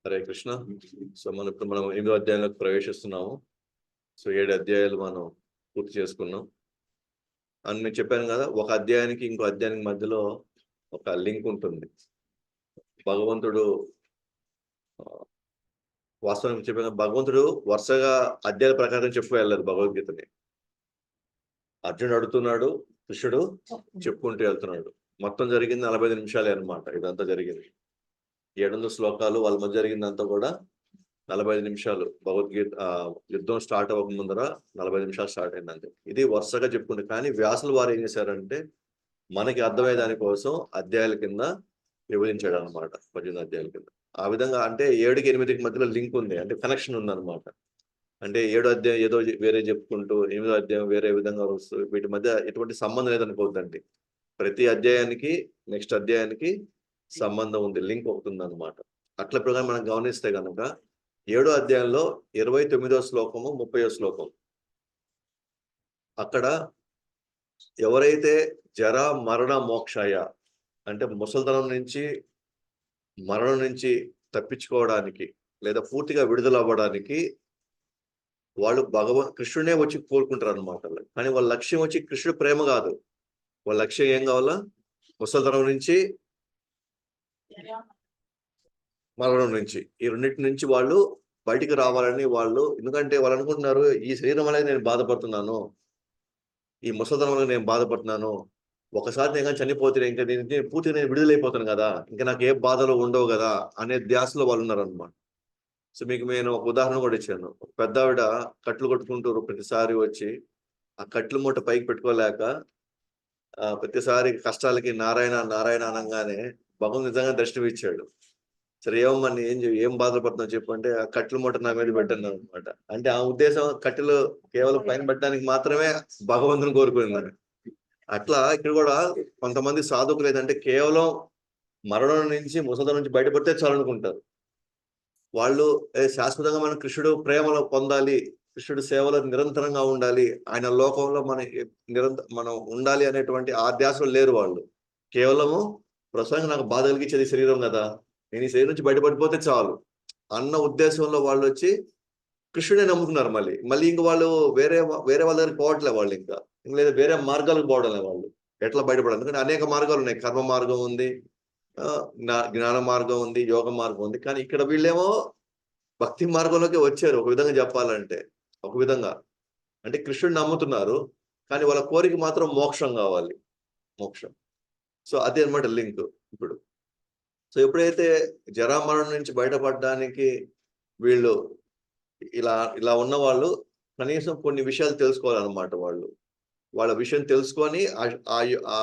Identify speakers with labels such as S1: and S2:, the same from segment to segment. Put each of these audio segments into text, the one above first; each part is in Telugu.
S1: హరే కృష్ణ. సో మనం 8వ అధ్యాయంలోకి ప్రవేశిస్తున్నాము. సో 7 అధ్యాయాలు మనం పూర్తి చేసుకున్నాం. అని నేను చెప్పాను కదా, ఒక అధ్యాయానికి ఇంకో అధ్యాయానికి మధ్యలో ఒక లింక్ ఉంటుంది. భగవంతుడు వాస్తవానికి చెప్పాను, భగవంతుడు వరుసగా అధ్యాయాల ప్రకారం చెప్పు వెళ్ళదు భగవద్గీతని. అర్జునుడు అడుగుతున్నాడు, కృష్ణుడు చెప్పుకుంటూ వెళ్తున్నాడు. మొత్తం జరిగింది 45 నిమిషాలే అనమాట. ఇదంతా జరిగింది 700 శ్లోకాలు. వాళ్ళ మధ్య జరిగిందంతా కూడా 45 నిమిషాలు. భగవద్గీత యుద్ధం స్టార్ట్ అవ్వక ముందర 45 నిమిషాలు స్టార్ట్ అయిందంటే ఇది వరుసగా చెప్పుకుంటే. కానీ వ్యాసులు వారు ఏం చేశారంటే మనకి అర్థమయ్యే దానికోసం అధ్యాయాల కింద విభజించాడు అనమాట. 18 అధ్యాయాల కింద. ఆ విధంగా అంటే 7కి 8కి మధ్యలో లింక్ ఉంది, అంటే కనెక్షన్ ఉంది అనమాట. అంటే 7వ అధ్యాయం ఏదో వేరే చెప్పుకుంటూ 8వ అధ్యాయం వేరే విధంగా వస్తూ వీటి మధ్య ఎటువంటి సంబంధం లేదనుకోవద్దండి. ప్రతి అధ్యాయానికి నెక్స్ట్ అధ్యాయానికి సంబంధం ఉంది, లింక్ ఒకటి ఉంది అనమాట. అట్ల ప్రకారం మనం గమనిస్తే కనుక 7వ అధ్యాయంలో 29వ శ్లోకము 30వ శ్లోకం, అక్కడ ఎవరైతే జర మరణ మోక్షయ అంటే ముసల్తనం నుంచి మరణం నుంచి తప్పించుకోవడానికి లేదా పూర్తిగా విడుదల అవ్వడానికి వాళ్ళు కృష్ణుడే వచ్చి కోరుకుంటారు అనమాట. కానీ వాళ్ళ లక్ష్యం వచ్చి కృష్ణుడు ప్రేమ కాదు. వాళ్ళ లక్ష్యం ఏం కావాలా? ముసల్తనం నుంచి మరణం నుంచి, ఈ రెండింటి నుంచి వాళ్ళు బయటికి రావాలని వాళ్ళు. ఎందుకంటే వాళ్ళు అనుకుంటున్నారు, ఈ శరీరం అనేది నేను బాధపడుతున్నాను, ఈ ముసల్తనం వల్ల నేను బాధపడుతున్నాను, ఒకసారి నేను కానీ చనిపోతే ఇంకా నేను పూర్తిగా నేను విడుదలైపోతాను కదా, ఇంకా నాకు ఏ బాధలు ఉండవు కదా అనే ధ్యాసలో వాళ్ళు ఉన్నారనమాట. సో మీకు నేను ఒక ఉదాహరణ కూడా ఇచ్చాను. పెద్ద ఆవిడ కట్లు కొట్టుకుంటూ ప్రతిసారి వచ్చి ఆ కట్లు మూట పైకి పెట్టుకోలేక ప్రతిసారి కష్టాలకి నారాయణ నారాయణ అనగానే భగవంతుడు నిజంగా దర్శనం ఇచ్చాడు. సరే ఏమమ్మా ఏం బాధపడుతున్నావు చెప్పంటే, ఆ కట్టెల మూట నా మీద పెట్టాను అనమాట. అంటే ఆ ఉద్దేశం కట్టెలు కేవలం పైన పెట్టడానికి మాత్రమే భగవంతుని కోరుకున్నారు. అట్లా ఇక్కడ కూడా కొంతమంది సాధకులు ఏంటంటే కేవలం మరణం నుంచి ముసలి నుంచి బయటపడితే చాలనుకుంటారు. వాళ్ళు శాశ్వతంగా మనం కృష్ణుడు ప్రేమలో పొందాలి, కృష్ణుడు సేవలో నిరంతరంగా ఉండాలి, ఆయన లోకంలో మనం ఉండాలి అనేటువంటి ఆ ధ్యాసలో లేరు వాళ్ళు. కేవలము ప్రస్తుతానికి నాకు బాధ కలిగించేది శరీరం కదా, నేను ఈ శరీరం నుంచి బయటపడిపోతే చాలు అన్న ఉద్దేశంలో వాళ్ళు వచ్చి కృష్ణుడే నమ్ముకున్నారు. మళ్ళీ ఇంక వాళ్ళు వేరే వాళ్ళ దగ్గరికి పోవట్లే వాళ్ళు, ఇంకా లేదా వేరే మార్గాలకు పోవడం వాళ్ళు. ఎట్లా బయటపడాలి? ఎందుకంటే అనేక మార్గాలు ఉన్నాయి. కర్మ మార్గం ఉంది, జ్ఞాన మార్గం ఉంది, యోగ మార్గం ఉంది. కానీ ఇక్కడ వీళ్ళేమో భక్తి మార్గంలోకి వచ్చారు. ఒక విధంగా చెప్పాలంటే, ఒక విధంగా అంటే కృష్ణుడిని నమ్ముతున్నారు, కానీ వాళ్ళ కోరిక మాత్రం మోక్షం కావాలి, మోక్షం. సో అదే అనమాట లింక్ ఇప్పుడు. సో ఎప్పుడైతే జరామరణం నుంచి బయటపడడానికి వీళ్ళు ఇలా ఉన్న వాళ్ళు కనీసం కొన్ని విషయాలు తెలుసుకోవాలన్నమాట. వాళ్ళ విషయం తెలుసుకొని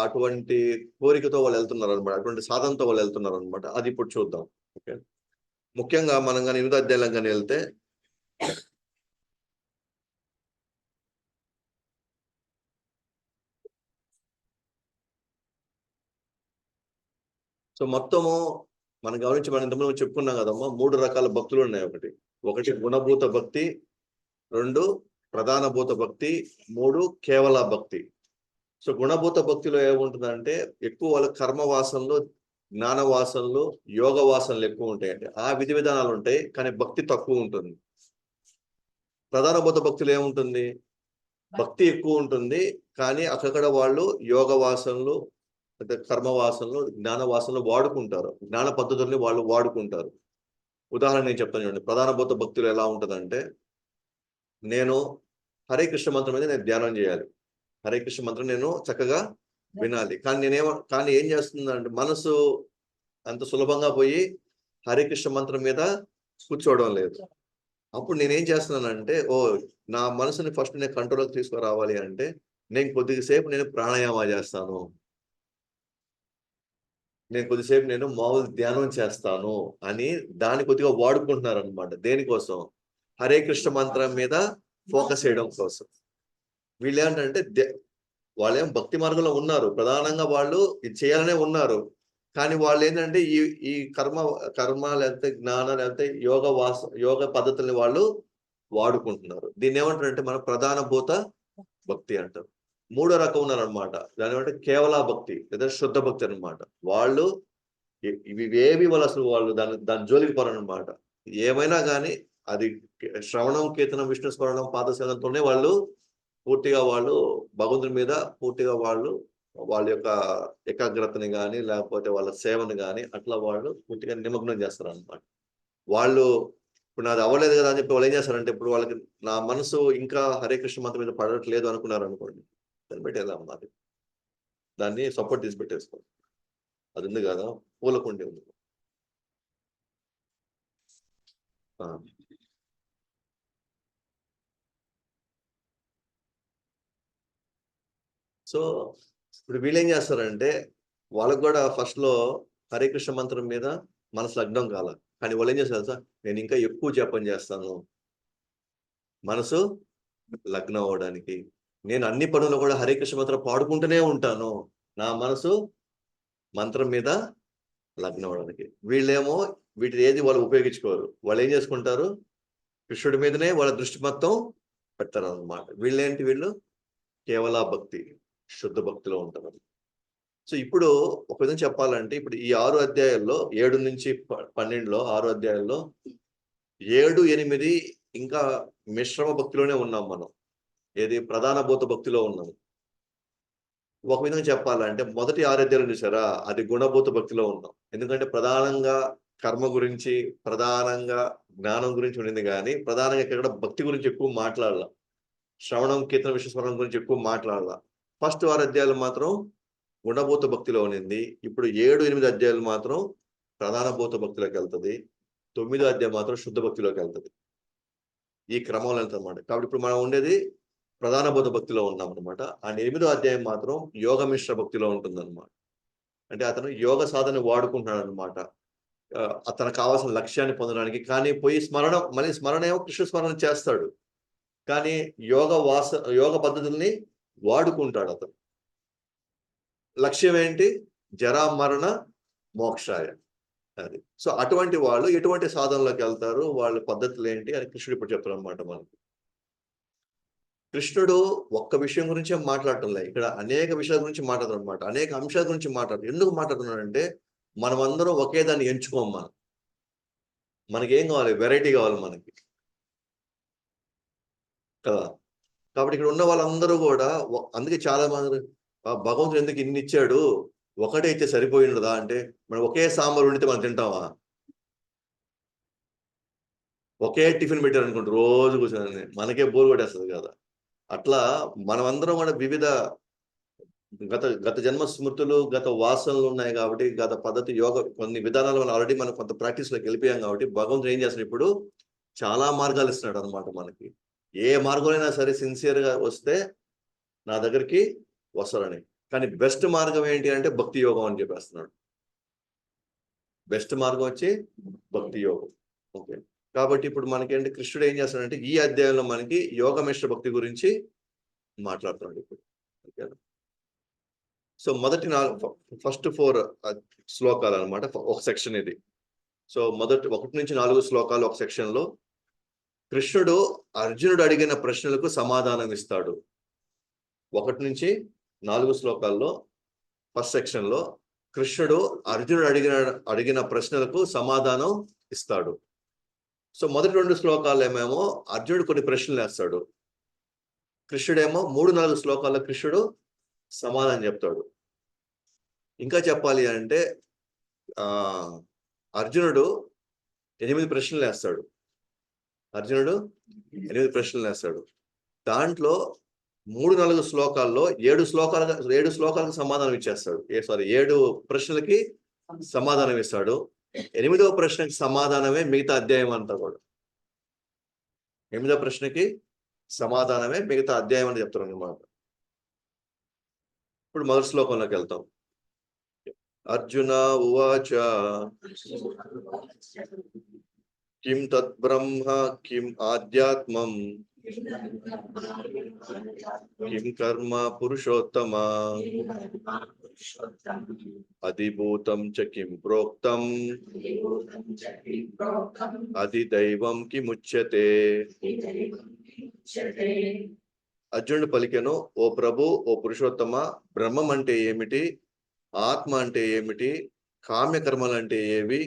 S1: అటువంటి కోరికతో వాళ్ళు వెళ్తున్నారు అనమాట, అటువంటి సాధనతో వాళ్ళు వెళ్తున్నారు అనమాట. అది ఇప్పుడు చూద్దాం. ఓకే, ముఖ్యంగా మనం కానీ 8వ అధ్యాయం కానీ వెళ్తే సో మొత్తము మనం గమనించి మనం ఇంతకుముందు చెప్పుకున్నాం కదమ్మా, 3 రకాల భక్తులు ఉన్నాయి. ఒకటి గుణభూత భక్తి, 2 ప్రధానభూత భక్తి, 3 కేవల భక్తి. సో గుణభూత భక్తిలో ఏముంటుందంటే ఎక్కువ వాళ్ళ కర్మ వాసనలు, జ్ఞాన వాసనలు, యోగ వాసనలు ఎక్కువ ఉంటాయండి. ఆ విధి విధానాలు ఉంటాయి, కానీ భక్తి తక్కువ ఉంటుంది. ప్రధానభూత భక్తిలో ఏముంటుంది? భక్తి ఎక్కువ ఉంటుంది, కానీ అక్కడ వాళ్ళు యోగ వాసనలు, కర్మ వాసనలు, జ్ఞాన వాసనలు వాడుకుంటారు, జ్ఞాన పద్ధతుల్ని వాళ్ళు వాడుకుంటారు. ఉదాహరణ నేను చెప్తాను చూడండి. ప్రధానభూత భక్తులు ఎలా ఉంటుందంటే, నేను హరే కృష్ణ మంత్రం మీద నేను ధ్యానం చేయాలి, హరే కృష్ణ మంత్రం నేను చక్కగా వినాలి. కానీ ఏం చేస్తుందంటే మనసు అంత సులభంగా పోయి హరే కృష్ణ మంత్రం మీద కూర్చోవడం లేదు. అప్పుడు నేనేం చేస్తున్నానంటే, నా మనసుని ఫస్ట్ నేను కంట్రోల్కి తీసుకురావాలి అంటే నేను కొద్దిసేపు నేను ప్రాణాయామ చేస్తాను, నేను కొద్దిసేపు నేను మామూలు ధ్యానం చేస్తాను అని దాన్ని కొద్దిగా వాడుకుంటున్నారు అనమాట. దేనికోసం? హరే కృష్ణ మంత్రం మీద ఫోకస్ చేయడం కోసం. వీళ్ళు ఏంటంటే వాళ్ళేం భక్తి మార్గంలో ఉన్నారు, ప్రధానంగా వాళ్ళు ఇది చేయాలనే ఉన్నారు, కానీ వాళ్ళు ఏంటంటే ఈ కర్మ లేకపోతే జ్ఞాన లేకపోతే యోగ పద్ధతుల్ని వాళ్ళు వాడుకుంటున్నారు. దీన్ని ఏమంటారంటే మన ప్రధానభూత భక్తి అంటారు. 3వ రకం ఉన్నారనమాట, దాని అంటే కేవల భక్తి లేదా శుద్ధ భక్తి అనమాట. వాళ్ళు ఇవేవి వాళ్ళు అసలు వాళ్ళు దాని జోలికి పోరనమాట. ఏమైనా కానీ అది శ్రవణం, కీర్తనం, విష్ణు స్మరణం, పాదసేవనంతోనే వాళ్ళు పూర్తిగా వాళ్ళు భగవంతుని మీద పూర్తిగా వాళ్ళ యొక్క ఏకాగ్రతని గాని, లేకపోతే వాళ్ళ సేవను గాని అట్లా వాళ్ళు పూర్తిగా నిమగ్నం చేస్తారనమాట. వాళ్ళు ఇప్పుడు నాది అవ్వలేదు కదా అని చెప్పి వాళ్ళు ఏం చేస్తారంటే, ఇప్పుడు వాళ్ళకి నా మనసు ఇంకా హరే కృష్ణ మంత్రం మీద పడట్లేదు అనుకున్నారనుకోండి, దాన్ని పెట్టేద్దాం అది. దాన్ని సపోర్ట్ తీసి పెట్టేసుకోండి. అది ఉంది కదా, పూలకుండి ఉంది. సో ఇప్పుడు వీళ్ళేం చేస్తారంటే, వాళ్ళకి కూడా ఫస్ట్ లో హరే కృష్ణ మంత్రం మీద మనసు లగ్నం కాల. కానీ వాళ్ళు ఏం చేస్తారు తెలుసా, నేను ఇంకా ఎక్కువ జపం చేస్తాను మనసు లగ్నం అవ్వడానికి. నేను అన్ని పనులు కూడా హరే కృష్ణ మంత్రం పాడుకుంటూనే ఉంటాను, నా మనసు మంత్రం మీద లగ్నం అవ్వడానికి. వీళ్ళేమో వీటిని ఏది వాళ్ళు ఉపయోగించుకోరు. వాళ్ళు ఏం చేసుకుంటారు, కృష్ణుడి మీదనే వాళ్ళ దృష్టి మొత్తం పెడతారు అన్నమాట. వీళ్ళు కేవల భక్తి, శుద్ధ భక్తిలో ఉంటారు. సో ఇప్పుడు ఒక విధంగా చెప్పాలంటే, ఇప్పుడు ఈ 6 అధ్యాయాల్లో 7 నుంచి 12లో 6 అధ్యాయాల్లో 7, 8 ఇంకా మిశ్రమ భక్తిలోనే ఉన్నాం మనం. ఏది ప్రధాన భూత భక్తిలో ఉన్నాం. ఒక విధంగా చెప్పాలంటే మొదటి 6 అధ్యాయాలు చూసారా, అది గుణభూత భక్తిలో ఉన్నాం. ఎందుకంటే ప్రధానంగా కర్మ గురించి, ప్రధానంగా జ్ఞానం గురించి ఉండింది కానీ ప్రధానంగా ఇక్కడ భక్తి గురించి ఎక్కువ మాట్లాడాల. శ్రవణం, కీర్తన, విశ్వస్మరణం గురించి ఎక్కువ మాట్లాడాల. ఫస్ట్ 6 అధ్యాయాలు మాత్రం గుణభూత భక్తిలో ఉన్నింది. ఇప్పుడు 7, 8 అధ్యాయాలు మాత్రం ప్రధాన భూత భక్తిలోకి వెళ్తుంది. 9వ అధ్యాయం మాత్రం శుద్ధ భక్తిలోకి వెళ్తుంది. ఈ క్రమంలో వెళ్తామన్నమాట. కాబట్టి ఇప్పుడు మనం ఉండేది ప్రధాన భూత భక్తిలో ఉన్నాం అనమాట. అండ్ 8వ అధ్యాయం మాత్రం యోగ మిశ్ర భక్తిలో ఉంటుందన్నమాట. అంటే అతను యోగ సాధన వాడుకుంటున్నాడు అనమాట, అతనికి కావాల్సిన లక్ష్యాన్ని పొందడానికి. కానీ పోయి మళ్ళీ స్మరణ ఏమో కృష్ణ స్మరణ చేస్తాడు, కానీ యోగ పద్ధతుల్ని వాడుకుంటాడు అతను. లక్ష్యం ఏంటి, జరా మరణ మోక్షాయ. అది. సో అటువంటి వాళ్ళు ఎటువంటి సాధనలోకి వెళ్తారు, వాళ్ళ పద్ధతులు ఏంటి అని కృష్ణుడు ఇప్పుడు చెప్తారు అనమాట మనకి. కృష్ణుడు ఒక్క విషయం గురించే మాట్లాడటంలే, ఇక్కడ అనేక విషయాల గురించి మాట్లాడుతాడు అనమాట. అనేక అంశాల గురించి మాట్లాడుతాడు. ఎందుకు మాట్లాడుతున్నాడంటే, మనమందరం ఒకే దాన్ని ఎంచుకోం. మనకేం కావాలి, వెరైటీ కావాలి మనకి కదా. కాబట్టి ఇక్కడ ఉన్న వాళ్ళందరూ కూడా అందుకే చాలా మంది భగవంతుడు ఎందుకు ఇన్ని ఇచ్చాడు, ఒకటే ఇచ్చే సరిపోయినదా అంటే, మనం ఒకే సాంబార్ వండితే మనం తింటామా? ఒకే టిఫిన్ పెట్టారు అనుకుంటూ రోజు కూర్చొని మనకే బోర్ కొట్టేస్తుంది కదా. అట్లా మనమందరం కూడా వివిధ గత జన్మ స్మృతులు, గత వాసనలు ఉన్నాయి కాబట్టి, గత పద్ధతి యోగ కొన్ని విధానాలు మనం ఆల్రెడీ మనం కొంత ప్రాక్టీస్లోకి వెళ్ళిపోయాం కాబట్టి, భగవంతుడు ఏం చేస్తున్నాడు ఇప్పుడు, చాలా మార్గాలు ఇస్తున్నాడు అనమాట మనకి. ఏ మార్గంలో సరే సిన్సియర్గా వస్తే నా దగ్గరికి వస్తారని. కానీ బెస్ట్ మార్గం ఏంటి అంటే భక్తి యోగం అని చెప్పేస్తున్నాడు. బెస్ట్ మార్గం వచ్చి భక్తి యోగం. ఓకే, కాబట్టి ఇప్పుడు మనకేంటి, కృష్ణుడు ఏం చేస్తాడంటే ఈ అధ్యాయంలో మనకి యోగ మిశ్ర భక్తి గురించి మాట్లాడుతున్నాడు ఇప్పుడు. ఓకేనా. సో మొదటి ఫస్ట్ 4 శ్లోకాలు అనమాట, ఒక సెక్షన్ ఇది. సో 1 నుంచి 4 శ్లోకాలు ఒక సెక్షన్ లో కృష్ణుడు అర్జునుడు అడిగిన ప్రశ్నలకు సమాధానం ఇస్తాడు. 1 నుంచి 4 శ్లోకాల్లో ఫస్ట్ సెక్షన్ లో కృష్ణుడు అర్జునుడు అడిగిన ప్రశ్నలకు సమాధానం ఇస్తాడు. సో మొదటి 2 శ్లోకాలు ఏమేమో అర్జునుడు కొన్ని ప్రశ్నలు వేస్తాడు, కృష్ణుడేమో 3-4 శ్లోకాల్లో కృష్ణుడు సమాధానం చెప్తాడు. ఇంకా చెప్పాలి అంటే అర్జునుడు 8 ప్రశ్నలు వేస్తాడు. 8 ప్రశ్నలు వేస్తాడు. దాంట్లో 3-4 శ్లోకాల్లో 7 శ్లోకాలకు సమాధానం ఇచ్చేస్తాడు. 7 ప్రశ్నలకి సమాధానం ఇస్తాడు. 8వ ప్రశ్నకి సమాధానమే మిగతా అధ్యాయం అంతా కూడా. 8వ ప్రశ్నకి సమాధానమే మిగతా అధ్యాయం అని చెప్తారు అన్నమాట. ఇప్పుడు మొదటి శ్లోకంలోకి వెళ్తాం. అర్జున ఉవాచ కిం తత్ బ్రహ్మ కిం ఆధ్యాత్మం కిం కర్మ పురుషోత్తమ అధిభూతం చ కిం ప్రోక్తం అధిదైవం కిముచ్యతే. అర్జునుడు పలికెను, ఓ ప్రభు, ఓ పురుషోత్తమ, బ్రహ్మం అంటే ఏమిటి, ఆత్మ అంటే ఏమిటి, కామ్యకర్మలు అంటే ఏవి,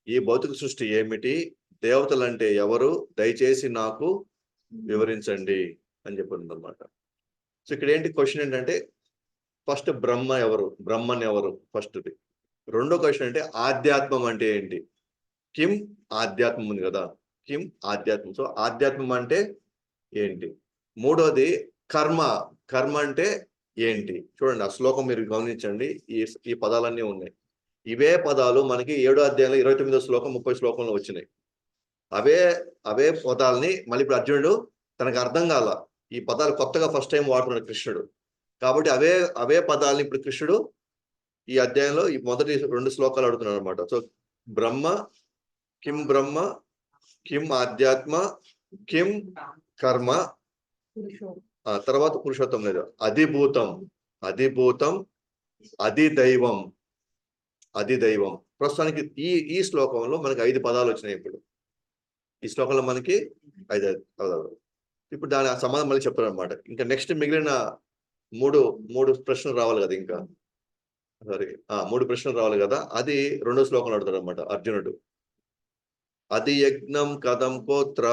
S1: ఈ భౌతిక సృష్టి ఏమిటి, దేవతలు అంటే ఎవరు, దయచేసి నాకు వివరించండి అని చెప్పింది అనమాట. సో ఇక్కడ ఏంటి క్వశ్చన్ ఏంటంటే, ఫస్ట్ బ్రహ్మ ఎవరు, బ్రహ్మన్ ఎవరు ఫస్ట్ది. రెండో క్వశ్చన్ అంటే ఆధ్యాత్మం అంటే ఏంటి. కిం ఆధ్యాత్మం ఉంది కదా, కిం ఆధ్యాత్మం. సో ఆధ్యాత్మం అంటే ఏంటి. మూడోది కర్మ, కర్మ అంటే ఏంటి. చూడండి ఆ శ్లోకం మీరు గమనించండి, ఈ పదాలన్నీ ఉన్నాయి. ఇవే పదాలు మనకి 7వ అధ్యాయంలో 29వ శ్లోకం 30 శ్లోకంలో వచ్చినాయి. అవే పదాలని మళ్ళీ ఇప్పుడు అర్జునుడు తనకు అర్థం కాల, ఈ పదాలు కొత్తగా ఫస్ట్ టైం వాడుతున్నాడు కృష్ణుడు. కాబట్టి అవే పదాలని ఇప్పుడు కృష్ణుడు ఈ అధ్యాయంలో ఈ మొదటి 2 శ్లోకాలు అడుగుతున్నాడు అనమాట. సో బ్రహ్మ, కిం ఆధ్యాత్మ, కిం కర్మ, తర్వాత పురుషోత్తం లేదు, అధిభూతం, అధిదైవం. ప్రస్తుతానికి ఈ శ్లోకంలో మనకి 5 పదాలు వచ్చినాయి. ఇప్పుడు ఈ శ్లోకంలో మనకి 5 పదాలు. ఇప్పుడు దాని సమాధానం మళ్ళీ చెప్తారు అనమాట. ఇంకా నెక్స్ట్ మిగిలిన మూడు ప్రశ్నలు రావాలి కదా, ఇంకా సారీ 3 ప్రశ్నలు రావాలి కదా, అది 2వ శ్లోకంలో అడుగుతాడు అనమాట అర్జునుడు. అధియజ్ఞం కథం కోత్ర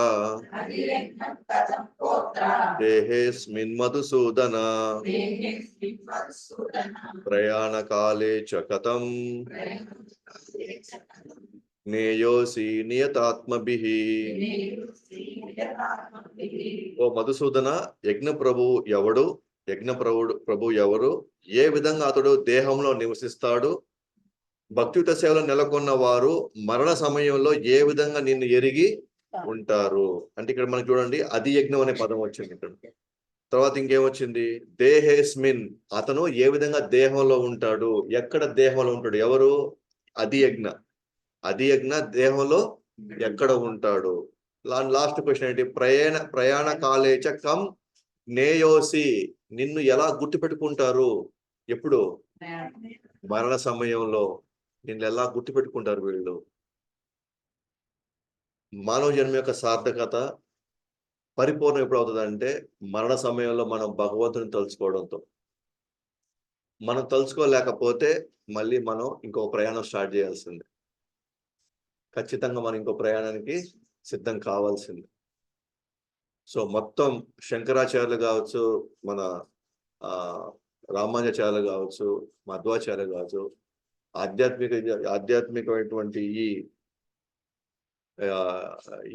S1: దేహేస్మిన్ మధుసూదన ప్రయాణ కాలే చ కథం జ్ఞేయోసి నియతాత్మభిః. ఓ మధుసూదన, యజ్ఞ ప్రభు ఎవరు, ఏ విధంగా అతడు దేహంలో నివసిస్తాడు, భక్తియుత సేవలో నెలకొన్న వారు మరణ సమయంలో ఏ విధంగా నిన్ను ఎరిగి ఉంటారు అంటే, ఇక్కడ మనకి చూడండి అధి యజ్ఞం అనే పదం వచ్చింది ఇక్కడ. తర్వాత ఇంకేమొచ్చింది, దేహేస్మిన్, అతను ఏ విధంగా దేహంలో ఉంటాడు, ఎక్కడ దేహంలో ఉంటాడు, ఎవరు, అధి యజ్ఞ దేహంలో ఎక్కడ ఉంటాడు. లాస్ట్ క్వశ్చన్ ఏంటి, ప్రయాణ కాలేచ కం జ్ఞేయోసి, నిన్ను ఎలా గుర్తుపెట్టుకుంటారు, ఎప్పుడు, మరణ సమయంలో నిన్ను ఎలా గుర్తుపెట్టుకుంటారు వీళ్ళు. మానవ జన్మ యొక్క సార్థకత పరిపూర్ణం ఎప్పుడు అవుతుంది అంటే, మరణ సమయంలో మనం భగవంతుని తలుచుకోవడంతో. మనం తలుచుకోలేకపోతే మళ్ళీ మనం ఇంకో ప్రయాణం స్టార్ట్ చేయాల్సిందే. ఖచ్చితంగా మనం ఇంకో ప్రయాణానికి సిద్ధం కావాల్సింది. సో మొత్తం శంకరాచార్యులు కావచ్చు, మన రామానుజాచార్యులు కావచ్చు, మధ్వాచార్యులు కావచ్చు, ఆధ్యాత్మికమైనటువంటి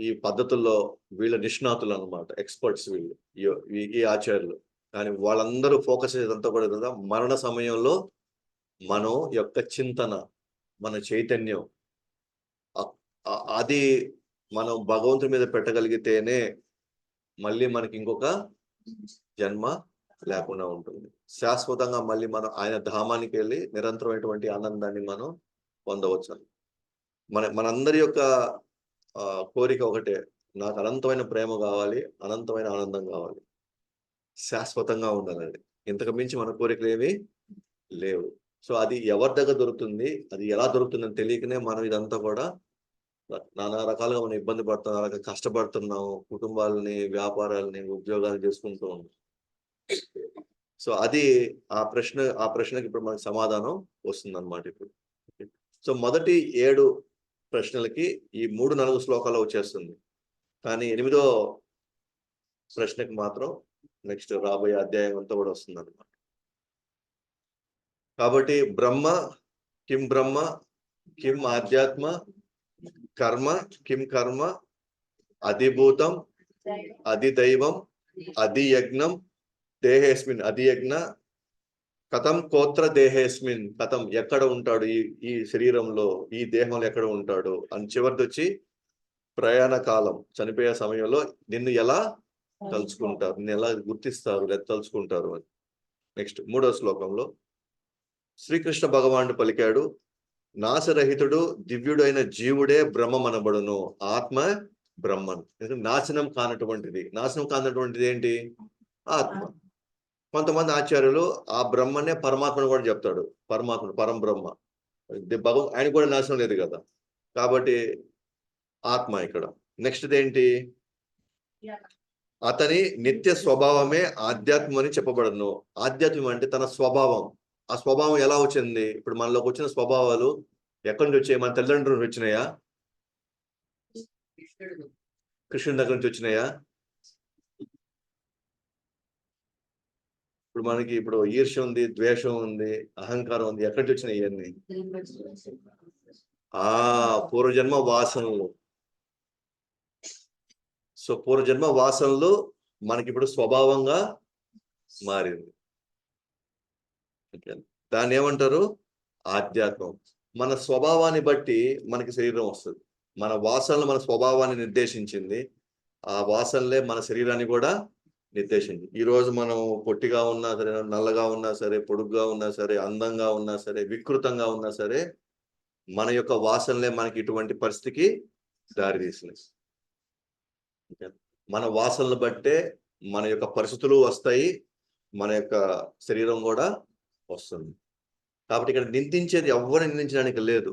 S1: ఈ పద్ధతుల్లో వీళ్ళ నిష్ణాతులు అనమాట, ఎక్స్పర్ట్స్ వీళ్ళు, ఈ ఆచార్యులు. కానీ వాళ్ళందరూ ఫోకస్ చేసేదంతా కూడా కదా, మరణ సమయంలో మనం యొక్క చింతన, మన చైతన్యం, అది మనం భగవంతుడి మీద పెట్టగలిగితేనే మళ్ళీ మనకి ఇంకొక జన్మ లేకుండా ఉంటుంది. శాశ్వతంగా మళ్ళీ మనం ఆయన ధామానికి వెళ్ళి నిరంతరమైనటువంటి ఆనందాన్ని మనం పొందవచ్చు. మనందరి యొక్క కోరిక ఒకటే, నాకు అనంతమైన ప్రేమ కావాలి, అనంతమైన ఆనందం కావాలి, శాశ్వతంగా ఉండాలండి. ఇంతకు మించి మన కోరికలు ఏమీ లేవు. సో అది ఎవరి దగ్గర దొరుకుతుంది, అది ఎలా దొరుకుతుందని తెలియకనే మనం ఇదంతా కూడా నానా రకాలుగా మనం ఇబ్బంది పడుతున్నాం, కష్టపడుతున్నాం, కుటుంబాలని, వ్యాపారాలని, ఉద్యోగాలు చేసుకుంటూ ఉన్నాం. సో అది ఆ ప్రశ్నకి ఇప్పుడు మనకి సమాధానం వస్తుంది అనమాట ఇప్పుడు. సో మొదటి 7 ప్రశ్నలకి ఈ 3-4 శ్లోకాలు వచ్చేస్తుంది. కానీ 8వ ప్రశ్నకి మాత్రం నెక్స్ట్ రాబోయే అధ్యాయం అంతా కూడా వస్తుంది అనమాట. కాబట్టి బ్రహ్మ, కిం ఆధ్యాత్మ, కిం కర్మ, అధిభూతం, అధిదైవం, అధియజ్ఞం, దేహేస్మిన్, అధియజ్ఞ, కథం కోత్ర దేహేస్మిన్, కథం ఎక్కడ ఉంటాడు, ఈ శరీరంలో, ఈ దేహంలో ఎక్కడ ఉంటాడు అని చివరిది వచ్చి ప్రయాణ కాలం, చనిపోయే సమయంలో నిన్ను ఎలా తలుచుకుంటారు, నిన్ను ఎలా గుర్తిస్తారు లేదా తలుచుకుంటారు అని. నెక్స్ట్ 3వ శ్లోకంలో శ్రీకృష్ణ భగవానుడు పలికాడు, నాశరహితుడు దివ్యుడు అయిన జీవుడే బ్రహ్మమనబడును, ఆత్మ బ్రహ్మన్. నాశనం కానటువంటిది ఏంటి, ఆత్మ. కొంతమంది ఆచార్యులు ఆ బ్రహ్మనే పరమాత్మను కూడా చెప్తాడు, పరం బ్రహ్మ, ఆయన కూడా నాశనం లేదు కదా, కాబట్టి ఆత్మ ఇక్కడ. నెక్స్ట్ ఏంటి, అతని నిత్య స్వభావమే ఆధ్యాత్మం అని చెప్పబడను. ఆధ్యాత్మం అంటే తన స్వభావం. ఆ స్వభావం ఎలా వచ్చింది, ఇప్పుడు మనలోకి వచ్చిన స్వభావాలు ఎక్కడి నుంచి వచ్చాయి, మన తల్లిదండ్రుల నుంచి వచ్చినాయా, కృష్ణుడి దగ్గర నుంచి వచ్చినాయా? ఇప్పుడు మనకి ఇప్పుడు ఈర్ష్య ఉంది, ద్వేషం ఉంది, అహంకారం ఉంది, ఎక్కడి నుంచి వచ్చినాయి ఇవన్నీ? పూర్వజన్మ వాసనలు. సో పూర్వజన్మ వాసనలు మనకి ఇప్పుడు స్వభావంగా మారింది. దాన్ని ఏమంటారు? ఆధ్యాత్మం. మన స్వభావాన్ని బట్టి మనకి శరీరం వస్తుంది. మన వాసనలు మన స్వభావాన్ని నిర్దేశించింది. ఆ వాసనలే మన శరీరాన్ని కూడా నిర్దేశించింది. ఈ రోజు మనం పొట్టిగా ఉన్నా సరే, నల్లగా ఉన్నా సరే, పొడుగ్గా ఉన్నా సరే, అందంగా ఉన్నా సరే, వికృతంగా ఉన్నా సరే, మన యొక్క వాసనలే మనకి ఇటువంటి పరిస్థితికి దారితీసినాయి. మన వాసనలు బట్టే మన యొక్క పరిస్థితులు వస్తాయి, మన యొక్క శరీరం కూడా వస్తుంది. కాబట్టి ఇక్కడ నిందించేది ఎవరిని నిందించడానికి లేదు.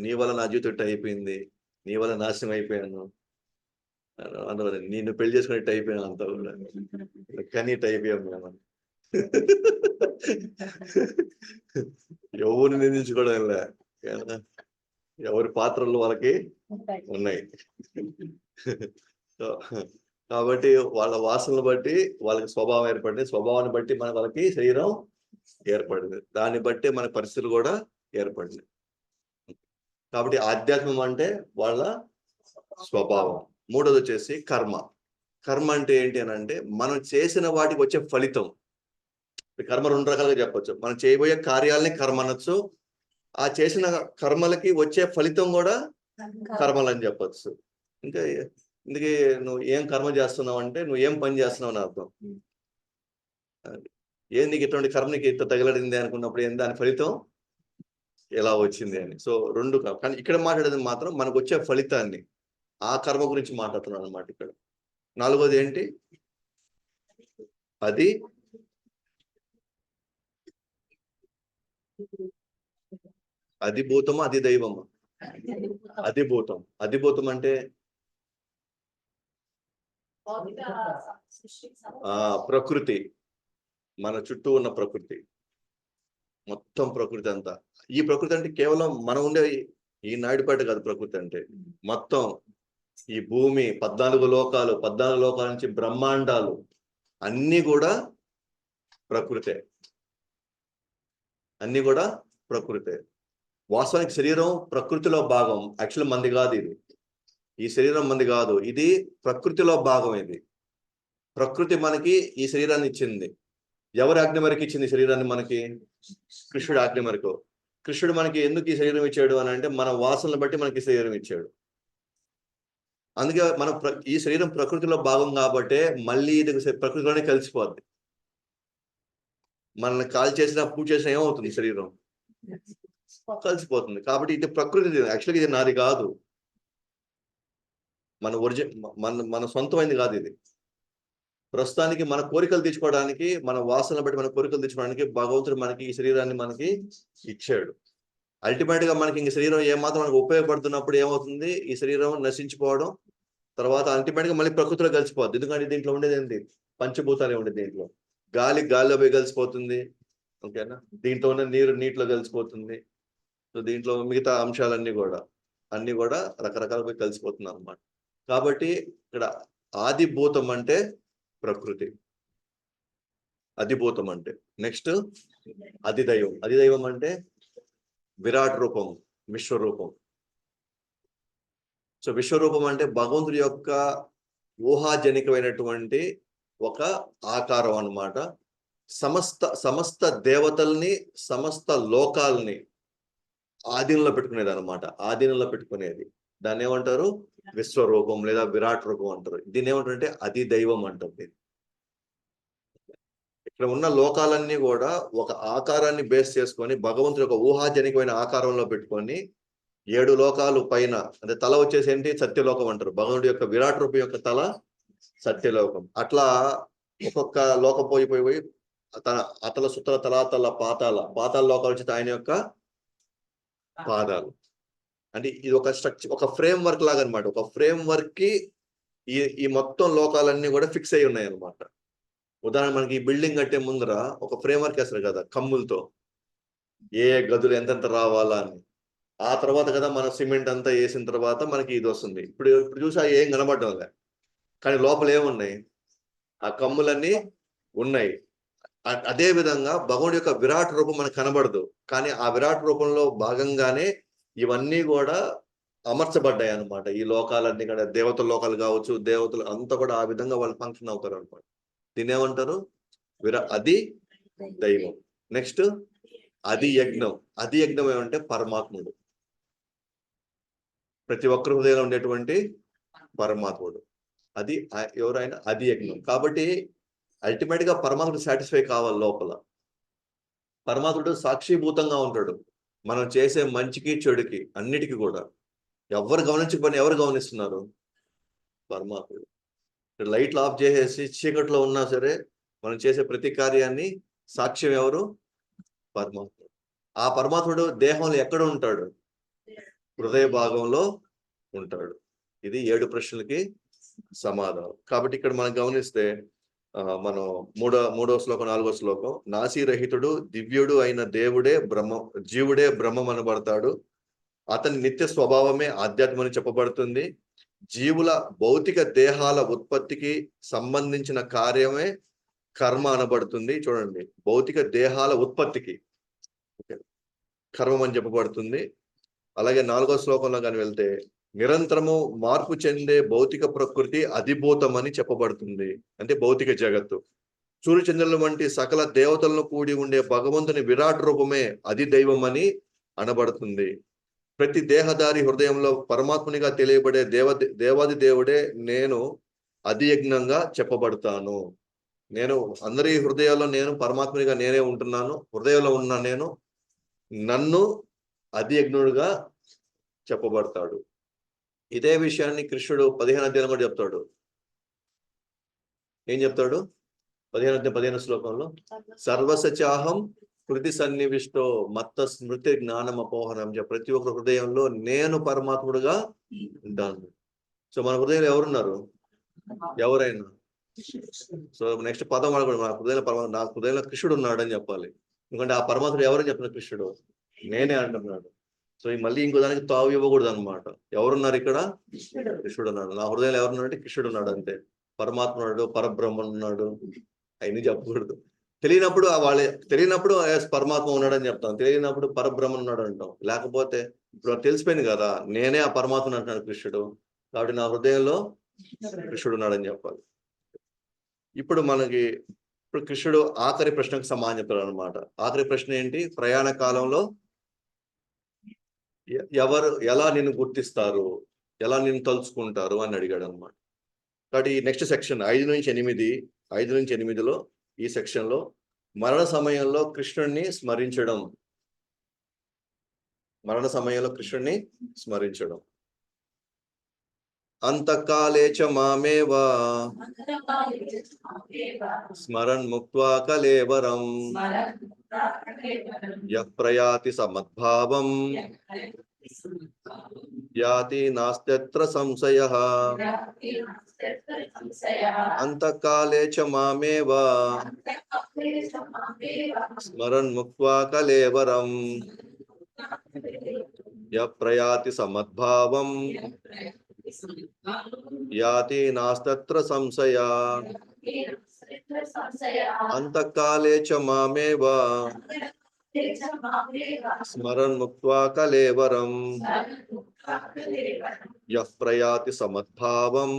S1: నీ వల్ల నా జీవితం అయిపోయింది, నీ వల్ల నాశనం అయిపోయాను, అందువల్ల నిన్ను పెళ్లి చేసుకునేట్టు అయిపోయాను, అంత కానీ అయిపోయాం మేము. ఎవరిని నిందించుకోవడం లే, ఎవరి పాత్రలు వాళ్ళకి ఉన్నాయి. కాబట్టి వాళ్ళ వాసనలు బట్టి వాళ్ళకి స్వభావం ఏర్పడింది, స్వభావాన్ని బట్టి మన వాళ్ళకి శరీరం ఏర్పడింది, దాన్ని బట్టి మన పరిస్థితులు కూడా ఏర్పడింది. కాబట్టి ఆధ్యాత్మం అంటే వాళ్ళ స్వభావం. మూడోది వచ్చేసి కర్మ. కర్మ అంటే ఏంటి అని అంటే మనం చేసిన వాటికి వచ్చే ఫలితం. కర్మ రెండు రకాలుగా చెప్పొచ్చు. మనం చేయబోయే కార్యాలని కర్మ అనొచ్చు, ఆ చేసిన కర్మలకి వచ్చే ఫలితం కూడా కర్మలు అని చెప్పొచ్చు. ఇంకా ఇందుకే నువ్వు ఏం కర్మ చేస్తున్నావు అంటే నువ్వు ఏం పని చేస్తున్నావు అని అర్థం. ఏం నీకు ఇటువంటి కర్మ నీకు ఇంత తగలడింది అనుకున్నప్పుడు ఏం దాని ఫలితం ఎలా వచ్చింది అని. సో రెండు. కానీ ఇక్కడ మాట్లాడేది మాత్రం మనకు వచ్చే ఫలితాన్ని, ఆ కర్మ గురించి మాట్లాడుతున్నాను అనమాట ఇక్కడ. నాలుగోది ఏంటి? అది అధిభూతము, అధిదైవము. అధిభూతం. అధిభూతం అంటే ప్రకృతి, మన చుట్టూ ఉన్న ప్రకృతి, మొత్తం ప్రకృతి అంతా. ఈ ప్రకృతి అంటే కేవలం మనం ఉండే ఈ నాయుడుపేట కాదు. ప్రకృతి అంటే మొత్తం ఈ భూమి, 14 లోకాలు, 14 లోకాల నుంచి బ్రహ్మాండాలు అన్నీ కూడా ప్రకృతే. అన్ని కూడా ప్రకృతే. వాస్తవానికి శరీరం ప్రకృతిలో భాగం. యాక్చువల్ మంది కాదు ఇది. ఈ శరీరం మంది కాదు, ఇది ప్రకృతిలో భాగం. ఇది ప్రకృతి మనకి ఈ శరీరాన్ని ఇచ్చింది. ఎవరి ఆజ్ఞ మేరకు ఇచ్చింది శరీరాన్ని మనకి? కృష్ణుడు ఆజ్ఞ మేరకు. కృష్ణుడు మనకి ఎందుకు ఈ శరీరం ఇచ్చాడు అని అంటే మన వాసనలు బట్టి మనకి శరీరం ఇచ్చాడు. అందుకే మనం ఈ శరీరం ప్రకృతిలో భాగం కాబట్టే మళ్ళీ ఇది ప్రకృతిలోనే కలిసిపోద్ది. మనల్ని కాల్ చేసినా పూజ చేసినా ఏమవుతుంది? శరీరం కలిసిపోతుంది. కాబట్టి ఇది ప్రకృతి. యాక్చువల్గా ఇది నాది కాదు, మన మన సొంతమైంది కాదు ఇది. ప్రస్తుతానికి మన కోరికలు తీర్చుకోవడానికి, మన వాసనలు బట్టి మన కోరికలు తీర్చుకోవడానికి భగవంతుడు మనకి ఈ శరీరాన్ని మనకి ఇచ్చాడు. అల్టిమేట్ గా మనకి ఇంక శరీరం ఏమాత్రం మనకు ఉపయోగపడుతున్నప్పుడు ఏమవుతుంది? ఈ శరీరం నశించిపోవడం, తర్వాత అల్టిమేట్ గా మళ్ళీ ప్రకృతిలో కలిసిపోద్ది. ఎందుకంటే దీంట్లో ఉండేది ఏంటి? పంచభూతాలే ఉండేది. దీంట్లో గాలిలో పోయి కలిసిపోతుంది, ఓకేనా? దీంట్లో ఉన్న నీరు నీటిలో కలిసిపోతుంది. సో దీంట్లో మిగతా అంశాలన్నీ కూడా రకరకాల పోయి కలిసిపోతుంది అన్నమాట. కాబట్టి ఇక్కడ ఆదిభూతం అంటే ప్రకృతి, అధిభూతం అంటే. నెక్స్ట్ అధిదైవం. అధిదైవం అంటే విరాట్ రూపం, విశ్వరూపం. సో విశ్వరూపం అంటే భగవంతుడి యొక్క ఊహాజనికమైనటువంటి ఒక ఆకారం అన్నమాట. సమస్త దేవతల్ని, సమస్త లోకాలని ఆధీనంలో పెట్టుకునేది అనమాట. ఆధీనంలో పెట్టుకునేది. దాన్ని ఏమంటారు? విశ్వరూపం లేదా విరాట్ రూపం అంటారు. దీన్ని ఏమంటారంటే అధిదైవం అంటుంది. ఇక్కడ ఉన్న లోకాలన్నీ కూడా ఒక ఆకారాన్ని బేస్ చేసుకొని భగవంతుడి యొక్క ఊహాజనికమైన ఆకారంలో పెట్టుకొని 7 లోకాలు పైన, అంటే తల వచ్చేసి ఏంటి? సత్యలోకం అంటారు. భగవంతుడి యొక్క విరాట్ రూపం యొక్క తల సత్యలోకం. అట్లా ఒక్కొక్క లోకం పోయి అతల సుతల తలాతల పాతాల లోకాలు వచ్చి ఆయన యొక్క పాదాలు. అంటే ఇది ఒక స్ట్రక్చర్, ఒక ఫ్రేమ్ వర్క్ లాగా అనమాట. ఒక ఫ్రేమ్ వర్క్ కి ఈ మొత్తం లోకాలన్నీ కూడా ఫిక్స్ అయి ఉన్నాయి అనమాట. ఉదాహరణ మనకి ఈ బిల్డింగ్ కట్టే ముందర ఒక ఫ్రేమ్ వర్క్ వేస్తారు కదా, కమ్ములతో, ఏ గదులు ఎంతెంత రావాలా అని. ఆ తర్వాత కదా మనం సిమెంట్ అంతా వేసిన తర్వాత మనకి ఇది వస్తుంది. ఇప్పుడు ఇప్పుడు చూసా ఏం కనబడడం లే, కానీ లోపల ఏమున్నాయి? ఆ కమ్ములన్నీ ఉన్నాయి. అదే విధంగా భగవానుడి యొక్క విరాట్ రూపం మనకు కనబడదు, కానీ ఆ విరాట్ రూపంలో భాగంగానే ఇవన్నీ కూడా అమర్చబడ్డాయి అనమాట. ఈ లోకాలన్నీ కూడా దేవతల లోకాలు కావచ్చు, దేవతలు అంతా కూడా ఆ విధంగా వాళ్ళు ఫంక్షన్ అవుతారు అనమాట. దీన్ని ఏమంటారు? అది దైవం. నెక్స్ట్ అది యజ్ఞం. అది యజ్ఞం ఏమంటే పరమాత్ముడు, ప్రతి ఒక్కరి హృదయంలో ఉండేటువంటి పరమాత్ముడు. అది ఎవరైనా అది యజ్ఞం. కాబట్టి అల్టిమేట్ గా పరమాత్ముడు సాటిస్ఫై కావాలి లోపల. పరమాత్ముడు సాక్షిభూతంగా ఉంటాడు మనం చేసే మంచికి చెడుకి అన్నిటికీ కూడా. ఎవరు గమనించకపోయినా ఎవరు గమనిస్తున్నారు? పరమాత్ముడు. లైట్లు ఆఫ్ చేసేసి చీకట్లో ఉన్నా సరే మనం చేసే ప్రతి కార్యాన్ని సాక్ష్యం ఎవరు? పరమాత్ముడు. ఆ పరమాత్ముడు దేహంలో ఎక్కడ ఉంటాడు? హృదయ భాగంలో ఉంటాడు. ఇది 7 ప్రశ్నలకి సమాధానం. కాబట్టి ఇక్కడ మనం గమనిస్తే మనం మూడవ శ్లోకం, 4వ శ్లోకం, నాసీరహితుడు దివ్యుడు అయిన దేవుడే జీవుడే బ్రహ్మం అనబడతాడు. అతని నిత్య స్వభావమే ఆధ్యాత్మని చెప్పబడుతుంది. జీవుల భౌతిక దేహాల ఉత్పత్తికి సంబంధించిన కార్యమే కర్మ అనబడుతుంది. చూడండి, భౌతిక దేహాల ఉత్పత్తికి కర్మం అని చెప్పబడుతుంది. అలాగే 4వ శ్లోకంలో కానీ వెళ్తే నిరంతరము మార్పు చెందే భౌతిక ప్రకృతి అధిభూతమని చెప్పబడుతుంది. అంటే భౌతిక జగత్తు. సూర్యచంద్రుల వంటి సకల దేవతలను కూడి ఉండే భగవంతుని విరాట్ రూపమే అది దైవం అని అనబడుతుంది. ప్రతి దేహదారి హృదయంలో పరమాత్మునిగా తెలియబడే దేవాది దేవుడే నేను అధియజ్ఞంగా చెప్పబడతాను. నేను అందరి హృదయాల్లో నేను పరమాత్మునిగా నేనే ఉంటున్నాను. హృదయంలో ఉన్న నేను నన్ను అధియజ్ఞుడుగా చెప్పబడతాడు. ఇదే విషయాన్ని కృష్ణుడు 15వ అధ్యాయంలో కూడా చెప్తాడు. ఏం చెప్తాడు? 15వ శ్లోకంలో సర్వసచాహం కృతి సన్నివిష్టో మత్త స్మృతి జ్ఞానం అపోహనం. ప్రతి ఒక్క హృదయంలో నేను పరమాత్ముడుగా ఉంటాను. సో మన హృదయంలో ఎవరున్నారు? ఎవరైనా. సో నెక్స్ట్ పదం వాడు నా హృదయంలో కృష్ణుడు ఉన్నాడు అని చెప్పాలి. ఎందుకంటే ఆ పరమాత్ముడు ఎవరని చెప్తున్నారు? కృష్ణుడు నేనే అంటున్నాడు. సో మళ్ళీ ఇంకో దానికి తావు ఇవ్వకూడదు అనమాట. ఎవరున్నారు ఇక్కడ? కృష్ణుడు ఉన్నాడు. నా హృదయంలో ఎవరున్నాడు అంటే కృష్ణుడు ఉన్నాడు అంతే. పరమాత్ముడు, పరబ్రహ్మను ఉన్నాడు, అవన్నీ చెప్పకూడదు. తెలియనప్పుడు పరమాత్మ ఉన్నాడని చెప్తాం, తెలియనప్పుడు పరబ్రహ్మను ఉన్నాడు అంటాం. లేకపోతే ఇప్పుడు తెలిసిపోయింది కదా నేనే ఆ పరమాత్మను అంటున్నాడు కృష్ణుడు, కాబట్టి నా హృదయంలో కృష్ణుడు ఉన్నాడని చెప్పాలి. ఇప్పుడు కృష్ణుడు ఆఖరి ప్రశ్నకు సమాధానం చెప్తాడు అనమాట. ఆఖరి ప్రశ్న ఏంటి? ప్రయాణ కాలంలో ఎవరు ఎలా నిన్ను గుర్తిస్తారు, ఎలా నిన్ను తలుచుకుంటారు అని అడిగాడు అనమాట. కాబట్టి నెక్స్ట్ సెక్షన్ 5-8లో ఈ సెక్షన్ లో మరణ సమయంలో కృష్ణుడిని స్మరించడం. అంతకాలే చ మామేవ స్మరన్ ముక్త్వా కలేవరం యః ప్రయాతి సమద్భావం యాతి నాస్త్యత్ర సంశయః. అంతకాలే చ మామేవ స్మరన్ ముక్త్వా కలేవరం యః ప్రయాతి సమద్భావం యాతి నాస్తత్ర సంశయః. అంతకాలే చ మామేవ స్మరన్ ముక్త్వా కలేవరం యః ప్రయాతి సమద్భావం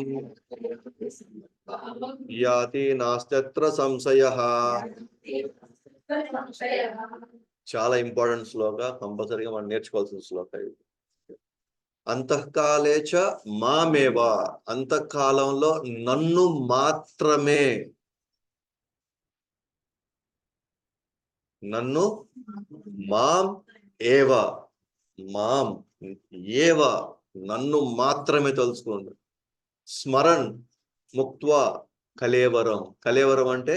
S1: యాతి నాస్తత్ర సంశయః. చాలా ఇంపార్టెంట్ శ్లోక, కంపల్సరీగా మనం నేర్చుకోవాల్సిన శ్లోక ఇది. అంతఃకాలే చ మామేవ, అంతఃకాలంలో నన్ను మాత్రమే, నన్ను మాం ఏవ, నన్ను మాత్రమే తెలుసుకోండి. స్మరణ్ ముక్త్వా కలేవరం, కలేవరం అంటే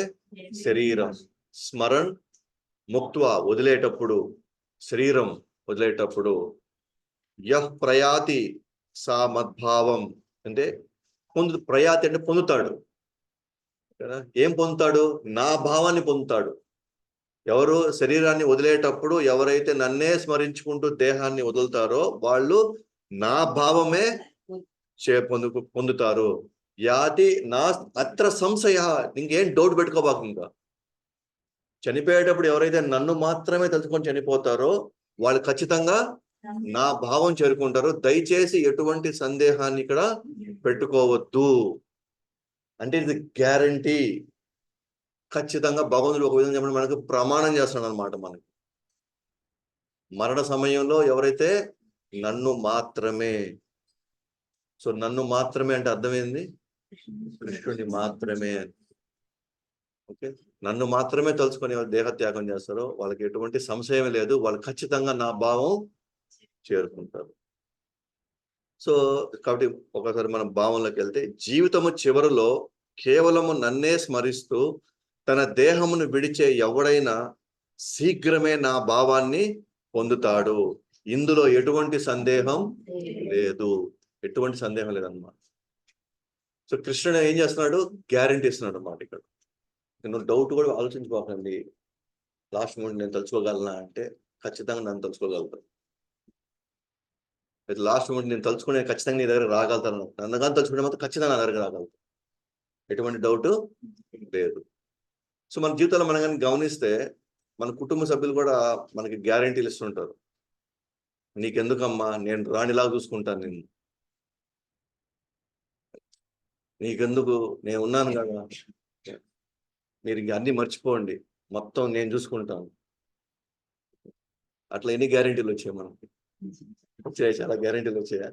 S1: శరీరం. స్మరణ్ ముక్త్వా వదిలేటప్పుడు, శరీరం వదిలేటప్పుడు. యః ప్రయాతి సా మద్భావం అంటే ప్రయాతి అంటే పొందుతాడు. ఏం పొందుతాడు? నా భావాన్ని పొందుతాడు. ఎవరు శరీరాన్ని వదిలేటప్పుడు ఎవరైతే నన్నే స్మరించుకుంటూ దేహాన్ని వదులుతారో వాళ్ళు నా భావమే పొందుతారు. యాతి నా అత్ర సంశయ, ఇంకేం డౌట్ పెట్టుకోబాకు. ఇంకా చనిపోయేటప్పుడు ఎవరైతే నన్ను మాత్రమే తలుచుకొని చనిపోతారో వాళ్ళు ఖచ్చితంగా నా భావం చేరుకుంటారు. దయచేసి ఎటువంటి సందేహాన్ని ఇక్కడ పెట్టుకోవద్దు. అంటే ఇది గ్యారంటీ. ఖచ్చితంగా భగవంతుడు ఒక విధంగా చెప్పండి మనకు ప్రమాణం చేస్తున్నాడు అనమాట. మనకి మరణ సమయంలో ఎవరైతే నన్ను మాత్రమే, సో నన్ను మాత్రమే అంటే అర్థమైంది కృష్ణుడిని మాత్రమే. ఓకే, నన్ను మాత్రమే తలుచుకొని దేహత్యాగం చేస్తారో వాళ్ళకి ఎటువంటి సంశయం లేదు, వాళ్ళు ఖచ్చితంగా నా భావం చేరుకుంటారు. సో కాబట్టి ఒకసారి మనం భావంలోకి వెళ్తే, జీవితము చివరిలో కేవలము నన్నే స్మరిస్తూ తన దేహమును విడిచే ఎవడైనా శీఘ్రమే నా భావాన్ని పొందుతాడు. ఇందులో ఎటువంటి సందేహం లేదు, ఎటువంటి సందేహం లేదన్నమాట. సో కృష్ణుడు ఏం చేస్తున్నాడు? గ్యారెంటీ ఇస్తున్నాడు అన్నమాట. ఇక్కడ నేను డౌట్ కూడా ఆలోచించుకోకండి, లాస్ట్ మూమెంట్ నేను తలుచుకోగలనా అంటే ఖచ్చితంగా నన్ను తలుచుకోగలుగుతాను. లాస్ట్ మూమెంట్ నేను తలుచుకునే ఖచ్చితంగా నీ దగ్గర రాగలుగుతాను. నన్ను కానీ తలుచుకునే మాత్రం ఖచ్చితంగా నా దగ్గర రాగలుగుతాను, ఎటువంటి డౌట్ లేదు. సో మన జీవితంలో మనం కానీ గమనిస్తే మన కుటుంబ సభ్యులు కూడా మనకి గ్యారెంటీలు ఇస్తుంటారు. నీకెందుకమ్మా, నేను రాణిలాగా చూసుకుంటాను నిన్ను, నీకెందుకు, నేను ఉన్నాను కదా, మీరు ఇంక అన్ని మర్చిపోండి, మొత్తం నేను చూసుకుంటాను. అట్లా ఎన్ని గ్యారెంటీలు వచ్చాయి మనకి? వచ్చాయి, చాలా గ్యారెంటీలు వచ్చాయా?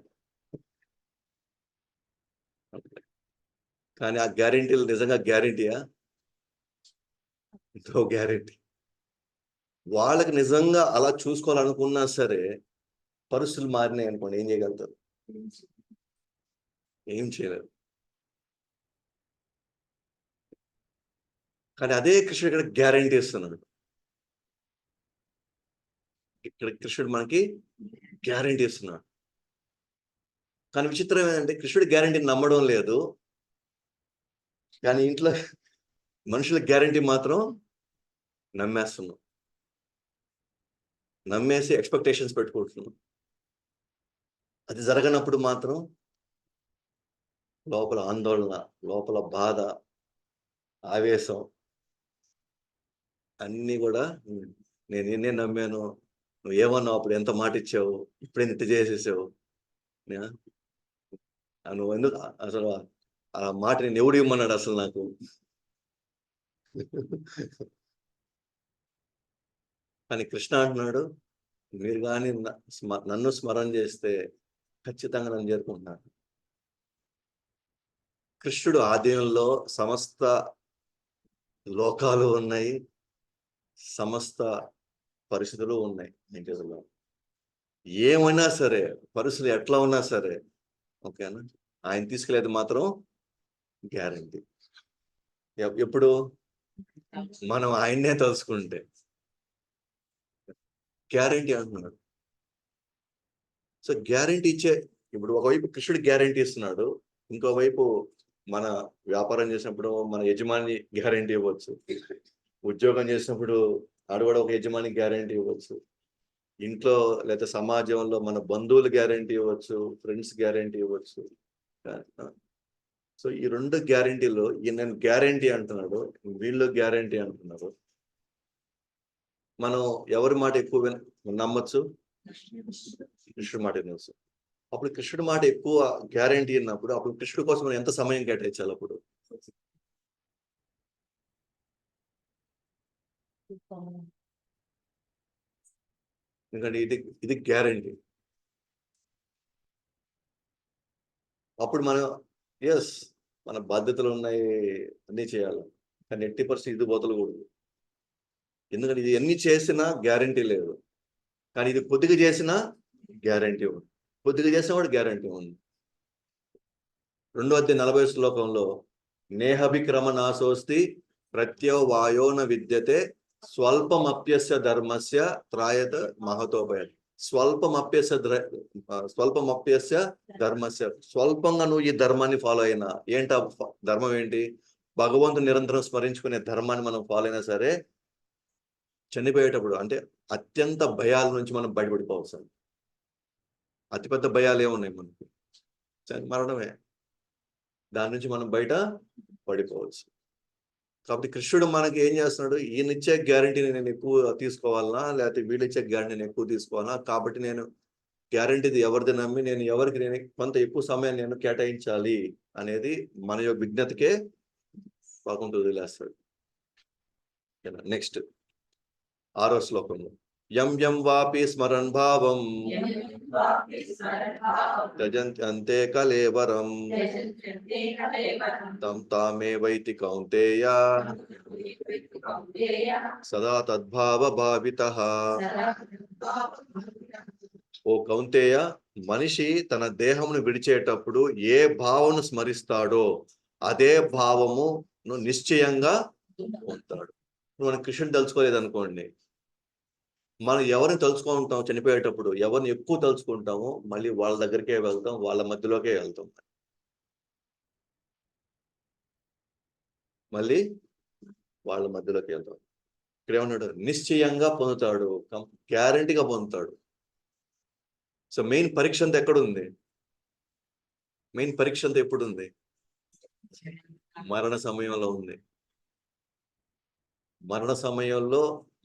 S1: కానీ ఆ గ్యారెంటీలు నిజంగా గ్యారెంటీయా? No guarantee. వాళ్ళకి నిజంగా అలా చూసుకోవాలనుకున్నా సరే పరిస్థితులు మారినాయి అనుకోండి, ఏం చేయగలుగుతారు? ఏం చేయలేరు. కానీ అదే కృష్ణుడు ఇక్కడ గ్యారెంటీ ఇస్తున్నాడు. ఇక్కడ కృష్ణుడు మనకి గ్యారెంటీ ఇస్తున్నాడు. కానీ విచిత్రం ఏంటంటే కృష్ణుడి గ్యారెంటీ నమ్మడం లేదు, కానీ ఇంట్లో మనుషుల గ్యారెంటీ మాత్రం నమ్మేస్తున్నాం, నమ్మేసి ఎక్స్పెక్టేషన్స్ పెట్టుకుంటున్నాం. అది జరగనప్పుడు మాత్రం లోపల ఆందోళన, లోపల బాధ, ఆవేశం అన్నీ కూడా, నేను నిన్నే నమ్మాను, నువ్వు ఏమన్నావు, అప్పుడు ఎంత మాట ఇచ్చావు, ఇప్పుడు ఎంత చేసేసావు, నువ్వు ఎందుకు అసలు ఆ మాట నేను ఎవడు ఇవ్వమన్నాడు అసలు నాకు. కానీ కృష్ణ అంటున్నాడు, మీరు కానీ నన్ను స్మరణ చేస్తే ఖచ్చితంగా నన్ను చేరుకుంటున్నాను. కృష్ణుడు ఆధీనంలో సమస్త లోకాలు ఉన్నాయి, సమస్త పరిస్థితులు ఉన్నాయి. ఏమైనా సరే, పరిస్థితులు ఎట్లా ఉన్నా సరే, ఓకేనా, ఆయన తీసుకెళ్ళేది మాత్రం గ్యారంటీ. ఎప్పుడు మనం ఆయన్నే తలుసుకుంటే గ్యారంటీ అంటున్నాడు. సో గ్యారంటీ ఇచ్చే, ఇప్పుడు ఒకవైపు కృష్ణుడు గ్యారంటీ ఇస్తున్నాడు, ఇంకోవైపు మన వ్యాపారం చేసినప్పుడు మన యజమాని గ్యారంటీ ఇవ్వచ్చు, ఉద్యోగం చేసినప్పుడు ఆడు కూడా ఒక యజమాని గ్యారంటీ ఇవ్వచ్చు, ఇంట్లో లేదా సమాజంలో మన బంధువులు గ్యారంటీ ఇవ్వచ్చు, ఫ్రెండ్స్ గ్యారంటీ ఇవ్వచ్చు. సో ఈ రెండు గ్యారంటీలు, నేను గ్యారంటీ అంటున్నాడు, వీళ్ళు గ్యారంటీ అంటున్నారు. మనం ఎవరి మాట ఎక్కువ నమ్మచ్చు? కృష్ణుడి మాట వినవచ్చు. అప్పుడు కృష్ణుడి మాట ఎక్కువ గ్యారంటీ అన్నప్పుడు అప్పుడు కృష్ణుడి కోసం మనం ఎంత సమయం కేటాయించాలి? అప్పుడు ఎందుకంటే ఇది గ్యారంటీ. అప్పుడు మనం ఎస్, మన బాధ్యతలు ఉన్నాయి, అన్నీ చేయాలి, కానీ 80% ఇది బోతలకూడదు. ఎందుకంటే ఇది ఎన్ని చేసినా గ్యారంటీ లేదు, కానీ ఇది కొద్దిగా చేసినా గ్యారంటీ ఉంది, కొద్దిగా చేసిన వాడు గ్యారంటీ ఉంది. 2:40 శ్లోకంలో నేహభిక్రమనాశోస్తి ప్రత్యవాయోన విద్యతే స్వల్పమప్యస్య ధర్మస్య త్రాయత మహతోభయ. స్వల్పమప్యస్య ధర్మస్య, స్వల్పంగా నువ్వు ఈ ధర్మాన్ని ఫాలో అయినా, ఏంటి ధర్మం ఏంటి? భగవంతుని నిరంతరం స్మరించుకునే ధర్మాన్ని మనం ఫాలో అయినా సరే చనిపోయేటప్పుడు అంటే అత్యంత భయాల నుంచి మనం బయటపడిపోవచ్చు. అతిపెద్ద భయాలు ఏమున్నాయి మనకి? మరణమే. దాని నుంచి మనం బయట పడిపోవచ్చు. కాబట్టి కృష్ణుడు మనకి ఏం చేస్తున్నాడు? ఈయనిచ్చే గ్యారంటీని నేను ఎక్కువ తీసుకోవాలనా, లేకపోతే వీళ్ళిచ్చే గ్యారంటీ నేను ఎక్కువ తీసుకోవాలా? కాబట్టి నేను గ్యారంటీది ఎవరిది నమ్మి నేను ఎవరికి నేను కొంత ఎక్కువ సమయం నేను కేటాయించాలి అనేది మన యొక్క విజ్ఞతకే భగవంతుడు వదిలేస్తాడు. నెక్స్ట్ 6వ శ్లోకంలో యం యం వాపి స్మరన్ భావం త్యజంతి అంతే కలేవరం తం తామేవైతి కౌంతేయ సదా తద్భావ భావితః. ఓ కౌంతేయ, మనిషి తన దేహమును విడిచేటప్పుడు ఏ భావమును స్మరిస్తాడో అదే భావమును నిశ్చయంగా పొందుతాడు. మనం కృష్ణుని తలుచుకోలేదనుకోండి, మనం ఎవరిని తలుచుకుంటాం చనిపోయేటప్పుడు, ఎవరిని ఎక్కువ తలుచుకుంటామో మళ్ళీ వాళ్ళ దగ్గరికే వెళ్తాం, వాళ్ళ మధ్యలోకే వెళ్తాం. మళ్ళీ వాళ్ళ మధ్యలోకి వెళ్తాం. ఇక్కడ ఏమన్నాడు? నిశ్చయంగా పొందుతాడు, గ్యారంటీగా పొందుతాడు. సో మెయిన్ పరీక్ష అంతా ఎక్కడుంది? మెయిన్ పరీక్ష అంతా ఎప్పుడు ఉంది? మరణ సమయంలో ఉంది. మరణ సమయంలో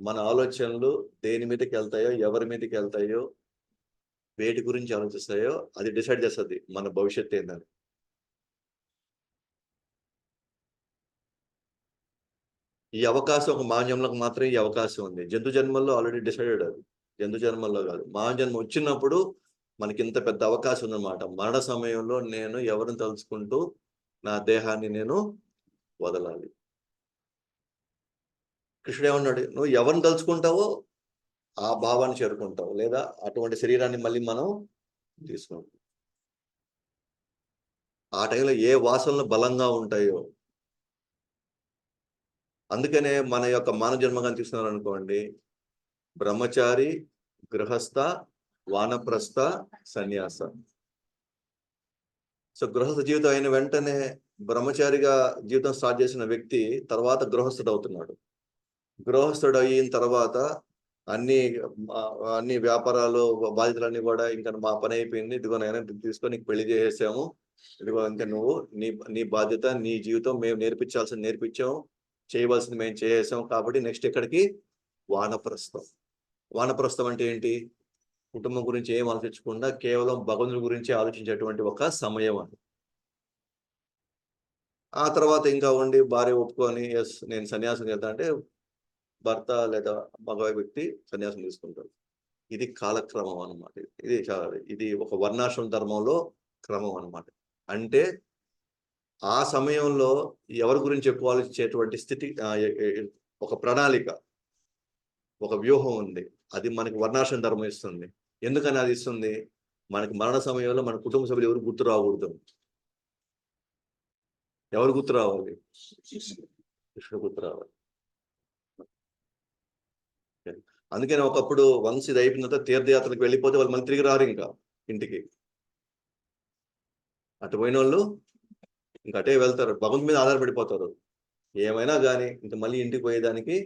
S1: మన ఆలోచనలు దేని మీదకి వెళ్తాయో, ఎవరి మీదకి వెళ్తాయో, వేటి గురించి ఆలోచిస్తాయో అది డిసైడ్ చేస్తుంది మన భవిష్యత్తు ఏందని. ఈ అవకాశం ఒక మానవులకు మాత్రమే ఈ అవకాశం ఉంది. జంతు జన్మల్లో ఆల్రెడీ డిసైడెడ్ అది. జంతు జన్మల్లో కాదు, మానవ జన్మ వచ్చినప్పుడు మనకి ఇంత పెద్ద అవకాశం ఉందన్నమాట. మరణ సమయంలో నేను ఎవరిని తలుచుకుంటూ నా దేహాన్ని నేను వదలాలి. కృష్ణుడు ఏమన్నాడు? నువ్వు ఎవరిని తలుచుకుంటావో ఆ భావాన్ని చేరుకుంటావు, లేదా అటువంటి శరీరాన్ని మళ్ళీ మనం తీసుకుంటాం. ఆ టైంలో ఏ వాసనలు బలంగా ఉంటాయో, అందుకనే మన యొక్క మానవ జన్మగాన్ని తీసుకున్నారు అనుకోండి, బ్రహ్మచారి, గృహస్థ, వానప్రస్థ, సన్యాస. సో గృహస్థ జీవితం అయిన వెంటనే బ్రహ్మచారిగా జీవితం స్టార్ట్ చేసిన వ్యక్తి తర్వాత గృహస్థుడు అవుతున్నాడు. గృహస్థుడు అయిన తర్వాత అన్ని అన్ని వ్యాపారాలు, బాధ్యతలన్నీ కూడా ఇంకా మా పని అయిపోయింది, ఇదిగో నాయన తీసుకొని నీకు పెళ్లి చేసేసాము, ఇదిగో ఇంకా నువ్వు నీ నీ బాధ్యత, నీ జీవితం మేము నేర్పించాల్సింది నేర్పించాము, చేయవలసింది మేము చేసాం. కాబట్టి నెక్స్ట్ ఎక్కడికి? వానప్రస్థం. వానప్రస్థం అంటే ఏంటి? కుటుంబం గురించి ఏం ఆలోచించకుండా కేవలం భగవంతుడి గురించి ఆలోచించేటువంటి ఒక సమయం అని. ఆ తర్వాత ఇంకా ఉండి భార్య ఒప్పుకొని ఎస్ నేను సన్యాసం చేద్దాం అంటే భర్త లేదా మగ వ్యక్తి సన్యాసం తీసుకుంటారు. ఇది కాలక్రమం అన్నమాట. ఇది ఒక వర్ణాశ్రమ ధర్మంలో క్రమం అన్నమాట. అంటే ఆ సమయంలో ఎవరి గురించి ఎక్కువ ఆలోచించేటువంటి స్థితి, ఒక ప్రణాళిక, ఒక వ్యూహం ఉంది. అది మనకి వర్ణాశ్రమ ధర్మం ఇస్తుంది. ఎందుకని అది ఇస్తుంది? మనకి మరణ సమయంలో మన కుటుంబ సభ్యులు ఎవరు గుర్తు రాకూడదు. ఎవరు గుర్తు రావాలి? కృష్ణుడు గుర్తు రావాలి. అందుకని ఒకప్పుడు వన్స్ ఇది అయిపోయిన తర్వాత తీర్థయాత్రలకు వెళ్ళిపోతే వాళ్ళు మళ్ళీ తిరిగి రారు ఇంకా ఇంటికి. అటు పోయిన వాళ్ళు ఇంకా అటే వెళ్తారు, భగవంతు మీద ఆధారపడిపోతారు. ఏమైనా కానీ ఇంకా మళ్ళీ ఇంటికి పోయేదానికి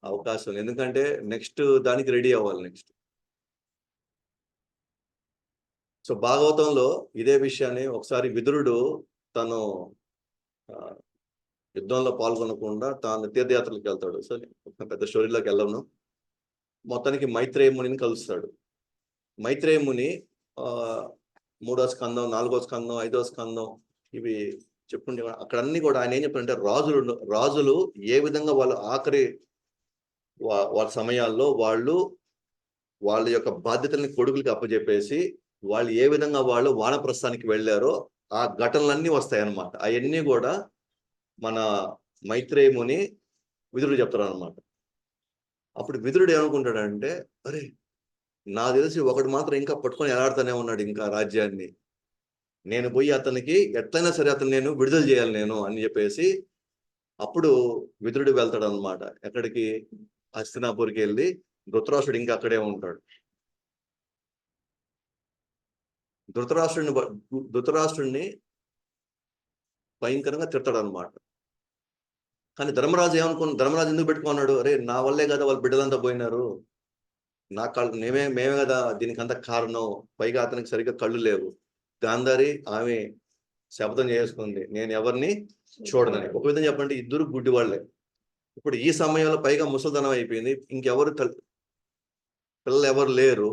S1: అవకాశం. ఎందుకంటే నెక్స్ట్ దానికి రెడీ అవ్వాలి నెక్స్ట్. సో భాగవతంలో ఇదే విషయాన్ని ఒకసారి విదురుడు తను యుద్ధంలో పాల్గొనకుండా తాను తీర్థయాత్రలకు వెళ్తాడు. సో పెద్ద స్టోరీలోకి వెళ్ళను. మొత్తానికి మైత్రేయ మునిని కలుస్తాడు. మైత్రేయ ముని 3వ స్కందం, 4వ స్కందం, 5వ స్కందం ఇవి చెప్పుకుంటే అక్కడ అన్ని కూడా ఆయన ఏం చెప్తారంటే రాజులు ఏ విధంగా వాళ్ళు ఆఖరి వాళ్ళ సమయాల్లో వాళ్ళ యొక్క బాధ్యతల్ని కొడుకులకి అప్పచెప్పేసి వాళ్ళు ఏ విధంగా వాళ్ళు వానప్రస్థానికి వెళ్ళారో ఆ ఘటనలన్నీ వస్తాయన్నమాట. అవన్నీ కూడా మన మైత్రేయ ముని విదురుడు చెప్తారు అనమాట. అప్పుడు విదురుడు ఏమనుకుంటాడంటే, అరే నాకు తెలిసి ఒకడు మాత్రం ఇంకా పట్టుకొని ఎలాడుతూనే ఉన్నాడు ఇంకా రాజ్యాన్ని, నేను పోయి అతనికి ఎట్లయినా సరే అతను నేను విడుదల చేయాలి నేను అని చెప్పేసి అప్పుడు విదురుడు వెళ్తాడు అనమాట. ఎక్కడికి? హస్తినాపూర్కి వెళ్ళి ధృతరాష్ట్రుడు ఇంకా అక్కడే ఉంటాడు. ధృతరాష్ట్రుడిని భయంకరంగా తిడతాడు అనమాట. కానీ ధర్మరాజు ధర్మరాజు ఎందుకు పెట్టుకున్నాడు? అరే నా వల్లే కదా వాళ్ళ బిడ్డలంతా పోయినారు, నా కళ్ళు మేమే కదా దీనికి అంత కారణం, పైగా అతనికి సరిగ్గా కళ్ళు లేవు, గాంధారి ఆమె శపథం చేసుకుంది నేను ఎవరిని చూడనని. ఒక విధంగా చెప్పండి, ఇద్దరు గుడ్డి వాళ్ళే. ఇప్పుడు ఈ సమయంలో పైగా ముసలితనం అయిపోయింది, ఇంకెవరు పిల్లలు ఎవరు లేరు.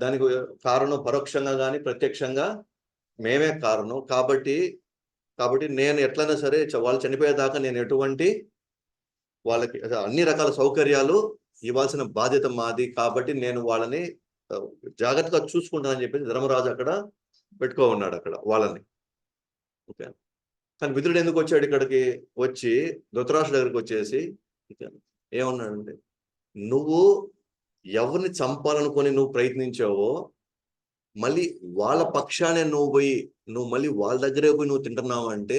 S1: దానికి కారణం పరోక్షంగా కానీ ప్రత్యక్షంగా మేమే కారణం. కాబట్టి నేను ఎట్లయినా సరే వాళ్ళు చనిపోయేదాకా నేను ఎటువంటి వాళ్ళకి అన్ని రకాల సౌకర్యాలు ఇవ్వాల్సిన బాధ్యత మాది, కాబట్టి నేను వాళ్ళని జాగ్రత్తగా చూసుకుంటానని చెప్పేసి ధర్మరాజు అక్కడ ఉన్నాడు అక్కడ వాళ్ళని. ఓకే. కానీ విదురుడు ఎందుకు వచ్చాడు ఇక్కడికి? వచ్చి ధృతరాష్ట్రుడి దగ్గరికి వచ్చేసి ఏమన్నాడంటే, నువ్వు ఎవరిని చంపాలనుకొని నువ్వు ప్రయత్నించావో మళ్ళీ వాళ్ళ పక్షానే నువ్వు మళ్ళీ వాళ్ళ దగ్గరే పోయి నువ్వు తింటున్నావు అంటే,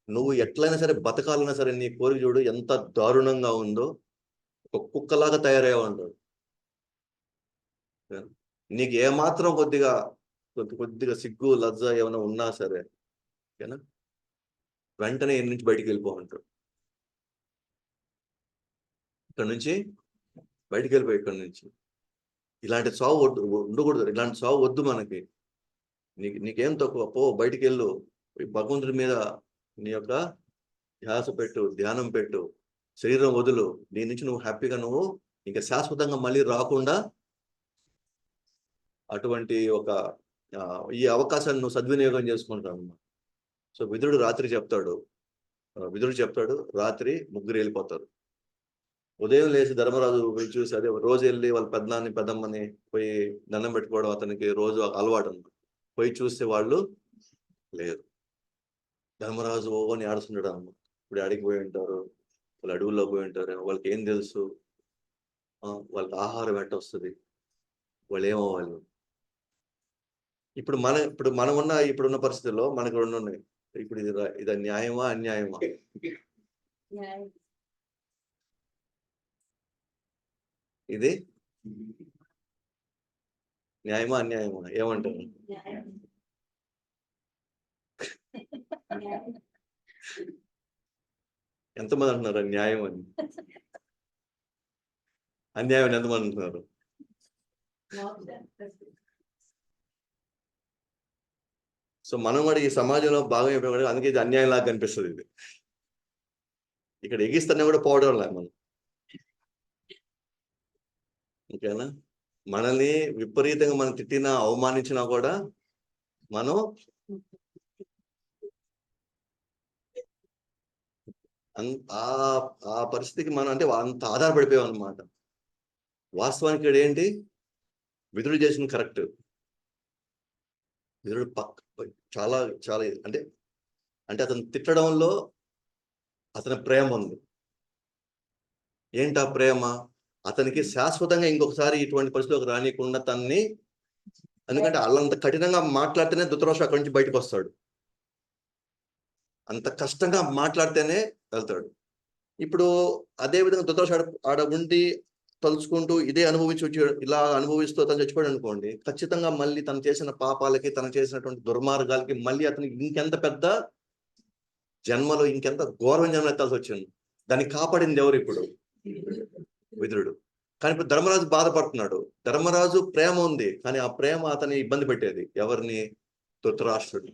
S1: నువ్వు ఎట్లయినా సరే బతకాలన్నా సరే నీ కోరిక చూడు ఎంత దారుణంగా ఉందో, ఒక కుక్కలాగా తయారయ్యావు. నీకు ఏమాత్రం కొద్దిగా సిగ్గు లజ్జ ఏమైనా ఉన్నా సరే ఓకేనా, వెంటనే ఇంటి నుంచి బయటికి వెళ్ళిపోమంటాడు. ఇక్కడ నుంచి బయటికి వెళ్ళిపోయి, ఇక్కడ నుంచి ఇలాంటి సావు ఉండకూడదు, ఇలాంటి సావు వద్దు మనకి. నీకేం తక్కువ, పో బయటికి వెళ్ళు, భగవంతుడి మీద నీ యొక్క ధ్యాస పెట్టు, ధ్యానం పెట్టు, శరీరం వదులు, దీని నుంచి నువ్వు హ్యాపీగా నువ్వు ఇంకా శాశ్వతంగా మళ్ళీ రాకుండా అటువంటి ఈ అవకాశాన్ని నువ్వు సద్వినియోగం చేసుకుంటావు. సో విదురుడు చెప్తాడు రాత్రి ముగ్గురు వెళ్ళిపోతారు. ఉదయం లేచి ధర్మరాజు పోయి చూసి, అదే రోజు వెళ్ళి వాళ్ళ పెద్దనాన్ని పెద్దమ్మని పోయి దండం పెట్టుకోవడం అతనికి రోజు అలవాటు అన్నమాట. పోయి చూస్తే వాళ్ళు లేరు. ధర్మరాజు ఓని ఆడుతుంటాడు అన్నమాట. ఇప్పుడు అడిగి పోయి ఉంటారు, వాళ్ళు అడవుల్లో పోయి ఉంటారు, వాళ్ళకి ఏం తెలుసు, వాళ్ళకి ఆహారం ఎట్ట వస్తుంది, వాళ్ళు ఏమవ్వాలి. ఇప్పుడు ఇప్పుడున్న పరిస్థితుల్లో మనకు రెండు ఉన్నాయి. ఇప్పుడు ఇది న్యాయమా అన్యాయమా? ఇది న్యాయమా అన్యాయమా? ఏమంటారు? ఎంతమంది అంటున్నారు న్యాయం అని? అన్యాయం అని ఎంతమంది అంటున్నారు? సో మనం కూడా ఈ సమాజంలో భాగం అయిపోయి, అందుకే ఇది అన్యాయం లాగా కనిపిస్తుంది. ఇది ఇక్కడ ఎగిస్తేనే కూడా పోవడం లేదు మనం. ఓకేనా? మనల్ని విపరీతంగా మనం తిట్టినా అవమానించినా కూడా మనం ఆ పరిస్థితికి మనం అంటే అంత ఆధారపడిపోయాం అన్నమాట. వాస్తవానికి ఇక్కడ ఏంటి, విదురుడు చేసిన కరెక్ట్. విదురుడు చాలా చాలా అంటే అతను తిట్టడంలో అతని ప్రేమ ఉంది. ఏంటి ఆ ప్రేమ? అతనికి శాశ్వతంగా ఇంకొకసారి ఇటువంటి పరిస్థితిలోకి రానియకుండా తన్ని, ఎందుకంటే వాళ్ళంత కఠినంగా మాట్లాడితేనే ధృతరాష్ట్రుడు అక్కడి నుంచి బయటకు వస్తాడు, అంత కష్టంగా మాట్లాడితేనే వెళ్తాడు. ఇప్పుడు అదే విధంగా ధృతరాష్ట్రుడు ఆడ ఉండి తలుచుకుంటూ ఇదే ఇలా అనుభవిస్తూ తను చచ్చిపోయాడు అనుకోండి, ఖచ్చితంగా మళ్ళీ తను చేసిన పాపాలకి, తను చేసినటువంటి దుర్మార్గాలకి మళ్ళీ అతనికి ఇంకెంత పెద్ద జన్మలో ఇంకెంత ఘోరం జన్మ ఎత్తాల్సి వచ్చింది. దాన్ని కాపాడింది ఎవరు? ఇప్పుడు విదురుడు. కానీ ఇప్పుడు ధర్మరాజు బాధపడుతున్నాడు. ధర్మరాజు ప్రేమ ఉంది, కానీ ఆ ప్రేమ అతని ఇబ్బంది పెట్టేది. ఎవరిని? ధృతరాష్ట్రుడు.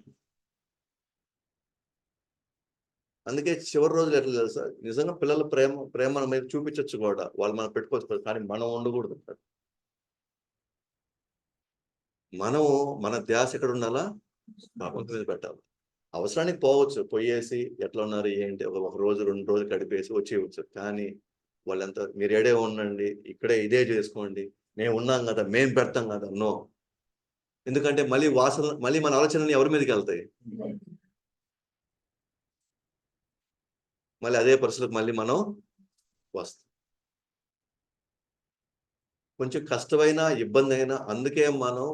S1: అందుకే చివరి రోజులు ఎట్లా తెలుసా, నిజంగా పిల్లల ప్రేమ మన మీద చూపించచ్చు కూడా, వాళ్ళు మనం పెట్టుకోవచ్చు, కానీ మనం ఉండకూడదు. మన ధ్యాస ఎక్కడ ఉండాలా? భగవంతుడి మీద పెట్టాలి. అవసరానికి పోవచ్చు, పోయేసి ఎట్లా ఉన్నారు ఏంటి ఒక రోజు 2 రోజులు గడిపేసి వచ్చేయవచ్చు. కానీ వాళ్ళంతా మీరు ఏడే ఉండండి, ఇక్కడే ఇదే చేసుకోండి, మేము ఉన్నాం కదా, మేము పెడతాం కదా, నో. ఎందుకంటే మళ్ళీ మన ఆలోచనలు ఎవరి మీదకి వెళ్తాయి? మళ్ళీ అదే పరిస్థితులకు మళ్ళీ మనం వస్తాం. కొంచెం కష్టమైన ఇబ్బంది అయినా, అందుకే మనం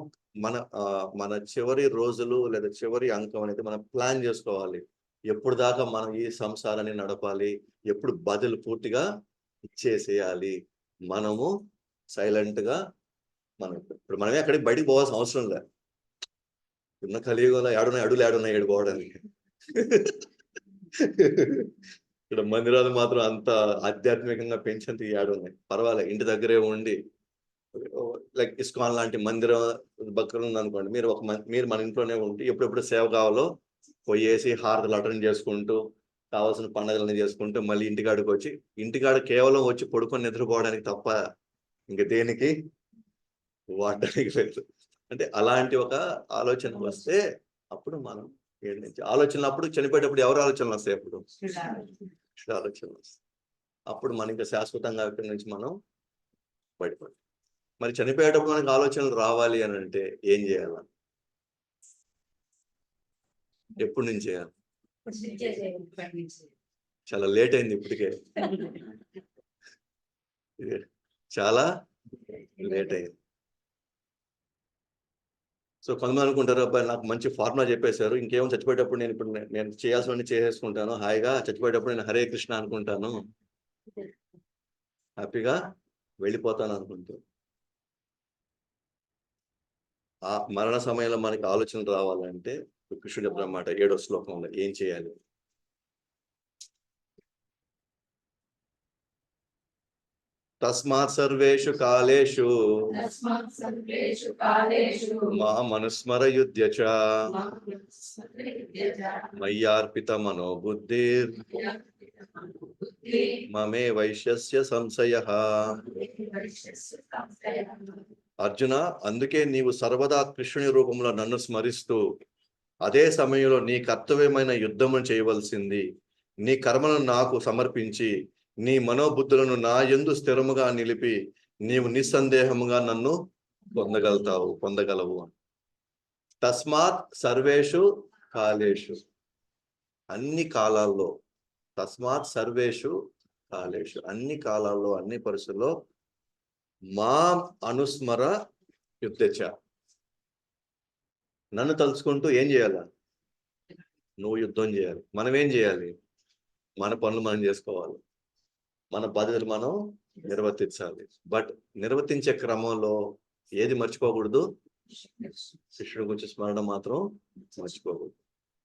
S1: మన చివరి రోజులు లేదా చివరి అంకం అనేది మనం ప్లాన్ చేసుకోవాలి. ఎప్పుడు దాకా మనం ఈ సంసారాన్ని నడపాలి, ఎప్పుడు బదులు పూర్తిగా ఇచ్చేసేయాలి. మనము సైలెంట్ గా ఇప్పుడు మనమే అక్కడికి బయటికి పోవాల్సిన అవసరం లేదు. ఉన్న కలియుగంలో ఏడున్నాయి అడుగులు, ఏడున్నాయి ఏడు పోవడానికి. ఇక్కడ మందిరాలు మాత్రం అంత ఆధ్యాత్మికంగా పెంచేంత ఏడు ఉన్నాయి. పర్వాలేదు, ఇంటి దగ్గరే ఉండి లైక్ ఇస్కాన్ లాంటి మందిరం భక్తులు ఉందనుకోండి, మీరు మన ఇంట్లోనే ఉండి ఎప్పుడెప్పుడు సేవ కావాలో పోయేసి హారతులు అటెండ్ చేసుకుంటూ కావాల్సిన పండుగలన్నీ చేసుకుంటూ మళ్ళీ ఇంటికాడికి వచ్చి, ఇంటికాడ కేవలం వచ్చి పడుకొని నిద్రపోవడానికి తప్ప ఇంక దేనికి వాడడానికి లేదు. అంటే అలాంటి ఒక ఆలోచన వస్తే అప్పుడు మనం ఆలోచనలు, అప్పుడు చనిపోయేటప్పుడు ఎవరు ఆలోచనలు వస్తాయి? అప్పుడు ఆలోచనలు వస్తాయి. అప్పుడు మనకి శాశ్వతంగా ఇక్కడి నుంచి మనం బయటపడతాం. మరి చనిపోయేటప్పుడు మనకి ఆలోచనలు రావాలి అని అంటే ఏం చేయాల? ఎప్పటి నుంచి చేయాలి? చాలా లేట్ అయింది ఇప్పటికే, చాలా లేట్ అయింది. సో కొంతమంది అనుకుంటారు, అబ్బాయి నాకు మంచి ఫార్ములా చెప్పేశారు, ఇంకేమో చచ్చిపోయేటప్పుడు నేను చేయాల్సినవన్నీ చేసేసుకుంటాను, హాయిగా చచ్చిపోయేటప్పుడు నేను హరే కృష్ణ అనుకుంటాను, హ్యాపీగా వెళ్ళిపోతాను అనుకుంటాను. ఆ మరణ సమయంలో మనకి ఆలోచనలు రావాలంటే కృష్ణుడు చెప్పినమాట 7వ శ్లోకంలో ఏం చేయాలి? తస్మాత్ సర్వేషు కాలేషు మామనుస్మరయుధ్య చ మయ్యార్పిత మనోబుద్ధిర్ మమే వైశ్యస్య సంశయః. అర్జున, అందుకే నీవు సర్వదా కృష్ణుని రూపంలో నన్ను స్మరిస్తూ అదే సమయంలో నీ కర్తవ్యమైన యుద్ధము చేయవలసింది. నీ కర్మలను నాకు సమర్పించి నీ మనోబుద్ధులను నా యందు స్థిరముగా నిలిపి నీవు నిస్సందేహముగా నన్ను పొందగలవు. తస్మాత్ సర్వేషు కాలేషు, అన్ని కాలాల్లో, తస్మాత్ సర్వేషు కాలేషు, అన్ని కాలాల్లో, అన్ని పరిస్థితుల్లో మాం అనుస్మర యుద్ధచ, నన్ను తలుచుకుంటూ ఏం చేయాలా? నువ్వు యుద్ధం చేయాలి. మనం ఏం చేయాలి? మన పనులు మనం చేసుకోవాలి, మన బాధ్యతలు మనం నిర్వర్తించాలి. బట్ నిర్వర్తించే క్రమంలో ఏది మర్చిపోకూడదు? కృష్ణుడి గురించి స్మరణ మాత్రం మర్చిపోకూడదు.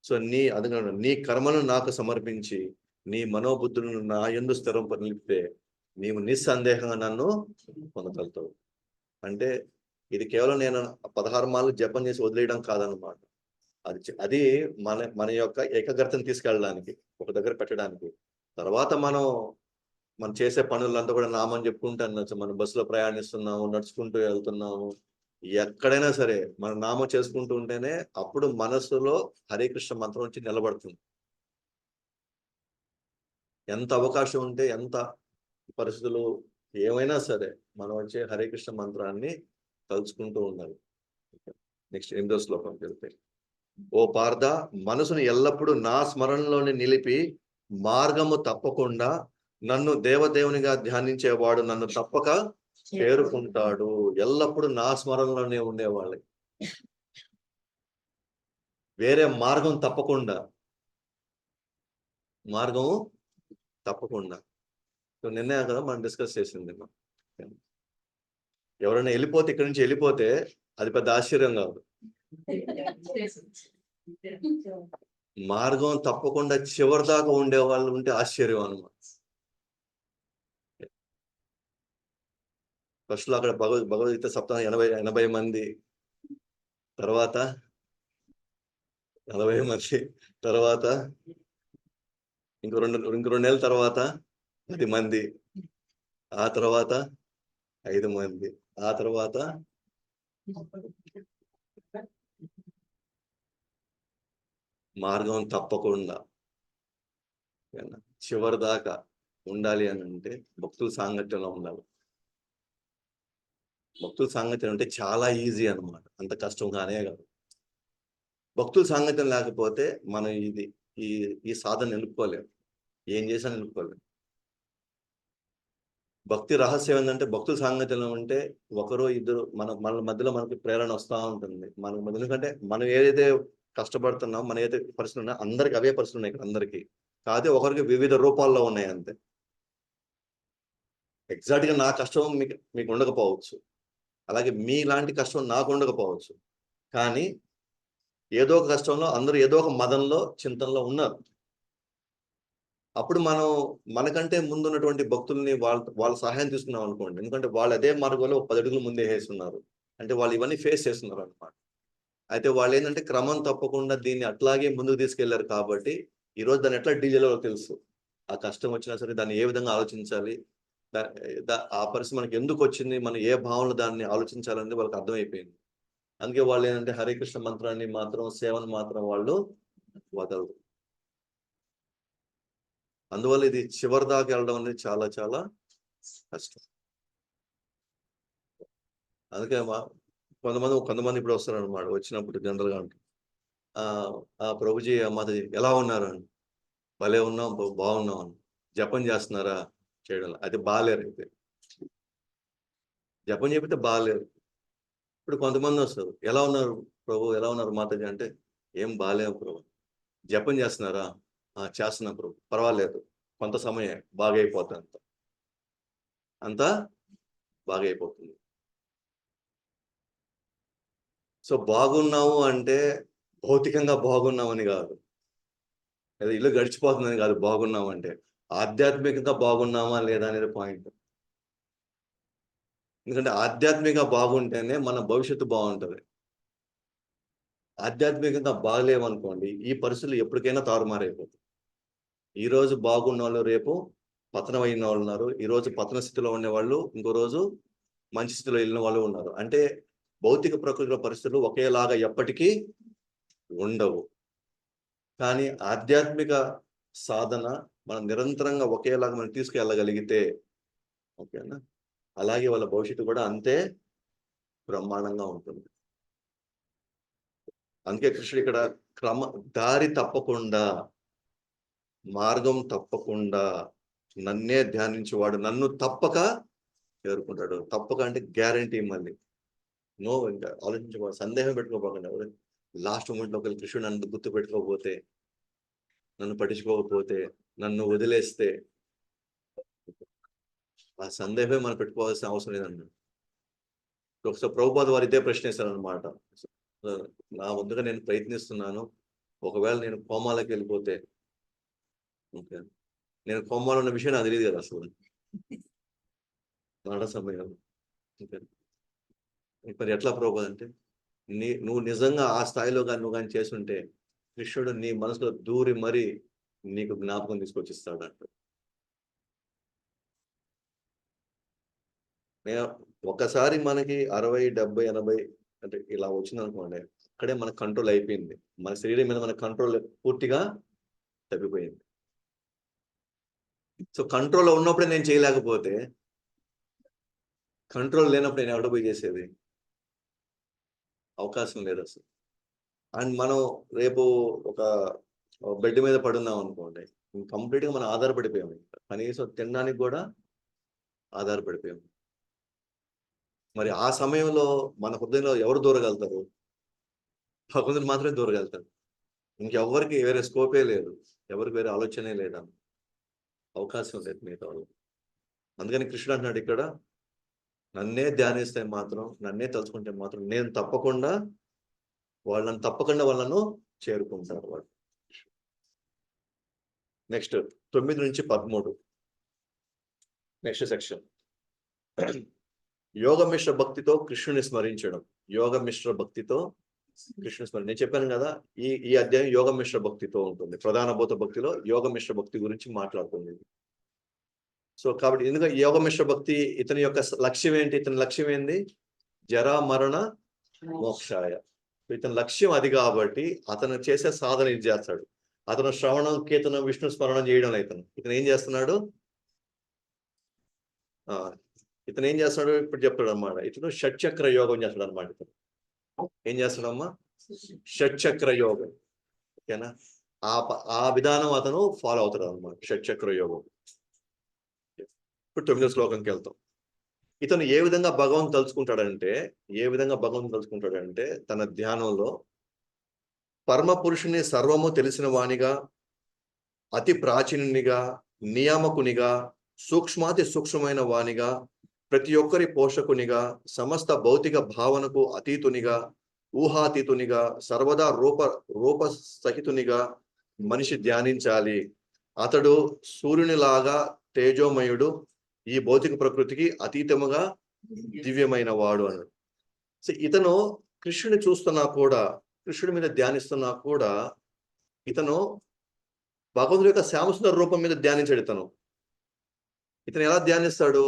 S1: సో నీ కర్మను నాకు సమర్పించి నీ మనోబుద్ధులను నా యందు స్థిరం నిలిపితే నీవు నిస్సందేహంగా నన్ను పొందగలుగుతావు. అంటే ఇది కేవలం నేను 16 మార్లు జపం చేసి వదిలేయడం కాదనమాట. అది మన యొక్క ఏకాగ్రతను తీసుకెళ్ళడానికి, ఒక దగ్గర పెట్టడానికి. తర్వాత మనం చేసే పనులంతా కూడా నామం చెప్పుకుంటాను. మనం బస్సులో ప్రయాణిస్తున్నాము, నడుచుకుంటూ వెళ్తున్నాము, ఎక్కడైనా సరే మన నామం చేసుకుంటూ ఉంటేనే అప్పుడు మనసులో హరే కృష్ణ మంత్రం వచ్చి నిలబడుతుంది. ఎంత అవకాశం ఉంటే, ఎంత పరిస్థితులు ఏమైనా సరే మనం వచ్చే హరే కృష్ణ మంత్రాన్ని తలుచుకుంటూ ఉండాలి. నెక్స్ట్ 8వ శ్లోకంకి వెళ్తే, ఓ పార్థ, మనసును ఎల్లప్పుడూ నా స్మరణలోనే నిలిపి మార్గము తప్పకుండా నన్ను దేవదేవునిగా ధ్యానించేవాడు నన్ను తప్పక చేరుకుంటాడు. ఎల్లప్పుడూ నా స్మరణలోనే ఉండేవాళ్ళకి వేరే మార్గం తప్పకుండా నిన్నే కదా మనం డిస్కస్ చేసింది. ఎవరైనా వెళ్ళిపోతే, ఇక్కడి నుంచి వెళ్ళిపోతే అది పెద్ద ఆశ్చర్యం కాదు. మార్గం తప్పకుండా చివరి దాకా ఉండే వాళ్ళు ఉంటే ఆశ్చర్యం అన్నమాట. ఫస్ట్ లో అక్కడ భగవద్గీత సప్తాహం 80 మంది, తర్వాత 40 మంది, తర్వాత ఇంకో 2 నెలల తర్వాత 10 మంది, ఆ తర్వాత 5 మంది, ఆ తర్వాత మార్గం తప్పకుండా చివరి దాకా ఉండాలి అని అంటే భక్తుల సాంగత్యంలో ఉండాలి. భక్తుల సాంగత్యం అంటే చాలా ఈజీ అన్నమాట, అంత కష్టం కానే కాదు. భక్తుల సాంగత్యం లేకపోతే మనం ఈ సాధన నిలుపుకోలేము, ఏం చేసినా నిలుపుకోలేము. భక్తి రహస్యం ఏంటంటే భక్తుల సాంగత్యంలో ఉంటే ఒకరు ఇద్దరు మన మధ్యలో మనకి ప్రేరణ వస్తూ ఉంటుంది. ఎందుకంటే మనం ఏదైతే కష్టపడుతున్నాం, మన ఏదైతే పరిస్థితులు ఉన్నాయో అందరికి అవే పరిస్థితులు ఉన్నాయి ఇక్కడ అందరికీ. కాదే ఒకరికి వివిధ రూపాల్లో ఉన్నాయి అంతే. ఎగ్జాక్ట్గా నా కష్టం మీకు ఉండకపోవచ్చు, అలాగే మీలాంటి కష్టం నాకు ఉండకపోవచ్చు. కానీ ఏదో ఒక కష్టంలో అందరూ ఏదో ఒక మదంలో చింతనలో ఉన్నారు. అప్పుడు మనం మనకంటే ముందున్నటువంటి భక్తుల్ని వాళ్ళ సహాయం తీసుకున్నాం అనుకోండి. ఎందుకంటే వాళ్ళు అదే మార్గంలో 10 అడుగులు ముందే వేస్తున్నారు. అంటే వాళ్ళు ఇవన్నీ ఫేస్ చేస్తున్నారు అనమాట. అయితే వాళ్ళేంటంటే క్రమం తప్పకుండా దీన్ని అట్లాగే ముందుకు తీసుకెళ్లారు కాబట్టి, ఈరోజు దాన్ని ఎట్లా డీల్ చేయాలో తెలుసు. ఆ కష్టం వచ్చినా సరే దాన్ని ఏ విధంగా ఆలోచించాలి. ద ద ఆ పరిస్థితి మనకి ఎందుకొచ్చింది, మనం ఏ భావనలో దాన్ని ఆలోచించాలనేది వాళ్ళకి అర్థమైపోయింది. అందుకే వాళ్ళేంటంటే హరే కృష్ణ మంత్రాన్ని మాత్రం, సేవను మాత్రం వాళ్ళు వదలరు. అందువల్ల ఇది చివరి దాకా వెళ్ళడం అనేది చాలా చాలా కష్టం. అందుకే కొంతమంది ఇప్పుడు వస్తారనమాట. వచ్చినప్పుడు జనరల్‌గా అంటారు. ప్రభుజీ, మాది ఎలా ఉన్నారు అని. భలే ఉన్నాం, బాగున్నాం అని. జపం చేస్తున్నారా? చేయడంలా. అది బాలేరైతే. జపం చేపితే బాలేరు. ఇప్పుడు కొంతమందొస్తారు. ఎలా ఉన్నారు ప్రభు? ఎలా ఉన్నారు మాతాజీ అంటే, ఏం బాలేము ప్రభు. జపం చేస్తున్నారా? చేస్తున్నాం ప్రభు. పర్వాలేదు. కొంత సమయమే బాగైపోతుంది అంతా. అంతా బాగైపోతుంది. సో, బాగున్నాము అంటే భౌతికంగా బాగున్నామని గాదు. లేదా ఇల్లు గడిచిపోతుందని గాదు బాగున్నామంటే. ఆధ్యాత్మికంగా బాగున్నామా లేదా అనేది పాయింట్. ఎందుకంటే ఆధ్యాత్మికంగా బాగుంటేనే మన భవిష్యత్తు బావుంటది. ఆధ్యాత్మికంగా బాగలేమనుకోండి, ఈ పరిస్థితులు ఎప్పటికైనా తారుమారైపోతాయి. ఈరోజు బాగున్నోళ్ళు రేపు పతనమైన వాళ్ళున్నారు. ఈరోజు పతన స్థితిలో ఉండేవాళ్ళు ఇంకో రోజు మంచి స్థితిలో ఎళ్ళిన వాళ్ళు ఉన్నారు. అంటే భౌతిక ప్రకృతిలో పరిస్థితులు ఒకేలాగా ఎప్పటికీ ఉండవు. కానీ ఆధ్యాత్మిక సాధన మనం నిరంతరంగా ఒకేలాగా మనం తీసుకెళ్ళగలిగితే ఓకేనా? అలాగే వాళ్ళ భవిష్యత్తు కూడా అంతే బ్రహ్మాండంగా ఉంటుంది. అందుకే కృష్ణుడు ఇక్కడ దారి తప్పకుండా, మార్గం తప్పకుండా నన్నే ధ్యానించేవాడు నన్ను తప్పక చేరుకుంటాడు. తప్పక అంటే గ్యారంటీ మళ్ళీ. ఇంకా ఆలోచించకూడదు. సందేహం పెట్టుకోపోకండి. ఎవరు లాస్ట్ మొమెంట్‌లో ఒకవేళ కృష్ణుడు నన్ను గుర్తుపెట్టుకోకపోతే, నన్ను పట్టించుకోకపోతే, నన్ను వదిలేస్తే ఆ సందేహమే మనం పెట్టుకోవాల్సిన అవసరం లేదన్నాడు. ఒకసారి ప్రభుపాద వారు ఇదే ప్రశ్నేశారనమాట. నా వంతుగా నేను ప్రయత్నిస్తున్నాను. ఒకవేళ నేను కోమాలోకి వెళ్ళిపోతే ఓకే. నేను కోమాలో ఉన్న విషయం నాకు తెలీదు కదా అసలు. మరణ సమయంలో. ఓకే. మరి ఎట్లా ప్రభుపాద అంటే, నువ్వు నిజంగా ఆ స్థాయిలో గాని నువ్వు గాని చేసుంటే, కృష్ణుడు నీ మనసులో దూరి మరీ నీకు జ్ఞాపకం తీసుకొచ్చిస్తాడంట. ఒక్కసారి మనకి 60, 70, 80 అంటే ఇలా వచ్చిందనుకోండి. అక్కడే మన కంట్రోల్ అయిపోయింది. మన శరీరం మీద మన కంట్రోల్ పూర్తిగా తప్పిపోయింది. సో, కంట్రోల్‌లో ఉన్నప్పుడే నేను చేయలేకపోతే, కంట్రోల్ లేనప్పుడు నేను ఎక్కడ పోయి చేసేది? అవకాశం లేదసలు. అండ్ మనం రేపు ఒక బెడ్ మీద పడున్నాం అనుకోండి. కంప్లీట్‌గా మనం ఆధారపడిపోయాం ఇంకా. కనీసం తినడానికి గూడా ఆధారపడిపోయాం. మరి ఆ సమయంలో మన హృదయంలో ఎవరు దూరగలుగుతారు? భగవంతుడు మాత్రమే దూరగలుగుతాడు. ఇంకెవ్వరికి వేరే స్కోపే లేదు. ఎవరికి వేరే ఆలోచనే లేదా? అవకాశం లేదు మిగతా వాళ్ళకి. అందుకని కృష్ణుడు అంటున్నాడు ఇక్కడ, నన్నే ధ్యానిస్తే మాత్రం, నన్నే తలుచుకుంటే మాత్రం నేను తప్పకుండా తప్పకుండా వాళ్ళను చేరుకుంటారు వాళ్ళు. Next 9-13 next section. యోగమిశ్ర భక్తితో కృష్ణుని స్మరించడం. యోగమిశ్ర భక్తితో కృష్ణుని స్మరణ. నేను చెప్పాను కదా, ఈ అధ్యాయం యోగమిశ్ర భక్తితో ఉంటుంది. ప్రధాన భూత భక్తిలో యోగమిశ్ర భక్తి గురించి మాట్లాడుతుంది. సో కాబట్టి ఎందుకంటే యోగమిశ్ర భక్తి ఇతని యొక్క లక్ష్యం ఏంటి? ఇతని లక్ష్యం ఏంది? జరా మరణ మోక్షాయ. ఇతని లక్ష్యం అది కాబట్టి అతను చేసే సాధన ఇది చేస్తాడు. అతను శ్రవణం, కీర్తనం, విష్ణు స్మరణం చేయడం ఇతను ఏం చేస్తున్నాడు? ఇతను ఏం చేస్తున్నాడు ఇప్పుడు చెప్తాడు అనమాట. ఇతను షట్చక్ర యోగం చేస్తాడు అనమాట. ఇతను ఏం చేస్తాడమ్మా? షట్చక్ర యోగం. ఓకేనా? ఆ విధానం అతను ఫాలో అవుతాడు అనమాట. షట్చక్ర యోగం. ఇప్పుడు 9వ శ్లోకంకి వెళ్తాం. ఇతను ఏ విధంగా భగవంతుని తలుచుకుంటాడంటే తన ధ్యానంలో పరమ పురుషుని సర్వము తెలిసిన వానిగా, అతి ప్రాచీనునిగా, నియామకునిగా, సూక్ష్మాతి సూక్ష్మమైన వానిగా, ప్రతి ఒక్కరి పోషకునిగా, సమస్త భౌతిక భావనకు అతీతునిగా, ఊహాతీతునిగా, సర్వదా రూప సహితునిగా మనిషి ధ్యానించాలి. అతడు సూర్యునిలాగా తేజోమయుడు, ఈ భౌతిక ప్రకృతికి అతీతముగా దివ్యమైన వాడు అన్నాడు. సో ఇతను కృష్ణుని చూస్తున్నా కూడా, కృష్ణుడి మీద ధ్యానిస్తున్నా కూడా, ఇతను భగవంతుడి యొక్క శ్యామసుందర రూపం మీద ధ్యానించాడు. ఇతను ఎలా ధ్యానిస్తాడు?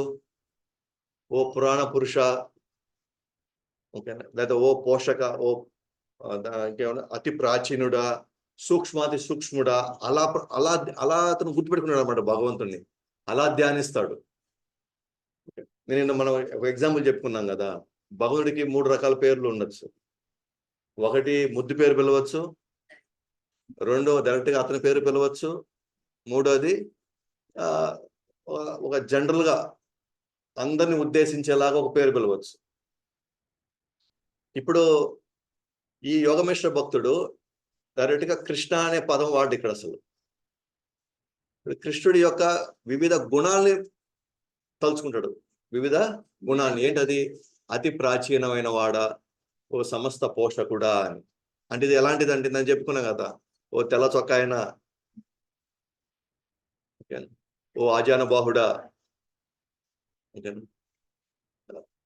S1: ఓ పురాణ పురుష, ఓకేనా, లేదా ఓ పోషక, ఓ ఇంకేమన్నా అతి ప్రాచీనుడా, సూక్ష్మాతి సూక్ష్ముడా, అలా అలా అలా అతను గుర్తుపెట్టుకున్నాడు అనమాట భగవంతుడిని. అలా ధ్యానిస్తాడు. నేను మనం ఒక ఎగ్జాంపుల్ చెప్పుకున్నాం కదా, భగవంతుడికి 3 రకాల పేర్లు ఉండొచ్చు. ఒకటి ముద్దు పేరు పిలవచ్చు, రెండో డైరెక్ట్గా అతని పేరు పిలవచ్చు, మూడోది ఒక జనరల్గా అందరిని ఉద్దేశించేలాగా ఒక పేరు పిలవచ్చు. ఇప్పుడు ఈ యోగమేశ్వర భక్తుడు డైరెక్ట్గా కృష్ణ అనే పదం వాడు ఇక్కడ. అసలు కృష్ణుడి యొక్క వివిధ గుణాలని తలుచుకుంటాడు. వివిధ గుణాన్ని ఏంటది? అతి ప్రాచీనమైన వాడా, ఓ సమస్త పోషకుడా అని. అంటే ఇది ఎలాంటిది అంటే నేను చెప్పుకున్నా కదా, ఓ తెల్ల చొక్కాయన, ఓ ఆజానుబాహుడా.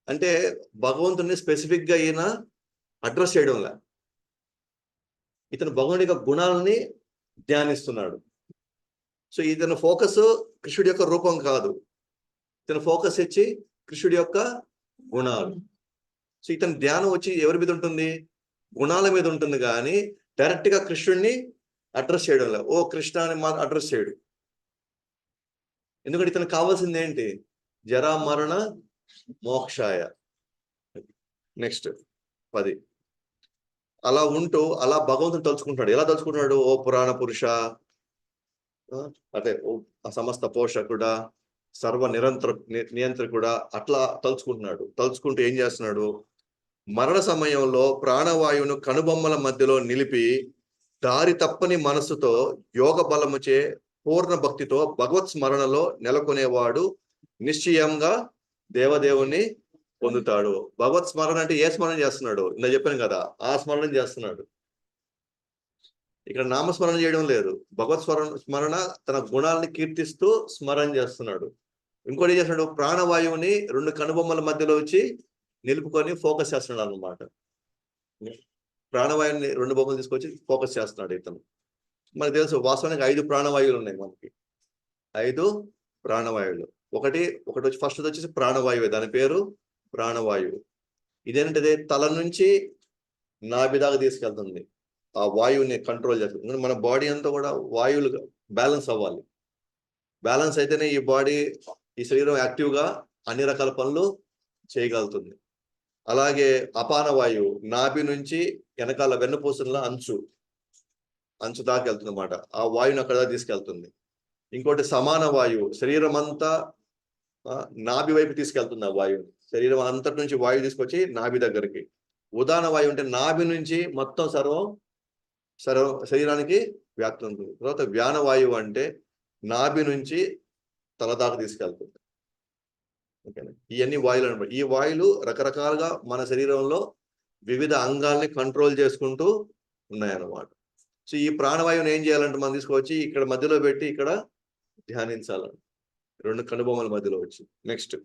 S1: అంటే భగవంతుని స్పెసిఫిక్ గా ఈయన అడ్రస్ చేయడంలా, ఇతను భగవంతుడి యొక్క గుణాలని ధ్యానిస్తున్నాడు. సో ఇతను ఫోకస్ కృష్ణుడి యొక్క రూపం కాదు, ఇతను ఫోకస్ ఇచ్చి కృష్ణుడి యొక్క గుణాలు. సో ఇతని ధ్యానం వచ్చి ఎవరి మీద ఉంటుంది? గుణాల మీద ఉంటుంది, కానీ డైరెక్ట్ గా కృష్ణుడిని అడ్రస్ చేయడంలా. ఓ కృష్ణ అని అడ్రస్ చేయడు. ఎందుకంటే ఇతనికి కావాల్సింది ఏంటి? జరా మరణ మోక్షాయ. నెక్స్ట్ 10. అలా ఉంటూ అలా భగవంతుని తలుచుకుంటాడు. ఎలా తలుచుకుంటున్నాడు? ఓ పురాణ పురుష, అదే ఓ సమస్త పోషకుడా, సర్వ నియంత్రకుడా, అట్లా తలుచుకుంటున్నాడు. తలుచుకుంటూ ఏం చేస్తున్నాడు? మరణ సమయంలో ప్రాణవాయువును కనుబొమ్మల మధ్యలో నిలిపి దారి తప్పని మనసుతో యోగ బలముచే పూర్ణ భక్తితో భగవత్ స్మరణలో నెలకొనేవాడు నిశ్చయంగా దేవదేవుని పొందుతాడు. భగవత్ స్మరణ అంటే ఏ స్మరణ చేస్తున్నాడు? ఇందా చెప్పాను కదా, ఆ స్మరణ చేస్తున్నాడు. ఇక్కడ నామస్మరణ చేయడం లేదు. భగవత్ స్మరణ తన గుణాలని కీర్తిస్తూ స్మరణ చేస్తున్నాడు. ఇంకోటి ఏం చేస్తున్నాడు? ప్రాణవాయువుని 2 కనుబొమ్మల మధ్యలో వచ్చి నిలుపుకొని ఫోకస్ చేస్తున్నాడు అన్నమాట. ప్రాణవాయువుని 2 బొమ్మలు తీసుకొచ్చి ఫోకస్ చేస్తున్నాడు ఇతను. మనకు తెలుసు వాస్తవానికి 5 ప్రాణవాయువులు ఉన్నాయి మనకి. 5 ప్రాణవాయువులు. ఒకటి వచ్చి ఫస్ట్ వచ్చేసి ప్రాణవాయువే, దాని పేరు ప్రాణవాయువు. ఇదేంటిది? తల నుంచి నాభి దాకా తీసుకెళ్తుంది. ఆ వాయువుని కంట్రోల్ చేస్తుంది. మన బాడీ అంతా కూడా వాయువులు బ్యాలెన్స్ అవ్వాలి. బ్యాలెన్స్ అయితేనే ఈ బాడీ, ఈ శరీరం యాక్టివ్గా అన్ని రకాల పనులు చేయగలుగుతుంది. అలాగే అపాన వాయువు నాభి నుంచి వెనకాల వెన్నుపూసల అంచు దాకా వెళ్తుంది అన్నమాట. ఆ వాయువుని అక్కడ దాకా తీసుకెళ్తుంది. ఇంకోటి సమాన వాయువు, శరీరం అంతా నాభి వైపు తీసుకెళ్తుంది. ఆ వాయువుని శరీరం అంతటి నుంచి వాయువు తీసుకొచ్చి నాభి దగ్గరికి. ఉదాన వాయువు అంటే నాభి నుంచి మొత్తం సర్వం శరీరానికి వ్యాప్తి ఉంటుంది. తర్వాత వ్యాన వాయువు అంటే నాభి నుంచి తల దాకా తీసుకెళ్తుంది. ఓకేనా? ఇవన్నీ వాయువులు అనమాట. ఈ వాయువులు రకరకాలుగా మన శరీరంలో వివిధ అంగాల్ని కంట్రోల్ చేసుకుంటూ ఉన్నాయన్నమాట. సో ఈ ప్రాణవాయువుని ఏం చేయాలంటే మనం తీసుకొచ్చి ఇక్కడ మధ్యలో పెట్టి ఇక్కడ ధ్యానించాలని, 2 కనుబొమ్మల మధ్యలో వచ్చి. నెక్స్ట్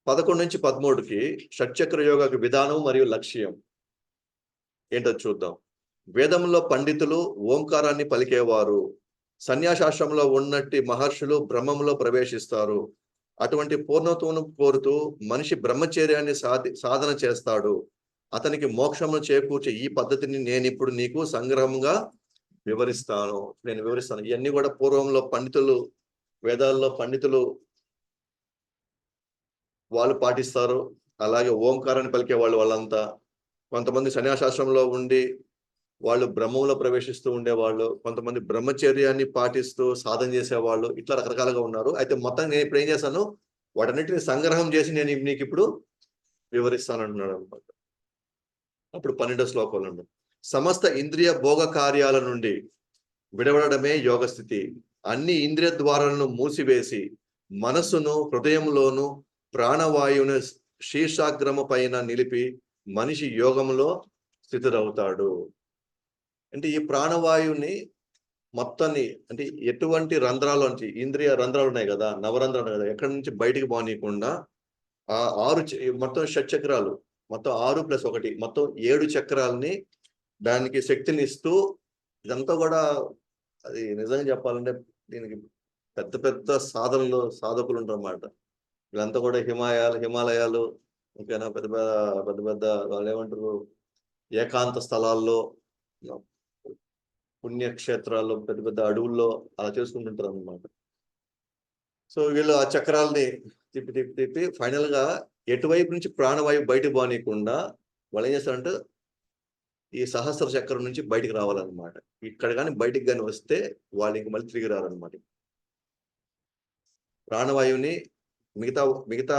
S1: 11 నుంచి 13కి షట్చక్ర యోగ విధానం మరియు లక్ష్యం ఏంటో చూద్దాం. వేదంలో పండితులు ఓంకారాన్ని పలికేవారు. సన్యాసాశ్రమంలో ఉన్నట్టి మహర్షులు బ్రహ్మంలో ప్రవేశిస్తారు. అటువంటి పూర్ణత్వను కోరుతూ మనిషి బ్రహ్మచర్యాన్ని సాధన చేస్తాడు. అతనికి మోక్షమును చేకూర్చే ఈ పద్ధతిని నేను ఇప్పుడు నీకు సంగ్రహంగా వివరిస్తాను. ఇవన్నీ కూడా పూర్వంలో పండితులు, వేదాల్లో పండితులు వాళ్ళు పాటిస్తారు. అలాగే ఓంకారాన్ని పలికే వాళ్ళంతా. కొంతమంది సన్యాసాశ్రమంలో ఉండి వాళ్ళు బ్రహ్మంలో ప్రవేశిస్తూ ఉండేవాళ్ళు, కొంతమంది బ్రహ్మచర్యాన్ని పాటిస్తూ సాధన చేసేవాళ్ళు, ఇట్లా రకరకాలుగా ఉన్నారు. అయితే మొత్తం నేను ఇప్పుడు ఏం చేశాను, వాటన్నిటిని సంగ్రహం చేసి నేను నీకు ఇప్పుడు వివరిస్తానంటున్నాడు అనమాట. అప్పుడు 12వ శ్లోకంలో సమస్త ఇంద్రియ భోగ కార్యాల నుండి విడవడమే యోగ స్థితి. అన్ని ఇంద్రియ ద్వారాలను మూసివేసి మనస్సును హృదయంలోను ప్రాణవాయువును శీర్షాగ్రమ పైన నిలిపి మనిషి యోగంలో స్థితుడవుతాడు. అంటే ఈ ప్రాణవాయువుని మొత్తాన్ని అంటే ఎటువంటి రంధ్రాల్లోంచి, ఇంద్రియ రంధ్రాలు ఉన్నాయి కదా, నవరంధ్రాలు కదా, ఎక్కడి నుంచి బయటికి పోనీయకుండా ఆ 6 మొత్తం షట్చక్రాలు, మొత్తం 6+1 మొత్తం 7 చక్రాలని దానికి శక్తిని ఇస్తూ, ఇదంతా కూడా అది నిజంగా చెప్పాలంటే దీనికి పెద్ద పెద్ద సాధకులు ఉంటారన్నమాట. వీళ్ళంతా కూడా హిమాలయాలు ఇంకేనా పెద్ద పెద్ద పెద్ద వాళ్ళు ఏమంటారు, ఏకాంత స్థలాల్లో, పుణ్యక్షేత్రాల్లో, పెద్ద పెద్ద అడవుల్లో అలా చేసుకుంటుంటారు అన్నమాట. సో వీళ్ళు ఆ చక్రాలని తిప్పి తిప్పి తిప్పి ఫైనల్ గా ఎటువైపు నుంచి ప్రాణవాయువు బయటకు పోనీయకుండా వాళ్ళు ఏం చేస్తారంటే ఈ సహస్ర చక్రం నుంచి బయటికి రావాలన్నమాట. ఇక్కడ కానీ బయటికి కానీ వస్తే వాళ్ళు ఇంక మళ్ళీ తిరిగి రారన్నమాట. ప్రాణవాయువుని మిగతా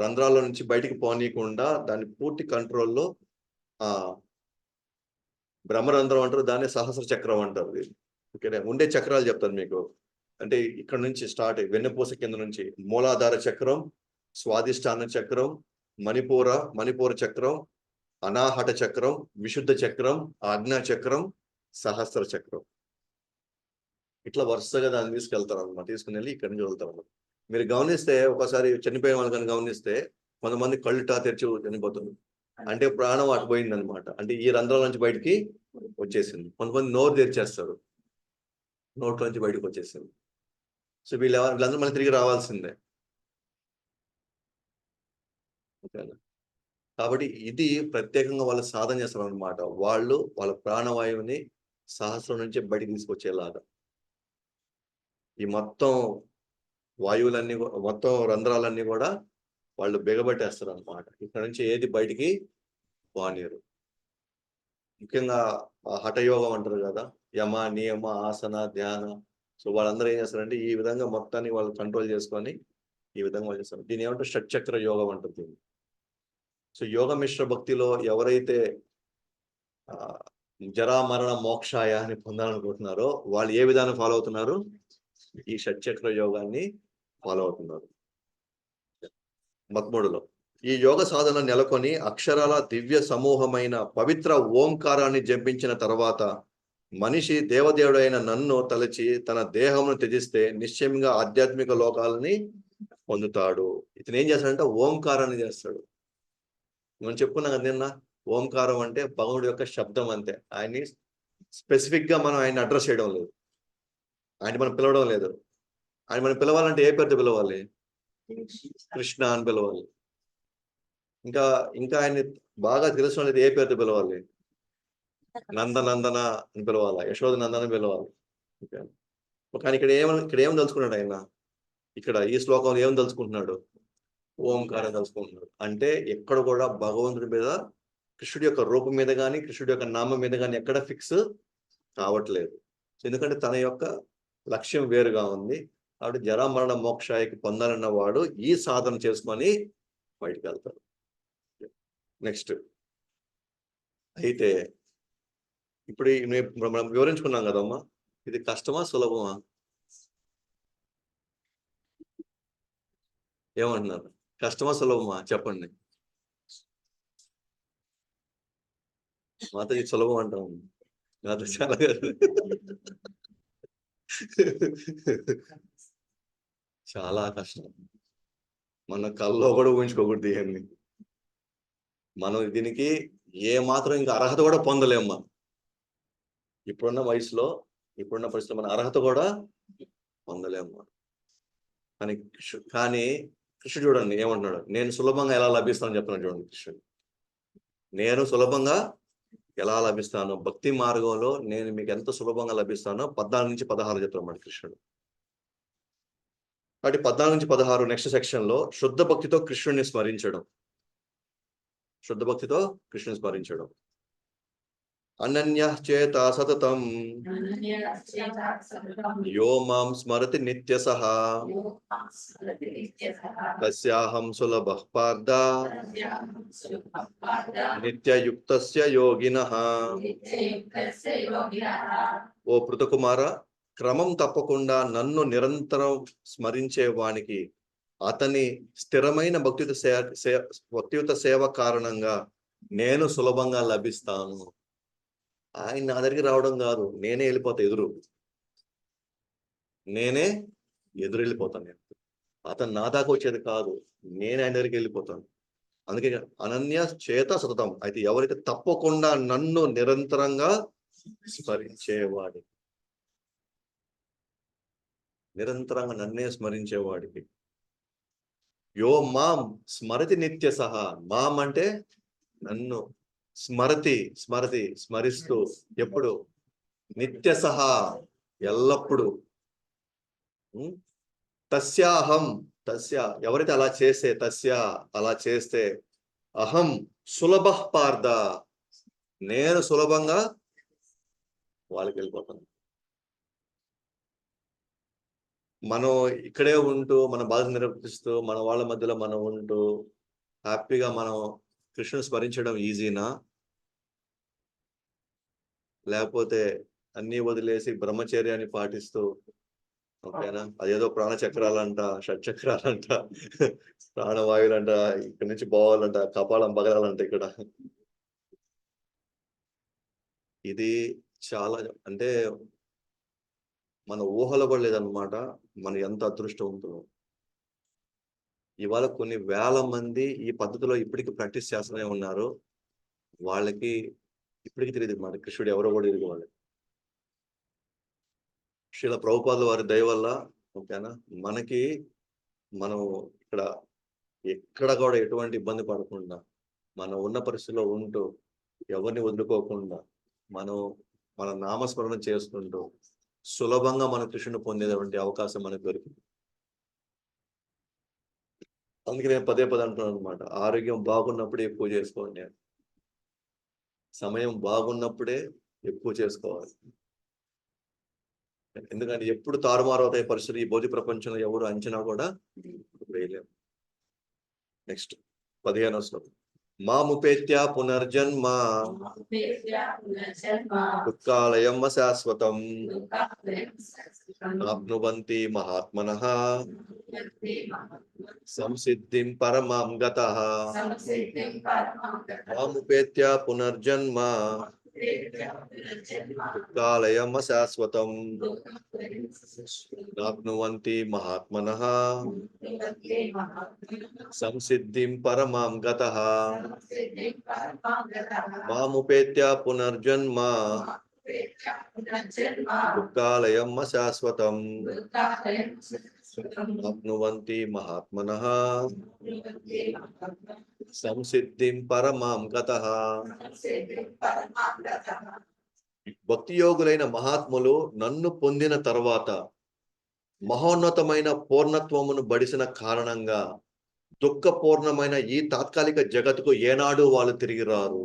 S1: రంధ్రాల నుంచి బయటికి పోనీయకుండా దాన్ని పూర్తి కంట్రోల్లో బ్రహ్మరంధ్రం అంటారు, దాన్ని సహస్ర చక్రం అంటారు. ఓకే, ఉండే చక్రాలు చెప్తాను మీకు. అంటే ఇక్కడ నుంచి స్టార్ట్ వెన్నెపూస కింద నుంచి మూలాధార చక్రం, స్వాదిష్టాన చక్రం, మణిపూర చక్రం, అనాహట చక్రం, విశుద్ధ చక్రం, ఆజ్ఞా చక్రం, సహస్ర చక్రం. ఇట్లా వరుసగా దాన్ని తీసుకెళ్తారు అన్నమాట. తీసుకుని వెళ్ళి ఇక్కడి నుంచి వెళ్తారు. మీరు గమనిస్తే ఒకసారి చనిపోయిన వాళ్ళు కానీ గమనిస్తే కొంతమంది కళ్ళు తెరిచి చనిపోతుంది. అంటే ప్రాణం అటు పోయింది అనమాట. అంటే ఈ రంధ్రాల నుంచి బయటికి వచ్చేసింది. కొంతమంది నోరు తెరిచేస్తారు, నోట్లో నుంచి బయటకు వచ్చేసింది. సో వీళ్ళందరూ మళ్ళీ తిరిగి రావాల్సిందే. ఓకేనా? కాబట్టి ఇది ప్రత్యేకంగా వాళ్ళు సాధన చేస్తారు అనమాట. వాళ్ళు వాళ్ళ ప్రాణవాయువుని సహస్రం నుంచి బయటికి తీసుకొచ్చేలాగా ఈ మొత్తం వాయువులన్నీ, మొత్తం రంధ్రాలన్నీ కూడా వాళ్ళు బిగబట్టేస్తారు అనమాట. ఇక్కడ నుంచి ఏది బయటికి వానీరు. ముఖ్యంగా హఠయోగం అంటారు కదా, యమ, నియమ, ఆసన, ధ్యాన. సో వాళ్ళందరూ ఏం చేస్తారంటే ఈ విధంగా మొత్తాన్ని వాళ్ళు కంట్రోల్ చేసుకొని ఈ విధంగా వాళ్ళు చేస్తారు. దీని ఏమంటే షట్చక్ర యోగం అంటుంది దీన్ని. సో యోగ మిశ్ర భక్తిలో ఎవరైతే జరామరణ మోక్షాయ అని పొందాలనుకుంటున్నారో వాళ్ళు ఏ విధానం ఫాలో అవుతున్నారు? ఈ షట్చక్ర యోగాన్ని ఫాలో అవుతున్నారు. మత్ముడులో ఈ యోగ సాధన నెలకొని అక్షరాల దివ్య సమూహమైన పవిత్ర ఓంకారాన్ని జపించిన తర్వాత మనిషి దేవదేవుడైన నన్ను తలచి తన దేహమును త్యజిస్తే నిశ్చయంగా ఆధ్యాత్మిక లోకాలని పొందుతాడు. ఇతను ఏం చేస్తాడంటే ఓంకారాన్ని చేస్తాడు. మనం చెప్పుకున్నాం కదా నిన్న, ఓంకారం అంటే భగవుడి యొక్క శబ్దం అంతే. ఆయన్ని స్పెసిఫిక్ గా మనం ఆయన్ని అడ్రస్ చేయడం లేదు, ఆయన మనం పిలవడం లేదు. ఆయన మనం పిలవాలంటే ఏ పేరుతో పిలవాలి? కృష్ణ అని పిలవాలి. ఇంకా ఆయన్ని బాగా తెలిసిన ఏ పేరుతో పిలవాలి? నందనందన అని పిలవాలి, యశోద నందన పిలవాలి. కానీ ఇక్కడ ఏమని తలుచుకున్నాడు ఆయన? ఇక్కడ ఈ శ్లోకంలో ఏమని తలుచుకుంటున్నాడు? ఓంకారం తలుచుకుంటున్నాడు. అంటే ఎక్కడ కూడా భగవంతుడి మీద, కృష్ణుడి యొక్క రూపం మీద కానీ, కృష్ణుడి యొక్క నామం మీద కానీ ఎక్కడ ఫిక్స్ కావట్లేదు. ఎందుకంటే తన యొక్క లక్ష్యం వేరుగా ఉంది. కాబట్టి జరామరణ మోక్షాయకి పొందాలన్న వాడు ఈ సాధన చేసుకొని బయటికి వెళ్తాడు. నెక్స్ట్ అయితే ఇప్పుడు మనం వివరించుకున్నాం కదమ్మా, ఇది కష్టమా సులభమా? ఏమంటున్నారు? కష్టమా సులభమా చెప్పండి. మాతో సులభం అంటాం, నాతో చాలా చాలా కష్టం. మన కల్లో కూడా ఊహించుకోకూడదు ఇవన్నీ. మనం దీనికి ఏ మాత్రం ఇంకా అర్హత కూడా పొందలేమ్మా. ఇప్పుడున్న వయసులో, ఇప్పుడున్న పరిస్థితుల్లో మన అర్హత కూడా పొందలేమ్మా. కానీ కృష్ణుడు చూడండి ఏమంటున్నాడు, నేను సులభంగా ఎలా లభిస్తానని చెప్తున్నాడు చూడండి కృష్ణుడు. నేను సులభంగా ఎలా లభిస్తాను, భక్తి మార్గంలో నేను మీకు ఎంత సులభంగా లభిస్తానో 14 నుంచి 16 చెప్తున్నాడు కృష్ణుడు. కాబట్టి 14 నుంచి 16 నెక్స్ట్ సెక్షన్ లో శుద్ధ భక్తితో కృష్ణుడిని స్మరించడం. శుద్ధ భక్తితో కృష్ణుని స్మరించడం. అనన్యః చేతా సతతం యో మాం స్మరతి నిత్యసః తస్యాహం సులభః పార్థ నిత్యయుక్తస్య యోగినః. ఓ పృథకుమార, క్రమం తప్పకుండా నన్ను నిరంతరం స్మరించే వానికి అతని స్థిరమైన భక్తియుత సేవ కారణంగా నేను సులభంగా లభిస్తాను. ఆయన నా దగ్గరికి రావడం కాదు, నేనే వెళ్ళిపోతా నేనే ఎదురు వెళ్ళిపోతాను నేను. అతను నా దాకా వచ్చేది కాదు, నేను ఆయన దగ్గరికి వెళ్ళిపోతాను. అందుకే అనన్య చేత సతతం. అయితే ఎవరైతే తప్పకుండా నన్ను నిరంతరంగా స్మరించేవాడికి, నిరంతరంగా నన్నే స్మరించేవాడికి, యో మాం స్మరతి నిత్య సహా. మాం అంటే నన్ను, స్మరిస్తూ, ఎప్పుడు? నిత్య సహా, ఎల్లప్పుడు. తస్యాహం, ఎవరైతే అలా చేస్తే అహం సులభ పార్థ, నేను సులభంగా వాళ్ళకి వెళ్ళిపోతాను. మనం ఇక్కడే ఉంటూ మన బాధ నిర్వర్తిస్తూ మన వాళ్ళ మధ్యలో మనం ఉంటూ హ్యాపీగా మనం కృష్ణుని స్మరించడం ఈజీనా, లేకపోతే అన్ని వదిలేసి బ్రహ్మచర్యాన్ని పాటిస్తూ, ఓకేనా, అదేదో ప్రాణచక్రాలంట, షట్చక్రాలంట, ప్రాణవాయువులంట, ఇక్కడ నుంచి పోవాలంట, కపాలం పగలాలంట ఇక్కడ. ఇది చాలా, అంటే మన ఊహలో కూడా లేదనమాట. మనం ఎంత అదృష్టవంతులు. ఇవాళ కొన్ని వేల మంది ఈ పద్ధతిలో ఇప్పటికీ ప్రాక్టీస్ చేస్తూనే ఉన్నారు. వాళ్ళకి ఇప్పటికీ తెలియదు మాట కృష్ణుడు ఎవరో కూడా తెలియదు వాళ్ళకి. శ్రీల ప్రభుపాదుల వారి దయ వల్ల, ఓకేనా, మనకి మనం ఇక్కడ ఎక్కడ కూడా ఎటువంటి ఇబ్బంది పడకుండా మనం ఉన్న పరిస్థితిలో ఉంటూ ఎవరిని వదులుకోకుండా మనం మన నామస్మరణ చేసుకుంటూ సులభంగా మన కృష్ణుని పొందేటువంటి అవకాశం మనకు దొరికింది. అందుకే నేను పదే అంటున్నాను అనమాట, ఆరోగ్యం బాగున్నప్పుడే ఎక్కువ చేసుకోండి, సమయం బాగున్నప్పుడే ఎక్కువ చేసుకోవాలి. ఎందుకంటే ఎప్పుడు తారుమారు అవుతాయి పరిస్థితులు, ఈ భౌతిక ప్రపంచంలో ఎవరు అంచనా కూడా వేయలేము. నెక్స్ట్ 15వ శ్లోకం. మాముపేత్య పునర్జన్మ దుఃఖాలయం శాశ్వతం ఆప్నువంతి మహాత్మనః సంసిద్ధిం పరమాం గతః. మాముపేత్య పునర్జన్మ దుఃఖాలయం శాశ్వతం ఆప్నువంతి మహాత్మనః సంసిద్ధిం పరమాం గతః. మాముపేత్య పునర్జన్మ దుఃఖాలయం శాశ్వతం ఆప్నువంతి మహాత్మనః సంసిద్ధిం పరమాం గతః. భక్తి యోగులైన మహాత్ములు నన్ను పొందిన తర్వాత మహోన్నతమైన పూర్ణత్వమును బడిసిన కారణంగా దుఃఖపూర్ణమైన ఈ తాత్కాలిక జగత్తుకు ఏనాడు వాళ్ళు తిరిగి రారు.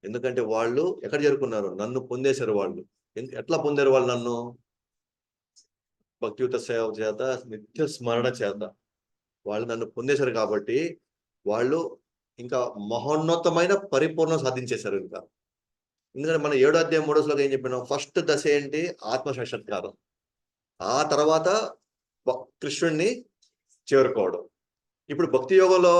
S1: ఎందుకంటే వాళ్ళు ఎక్కడ చేరుకున్నారు? నన్ను పొందేశారు వాళ్ళు. ఎట్లా పొందారు వాళ్ళు నన్ను? భక్తియుత సేవ చేత, నిత్య స్మరణ చేత వాళ్ళు నన్ను పొందేశారు. కాబట్టి వాళ్ళు ఇంకా మహోన్నతమైన పరిపూర్ణం సాధించేశారు. ఇంకా ఎందుకంటే మన 7వ అధ్యాయం 3వ శ్లోకం ఏం చెప్పినాం? ఫస్ట్ దశ ఏంటి? ఆత్మ సాక్షాత్కారం. ఆ తర్వాత కృష్ణుడిని చేరుకోవడం. ఇప్పుడు భక్తి యోగంలో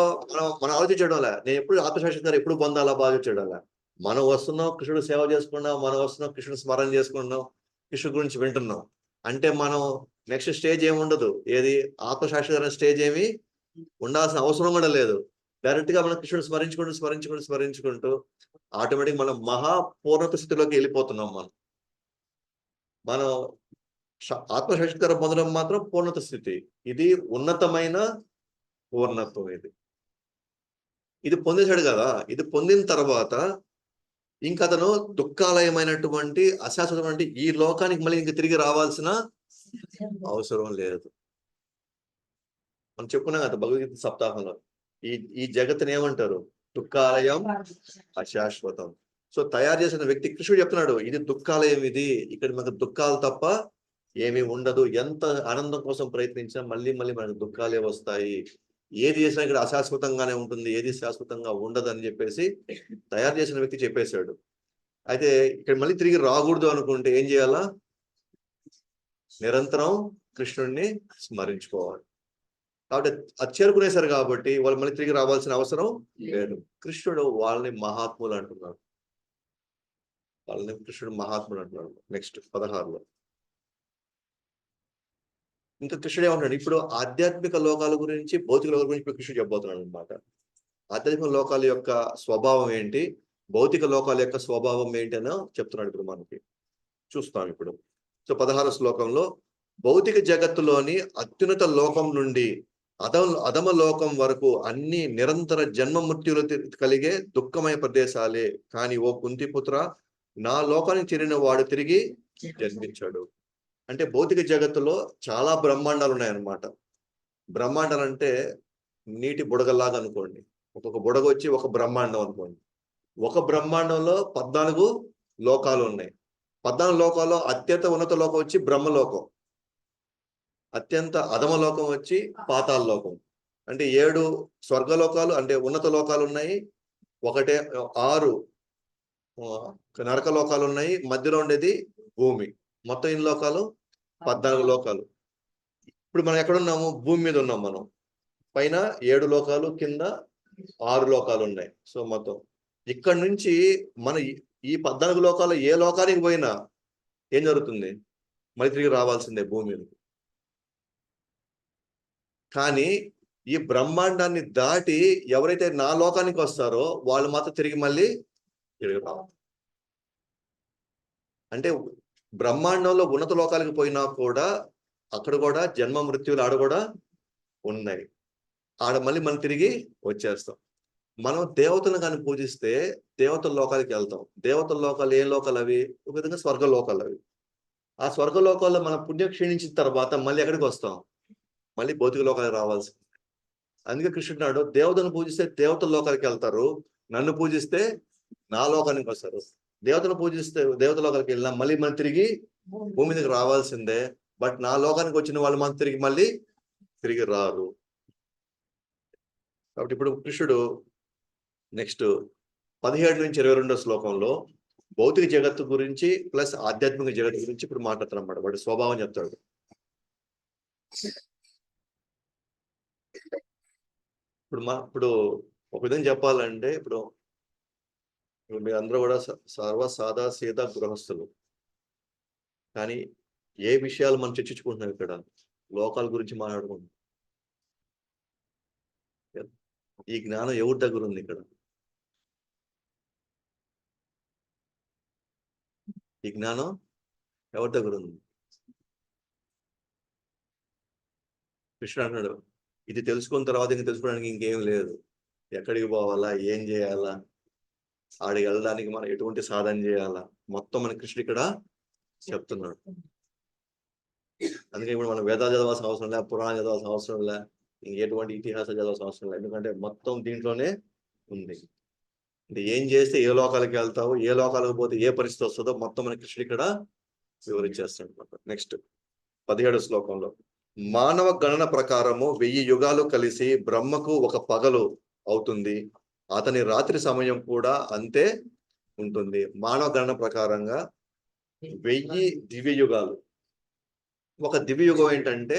S1: మనం ఆలోచించడంలే, నేను ఎప్పుడు ఆత్మసాక్షాత్కారం ఎప్పుడు పొందాలా ఆలోచించడంలే. మనం వస్తున్నాం, కృష్ణుడు సేవ చేసుకున్నాం, మనం వస్తున్నాం, కృష్ణుడు స్మరణ చేసుకున్నాం, కృష్ణుడి గురించి వింటున్నాం. అంటే మనం నెక్స్ట్ స్టేజ్ ఏమి ఉండదు. ఏది? ఆత్మసాక్షాత్కారం స్టేజ్ ఏమి ఉండాల్సిన అవసరం కూడా లేదు. డైరెక్ట్ గా మనం కృష్ణుడు స్మరించుకుంటూ ఆటోమేటిక్ మనం మహాపూర్ణత స్థితిలోకి వెళ్ళిపోతున్నాం. మనం ఆత్మసాక్షాత్కారం పొందడం మాత్రం పూర్ణత స్థితి. ఇది ఉన్నతమైన పూర్ణత్వం. ఇది పొందేశాడు కదా. ఇది పొందిన తర్వాత ఇంక అతను దుఃఖాలయమైనటువంటి అశాశ్వతమైన ఈ లోకానికి మళ్ళీ ఇంక తిరిగి రావాల్సిన అవసరం లేదు. మనం చెప్పుకున్నాం కదా భగవద్గీత సప్తాహంలో, ఈ జగత్తుని ఏమంటారు? దుఃఖాలయం, అశాశ్వతం. సో తయారు చేసిన వ్యక్తి కృష్ణుడు చెప్తున్నాడు, ఇది దుఃఖాలయం, ఇది ఇక్కడ మనకు దుఃఖాలు తప్ప ఏమీ ఉండదు. ఎంత ఆనందం కోసం ప్రయత్నించినా మళ్ళీ మనకు దుఃఖాలే వస్తాయి. ఏది చేసినా ఇక్కడ అశాశ్వతంగానే ఉంటుంది, ఏది శాశ్వతంగా ఉండదు అని చెప్పేసి తయారు చేసిన వ్యక్తి చెప్పేశాడు. అయితే ఇక్కడ మళ్ళీ తిరిగి రాకూడదు అనుకుంటే ఏం చేయాలా? నిరంతరం కృష్ణుడిని స్మరించుకోవాలి. కాబట్టి అది చేరుకునేశారు కాబట్టి వాళ్ళు మళ్ళీ తిరిగి రావాల్సిన అవసరం లేదు. కృష్ణుడు వాళ్ళని మహాత్ములు అంటున్నాడు. వాళ్ళని కృష్ణుడు మహాత్ముడు అంటున్నాడు. నెక్స్ట్ 16లో ఇంకా కృష్ణుడు ఏమంటాడు, ఇప్పుడు ఆధ్యాత్మిక లోకాల గురించి, భౌతిక లోకాల గురించి ఇప్పుడు కృష్ణుడు చెప్పబోతున్నాడు అనమాట. ఆధ్యాత్మిక లోకాల యొక్క స్వభావం ఏంటి, భౌతిక లోకాల యొక్క స్వభావం ఏంటి అని చెప్తున్నాడు ఇప్పుడు మనకి. చూస్తాం ఇప్పుడు. సో 16 శ్లోకంలో, భౌతిక జగత్తులోని అత్యున్నత లోకం నుండి అధమ లోకం వరకు అన్ని నిరంతర జన్మ మృత్యులు కలిగే దుఃఖమయ ప్రదేశాలే. కానీ ఓ కుంతిపుత్ర, నా లోకానికి చెందిన వాడు తిరిగి జన్మించాడు. అంటే భౌతిక జగత్తులో చాలా బ్రహ్మాండాలు ఉన్నాయన్నమాట. బ్రహ్మాండాలు అంటే నీటి బుడగల్లాగా అనుకోండి. ఒక్కొక్క బుడగ వచ్చి ఒక బ్రహ్మాండం అనుకోండి. ఒక బ్రహ్మాండంలో 14 లోకాలు ఉన్నాయి. 14 లోకాల్లో అత్యంత ఉన్నత లోకం వచ్చి బ్రహ్మలోకం, అత్యంత అధమ లోకం వచ్చి పాతాళ లోకం. అంటే 7 స్వర్గలోకాలు అంటే ఉన్నత లోకాలు ఉన్నాయి, 6 నరక లోకాలు ఉన్నాయి, మధ్యలో ఉండేది భూమి. మొత్తం ఎన్ని లోకాలు? 14 లోకాలు. ఇప్పుడు మనం ఎక్కడున్నాము? భూమి మీద ఉన్నాం మనం. పైన 7 లోకాలు, కింద 6 లోకాలు ఉన్నాయి. సో మొత్తం ఇక్కడ నుంచి మన ఈ 14 లోకాలు ఏ లోకానికి పోయినా ఏం జరుగుతుంది? మళ్ళీ తిరిగి రావాల్సిందే భూమి మీదకి. కానీ ఈ బ్రహ్మాండాన్ని దాటి ఎవరైతే నా లోకానికి వస్తారో వాళ్ళు మాత్రం తిరిగి మళ్ళీ తిరిగి రావాలి. అంటే బ్రహ్మాండంలో ఉన్నత లోకాలకు పోయినా కూడా అక్కడ కూడా జన్మ మృత్యువులు ఆడ కూడా ఉన్నాయి. ఆడ మళ్ళీ మనం తిరిగి వచ్చేస్తాం. మనం దేవతలను కానీ పూజిస్తే దేవతల లోకాలకి వెళ్తాం. దేవతల లోకాలు ఏ లోకాలు అవి? ఒక విధంగా స్వర్గ లోకాలు అవి. ఆ స్వర్గ లోకాల్లో మన పుణ్యం క్షీణించిన తర్వాత మళ్ళీ ఎక్కడికి వస్తాం? మళ్ళీ భౌతిక లోకాలకు రావాల్సింది. అందుకే కృష్ణుడు దేవతను పూజిస్తే దేవతల లోకాలకి వెళ్తారు, నన్ను పూజిస్తే నా లోకానికి వస్తారు. దేవతను పూజిస్తే దేవత లోకాలకి వెళ్ళినా మళ్ళీ మనం తిరిగి భూమి మీదకి రావాల్సిందే. బట్ నా లోకానికి వచ్చిన వాళ్ళు మనం తిరిగి రారు. కాబట్టి ఇప్పుడు కృష్ణుడు నెక్స్ట్ 17 నుంచి 22 శ్లోకంలో భౌతిక జగత్తు గురించి ప్లస్ ఆధ్యాత్మిక జగత్తు గురించి ఇప్పుడు మాట్లాడుతాడు అన్నమాట. వాడి స్వభావం చెప్తాడు. ఇప్పుడు ఒక విధంగా చెప్పాలంటే, ఇప్పుడు మీరందరూ కూడా సాదా సీదా గృహస్థులు. కానీ ఏ విషయాలు మనం చర్చించుకుంటున్నాం ఇక్కడ? లోకాల గురించి మాట్లాడుకుంటున్నాం. ఈ జ్ఞానం ఎవరి దగ్గర ఉంది ఇక్కడ? ఈ జ్ఞానం ఎవరి దగ్గర ఉంది? కృష్ణుడు అంటున్నాడు, ఇది తెలుసుకున్న తర్వాత ఇంక తెలుసుకోవడానికి ఇంకేం లేదు. ఎక్కడికి పోవాలా, ఏం చేయాలా, ఆడికి వెళ్ళడానికి మనం ఎటువంటి సాధన చేయాలా, మొత్తం మన కృష్ణుడు ఇక్కడ చెప్తున్నాడు. అందుకే ఇప్పుడు మనం వేదాలు చదవాల్సిన అవసరం లే, పురాణం చదవాల్సిన అవసరం లే, ఇంకెటువంటి ఇతిహాసాలు చదవాల్సిన అవసరం లేదు. ఎందుకంటే మొత్తం దీంట్లోనే ఉంది. అంటే ఏం చేస్తే ఏ లోకాలకి వెళ్తావు, ఏ లోకాలకు పోతే ఏ పరిస్థితి వస్తుందో మొత్తం మన కృష్ణుడు ఇక్కడ వివరించేస్తాడు. నెక్స్ట్ 17 శ్లోకంలో, మానవ గణన ప్రకారము 1000 యుగాలు కలిసి బ్రహ్మకు ఒక పగలు అవుతుంది, అతని రాత్రి సమయం కూడా అంతే ఉంటుంది. మానవ గణన ప్రకారంగా 1000 దివ్య యుగాలు. ఒక దివ్య యుగం ఏంటంటే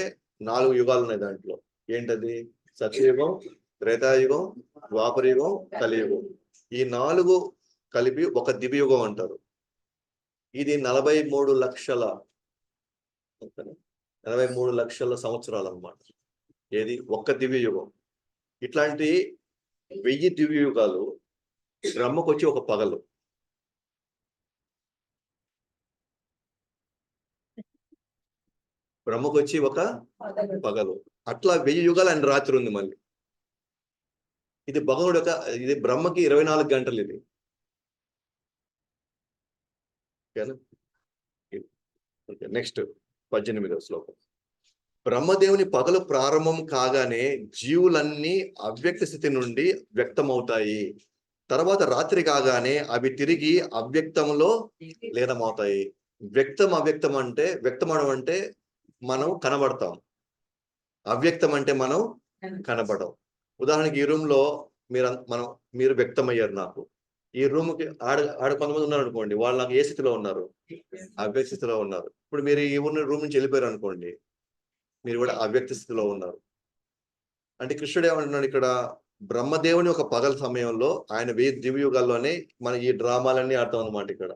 S1: 4 యుగాలు ఉన్నాయి దాంట్లో. ఏంటది? సత్యయుగం, త్రేతాయుగం, ద్వాపరయుగం, కలియుగం. ఈ 4 కలిపి ఒక దివ్య యుగం అంటారు. ఇది 43 లక్షల సంవత్సరాలు అన్నమాట. ఏది? ఒక్క దివ్య యుగం. ఇట్లాంటి 1000 దివ్య యుగాలు బ్రహ్మకు వచ్చి ఒక పగలు. బ్రహ్మకు వచ్చి ఒక పగలు. అట్లా 1000 యుగాలు ఆయన రాత్రి ఉంది. మళ్ళీ ఇది భగవానుడు ఇది బ్రహ్మకి 24 గంటలు. ఇది నెక్స్ట్ 18వ శ్లోకం. బ్రహ్మదేవుని పగలు ప్రారంభం కాగానే జీవులన్నీ అవ్యక్త స్థితి నుండి వ్యక్తమవుతాయి. తర్వాత రాత్రి కాగానే అవి తిరిగి అవ్యక్తంలో లీనమవుతాయి. వ్యక్తం అంటే, వ్యక్తమవడం అంటే మనం కనబడతాం, అవ్యక్తం అంటే మనం కనబడం. ఉదాహరణకి ఈ రూమ్ లో మీరు వ్యక్తమయ్యారు నాకు. ఈ రూమ్ కి ఆడ కొంతమంది ఉన్నారు అనుకోండి, వాళ్ళు నాకు ఏ స్థితిలో ఉన్నారు? అవ్యక్త స్థితిలో ఉన్నారు. ఇప్పుడు మీరు ఈ రూమ్ నుంచి వెళ్ళిపోయారు అనుకోండి, మీరు కూడా అవ్యక్త స్థితిలో ఉన్నారు. అంటే కృష్ణుడు ఏమంటున్నాడు ఇక్కడ? బ్రహ్మదేవుని ఒక పగల సమయంలో ఆయన 1000 దివ్య యుగాల్లోనే మన ఈ డ్రామాలన్నీ ఆడతాం అన్నమాట. ఇక్కడ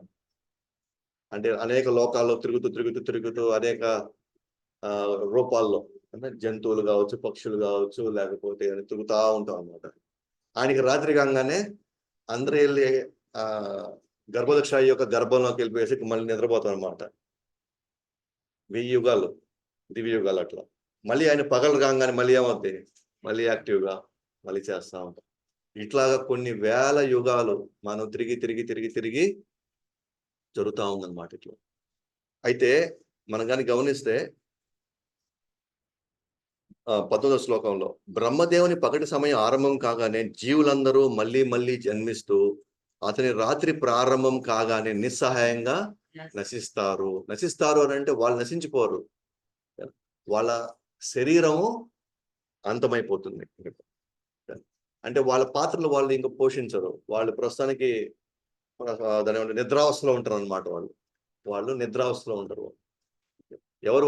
S1: అంటే అనేక లోకాల్లో తిరుగుతూ అనేక రూపాల్లో, అంటే జంతువులు కావచ్చు, పక్షులు కావచ్చు, లేకపోతే తిరుగుతూ ఉంటాం అన్నమాట. ఆయనకి రాత్రి కాగానే అందరూ వెళ్ళి గర్భదక్ష యొక్క గర్భంలోకి వెళ్ళిపోయేసి మళ్ళీ నిద్రపోతాం అనమాట. 1000 యుగాలు, దివ్య యుగాలు అట్లా. మళ్ళీ ఆయన పగలు కాగానే మళ్ళీ ఏమవుద్ది, మళ్ళీ యాక్టివ్గా మళ్ళీ చేస్తా ఉంటాం. ఇట్లాగా కొన్ని వేల యుగాలు మనం తిరిగి జరుగుతూ ఉందన్నమాట ఇట్లా. అయితే మనం కానీ గమనిస్తే 19వ శ్లోకంలో, బ్రహ్మదేవుని పగటి సమయం ఆరంభం కాగానే జీవులందరూ మళ్ళీ జన్మిస్తూ అతని రాత్రి ప్రారంభం కాగానే నిస్సహాయంగా నశిస్తారు అని అంటే వాళ్ళు నశించిపోరు, వాళ్ళ శరీరము అంతమైపోతుంది. అంటే వాళ్ళ పాత్రలు వాళ్ళు ఇంకా పోషించరు. వాళ్ళు ప్రస్తుతానికి దాని నిద్రావస్థలో ఉంటారు అనమాట. వాళ్ళు నిద్రావస్థలో ఉంటారు. ఎవరు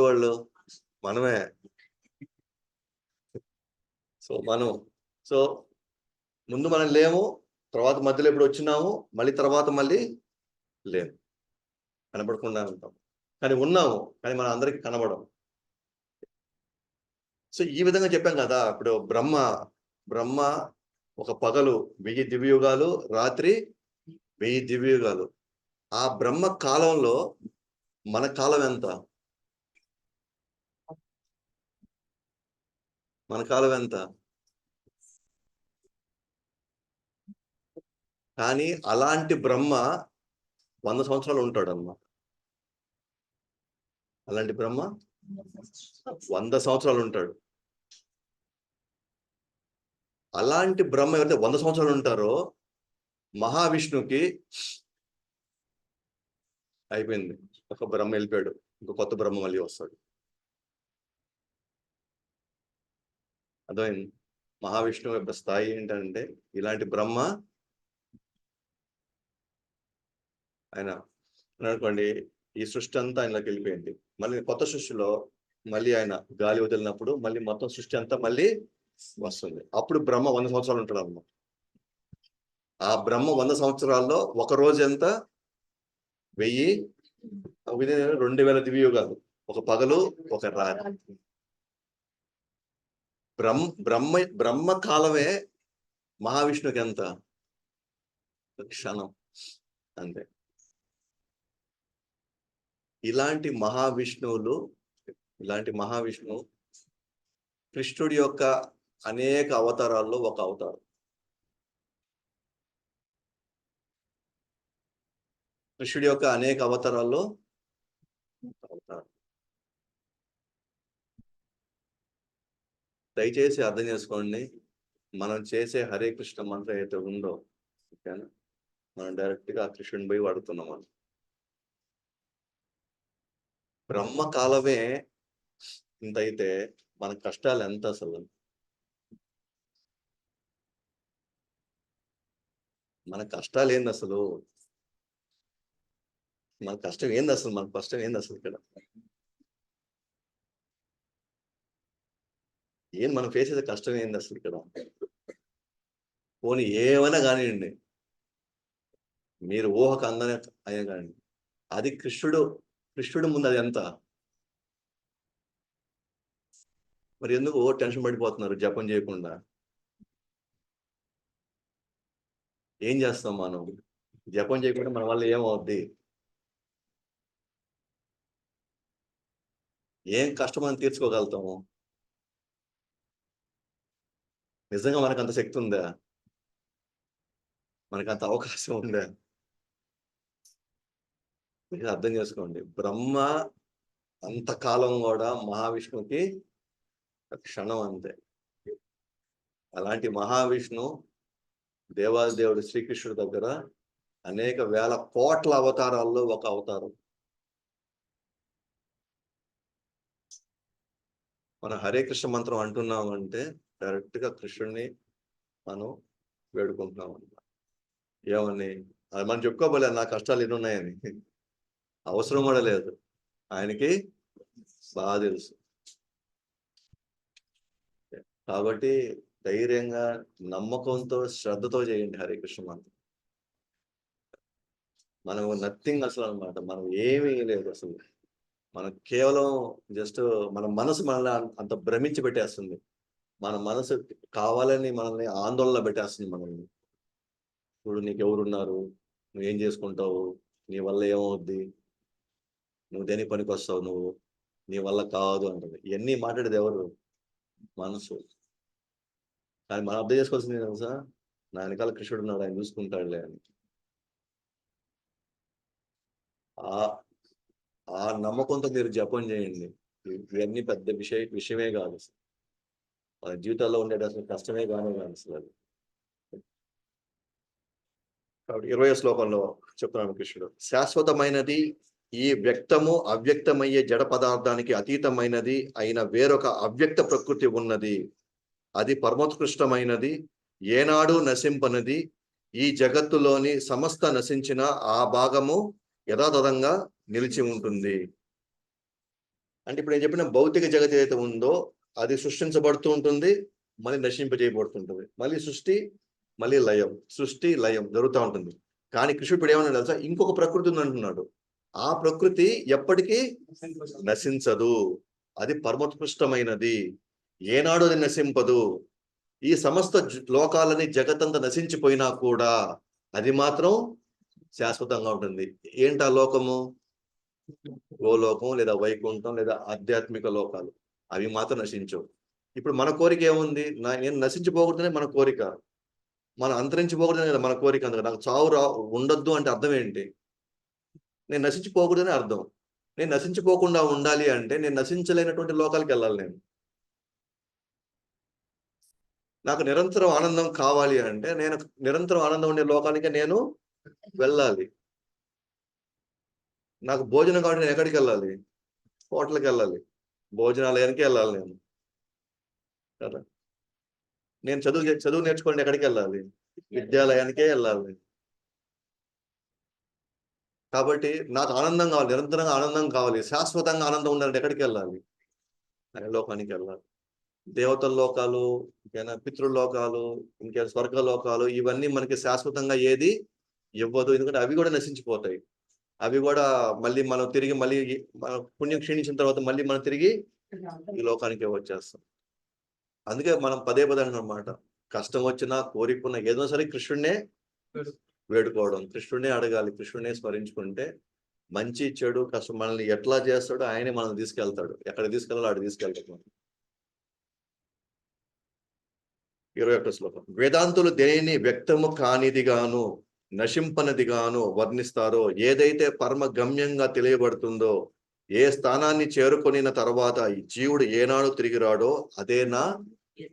S1: వాళ్ళు మనమే. సో ముందు మనం లేము, తర్వాత మధ్యలో ఎప్పుడు వచ్చినాము, తర్వాత మళ్ళీ లేము, కనపడకుండా ఉంటాం. కానీ ఉన్నాము, కానీ మనం అందరికి కనబడం. సో ఈ విధంగా చెప్పాం కదా. ఇప్పుడు బ్రహ్మ ఒక పగలు 1000 దివ్యయుగాలు, రాత్రి 1000 దివ్యయుగాలు. ఆ బ్రహ్మ కాలంలో మన కాలం ఎంత? మన కాలం ఎంత? కానీ అలాంటి బ్రహ్మ 100 సంవత్సరాలు ఉంటాడు అన్నమాట. అలాంటి బ్రహ్మ 100 సంవత్సరాలు ఉంటాడు. అలాంటి బ్రహ్మ ఎవరైతే 100 సంవత్సరాలు ఉంటారో, మహావిష్ణుకి అయిపోయింది, ఒక బ్రహ్మ వెళ్ళిపోయాడు, ఇంకో కొత్త బ్రహ్మ మళ్ళీ వస్తాడు. అర్థమైంది? మహావిష్ణువు యొక్క స్థాయి ఏంటంటే, ఇలాంటి బ్రహ్మ ఆయన అనుకోండి, ఈ సృష్టి అంతా ఆయనలోకి వెళ్ళిపోయింది. మళ్ళీ కొత్త సృష్టిలో మళ్ళీ ఆయన గాలి వదిలినప్పుడు మళ్ళీ మొత్తం సృష్టి అంతా మళ్ళీ వస్తుంది. అప్పుడు బ్రహ్మ 100 సంవత్సరాలు ఉంటాడు అన్నమాట. ఆ బ్రహ్మ 100 సంవత్సరాల్లో ఒక రోజు ఎంత? 1000, 2000 దివ్యయుగాలు. ఒక పగలు, ఒక రాత్రి. బ్రహ్మ కాలమే మహావిష్ణువుకి ఎంత? క్షణం, అంతే. ఇలాంటి మహావిష్ణువు కృష్ణుడి యొక్క అనేక అవతారాల్లో ఒక అవతారం. కృష్ణుడి యొక్క అనేక అవతారాల్లో అవతారం. దయచేసి అర్థం చేసుకోండి. మనం చేసే హరే కృష్ణ మంత్రం అయితే ఉందో, ఓకేనా, మనం డైరెక్ట్ గా కృష్ణుని పోయి వాడుతున్నాం. మనం బ్రహ్మకాలమే ఇంత అయితే మన కష్టాలు ఎంత అసలు? మన కష్టాలు ఏంది అసలు? మన కష్టం ఏంది అసలు ఇక్కడ? మనం ఫేస్ చేసే కష్టం ఏంది అసలు ఇక్కడ? పోనీ ఏమైనా కానివ్వండి, మీరు ఊహకు అందని అయ్యా కానీ, అది కృష్ణుడు ముందు అది ఎంత? మరి ఎందుకు టెన్షన్ పడిపోతున్నారు జపం చేయకుండా? ఏం చేస్తాం మనం? జపం చేయకుండా మన వల్ల ఏమవుద్ది? ఏం కష్టం మనం తీర్చుకోగలుగుతాము? నిజంగా మనకు అంత శక్తి ఉందా? మనకు అంత అవకాశం ఉందా? మీరు అర్థం చేసుకోండి. బ్రహ్మ అంతకాలం కూడా మహావిష్ణువుకి క్షణం అంతే. అలాంటి మహావిష్ణు దేవాదేవుడు శ్రీకృష్ణుడి దగ్గర అనేక వేల కోట్ల అవతారాల్లో ఒక అవతారం. మనం హరే కృష్ణ మంత్రం అంటున్నామంటే డైరెక్ట్ గా కృష్ణుడిని మనం వేడుకుంటున్నాం అన్నమాట. ఏమని? అది మనం చెప్పుకోబోలే, నా కష్టాలు ఎన్ని ఉన్నాయని. అవసరం కూడా లేదు, ఆయనకి బాగా తెలుసు. కాబట్టి ధైర్యంగా, నమ్మకంతో, శ్రద్ధతో చేయండి హరే కృష్ణ మంత్రం. మనం నథింగ్ అసలు అనమాట. మనం ఏమీ లేదు అసలు. మనం కేవలం జస్ట్ మన మనసు మనల్ని అంత భ్రమించి పెట్టేస్తుంది. మన మనసు కావాలని మనల్ని ఆందోళన పెట్టేస్తుంది మనల్ని. ఇప్పుడు నీకెవరున్నారు? నువ్వేం చేసుకుంటావు? నీ వల్ల ఏమవుద్ది? నువ్వు దేనికి పనికొస్తావు నువ్వు? నీ వల్ల కాదు అంటది. ఇయన్నీ మాట్లాడేది ఎవరు? మనసు. కానీ మనం అర్థం చేసుకోవాల్సింది ఏంటి తెలుసా? నా వెనకాల కృష్ణుడున్నాడు, ఆయన చూసుకుంటాడులే అని. ఆ ఆ నమ్మకంతో మీరు జపం చేయండి. ఇవన్నీ పెద్ద విషయమే కాదు అసలు. మన జీవితాల్లో ఉండేది అసలు కష్టమే కానే కాదు అసలు అది. కాబట్టి 20వ శ్లోకంలో చెప్తున్నాను కృష్ణుడు. శాశ్వతమైనది ఈ వ్యక్తము అవ్యక్తమయ్యే జడ పదార్థానికి అతీతమైనది అయిన వేరొక అవ్యక్త ప్రకృతి ఉన్నది. అది పరమోత్కృష్టమైనది, ఏనాడు నశింపనిది. ఈ జగత్తులోని సమస్త నశించిన ఆ భాగము యథాతథంగా నిలిచి ఉంటుంది. అంటే ఇప్పుడు నేను చెప్పిన భౌతిక జగతి ఏదైతే ఉందో అది సృష్టించబడుతూ ఉంటుంది, మళ్ళీ నశింపజేయబడుతుంటుంది. మళ్ళీ సృష్టి, మళ్ళీ లయం, సృష్టి లయం జరుగుతూ ఉంటుంది. కానీ కృష్ణుడు ఇప్పుడు ఏమన్నా తెలుసా? ఇంకొక ప్రకృతి ఉంది అంటున్నాడు. ఆ ప్రకృతి ఎప్పటికీ నశించదు, అది పరమోత్కృష్టమైనది, ఏనాడు అది నశింపదు. ఈ సమస్త లోకాలని జగత్తంతా నశించిపోయినా కూడా అది మాత్రం శాశ్వతంగా ఉంటుంది. ఏంటా లోకము? గోలోకం లేదా వైకుంఠం లేదా ఆధ్యాత్మిక లోకాలు. అవి మాత్రం నశించవు. ఇప్పుడు మన కోరిక ఏముంది? నేను నశించిపోకూడదనే మన కోరిక. మనం అంతరించిపోకూడదనే కదా మన కోరిక. అందుకు నాకు చావు ఉండొద్దు అంటే అర్థం ఏంటి? నేను నశించిపోకూడదనే అర్థం. నేను నశించిపోకుండా ఉండాలి అంటే నేను నశించలేనటువంటి లోకాలకు వెళ్ళాలి నేను. నాకు నిరంతరం ఆనందం కావాలి అంటే నేను నిరంతరం ఆనందం ఉండే లోకానికి నేను వెళ్ళాలి. నాకు భోజనం కావాలంటే నేను ఎక్కడికి వెళ్ళాలి? హోటల్కి వెళ్ళాలి, భోజనాలయానికి వెళ్ళాలి నేను కదా. నేను చదువు నేర్చుకోండి ఎక్కడికి వెళ్ళాలి? విద్యాలయానికే వెళ్ళాలి. కాబట్టి నాకు ఆనందం కావాలి, నిరంతరంగా ఆనందం కావాలి, శాశ్వతంగా ఆనందం ఉండాలంటే ఎక్కడికి వెళ్ళాలి? లోకానికి వెళ్ళాలి. దేవతల లోకాలు, ఇంకైనా పితృలోకాలు, ఇంకేనా స్వర్గలోకాలు, ఇవన్నీ మనకి శాశ్వతంగా ఏది ఇవ్వదు. ఎందుకంటే అవి కూడా నశించిపోతాయి. అవి కూడా మళ్ళీ మనం తిరిగి మళ్ళీ మన పుణ్యం క్షీణించిన తర్వాత మళ్ళీ మనం తిరిగి ఈ లోకానికే వచ్చేస్తాం. అందుకే మనం పదే పదే అన్నమాట, కష్టం వచ్చినా కోరికున్నా ఏదో సరే కృష్ణుడినే వేడుకోవడం, కృష్ణుడినే అడగాలి, కృష్ణుడినే స్మరించుకుంటే మంచి చెడు కష్టం మనల్ని ఎట్లా చేస్తాడో ఆయనే మనల్ని తీసుకెళ్తాడు. ఎక్కడ తీసుకెళ్ళాలో ఆడు తీసుకెళ్తాడు. 21వ శ్లోకం. వేదాంతులు దేనిని వ్యక్తము కానిదిగాను నశింపనిదిగాను వర్ణిస్తారో, ఏదైతే పరమ గమ్యంగా తెలియబడుతుందో, ఏ స్థానాన్ని చేరుకొనిన తర్వాత ఈ జీవుడు ఏనాడు తిరిగి రాడో అదే నా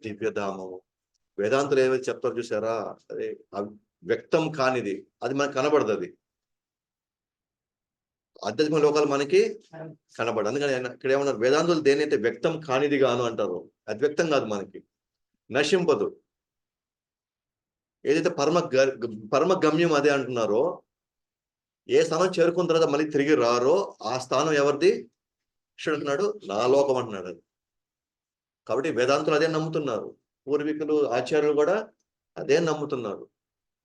S1: దివ్యధామము. వేదాంతులు ఏవైతే చెప్తారు చూసారా, అదే వ్యక్తం కానిది, అది మనకు కనబడదు. అది ఆధ్యాత్మిక లోకాలు మనకి కనబడదు. అందుకని ఇక్కడ ఏమన్నారు? వేదాంతులు దేనైతే వ్యక్తం కానిది గాను అంటారు, అది వ్యక్తం కాదు, మనకి నశింపదు. ఏదైతే పరమ గమ్యం అదే అంటున్నారో, ఏ స్థానం చేరుకున్న తర్వాత మళ్ళీ తిరిగి రారో ఆ స్థానం ఎవరిది? కృష్ణుడు అంటున్నాడు నా లోకం అంటున్నాడు అది. కాబట్టి వేదాంతులు అదే నమ్ముతున్నారు, పూర్వీకులు ఆచార్యులు కూడా అదే నమ్ముతున్నారు.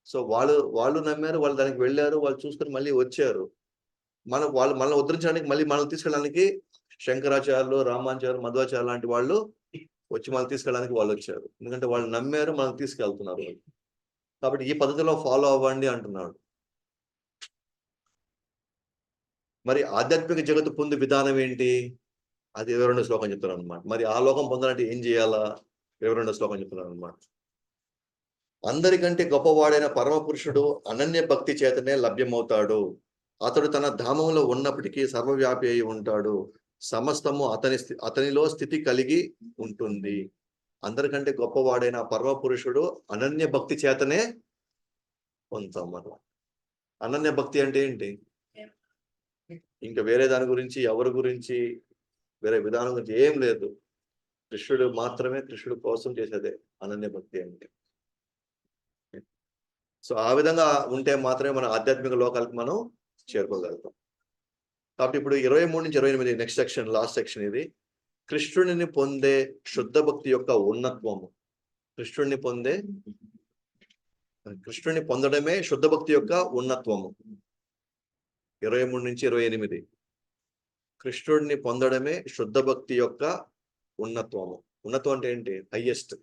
S1: సో వాళ్ళు నమ్మారు, వాళ్ళు దానికి వెళ్ళారు, వాళ్ళు చూసుకొని మళ్ళీ వచ్చారు. వాళ్ళు మనల్ని ఉద్ధరించడానికి, మళ్ళీ మనల్ని తీసుకెళ్ళడానికి శంకరాచార్యులు, రామాచార్యులు, మధ్వాచార్యులు లాంటి వాళ్ళు వచ్చి మనల్ని తీసుకెళ్ళడానికి వాళ్ళు వచ్చారు. ఎందుకంటే వాళ్ళు నమ్మారు, మనల్ని తీసుకెళ్తున్నారు వాళ్ళు. కాబట్టి ఈ పద్ధతిలో ఫాలో అవ్వండి అంటున్నాడు. మరి ఆధ్యాత్మిక జగత్తు పొందు విధానం ఏంటి? అది 22వ శ్లోకం చెప్తున్నాను అనమాట. మరి ఆ లోకం పొందాలంటే ఏం చేయాలా? 22వ శ్లోకం చెప్తున్నాను అనమాట. అందరికంటే గొప్పవాడైన పరమ పురుషుడు అనన్య భక్తి చేతనే లభ్యమవుతాడు. అతడు తన ధామంలో ఉన్నప్పటికీ సర్వవ్యాపి అయి ఉంటాడు. సమస్తము అతనిలో స్థితి కలిగి ఉంటుంది. అందరికంటే గొప్పవాడైన పరమ పురుషుడు అనన్య భక్తి చేతనే పొందుతాం మనం. అనన్య భక్తి అంటే ఏంటి? ఇంకా వేరే దాని గురించి, ఎవరి గురించి, వేరే విధానం గురించి ఏం లేదు. కృష్ణుడు మాత్రమే, కృష్ణుడు కోసం చేసేదే అనన్య భక్తి అంటే. సో ఆ విధంగా ఉంటే మాత్రమే మన ఆధ్యాత్మిక లోకాలకు మనం చేరుకోగలుగుతాం. కాబట్టి ఇప్పుడు 23 నుంచి 28 నెక్స్ట్ సెక్షన్, లాస్ట్ సెక్షన్ ఇది. కృష్ణుడిని పొందే శుద్ధ భక్తి యొక్క ఉన్నత్వము. కృష్ణుడిని పొందడమే శుద్ధ భక్తి యొక్క ఉన్నత్వము. 23-28. కృష్ణుడిని పొందడమే శుద్ధ భక్తి యొక్క ఉన్నత్వము. ఉన్నత్వం అంటే ఏంటి? హైయెస్ట్,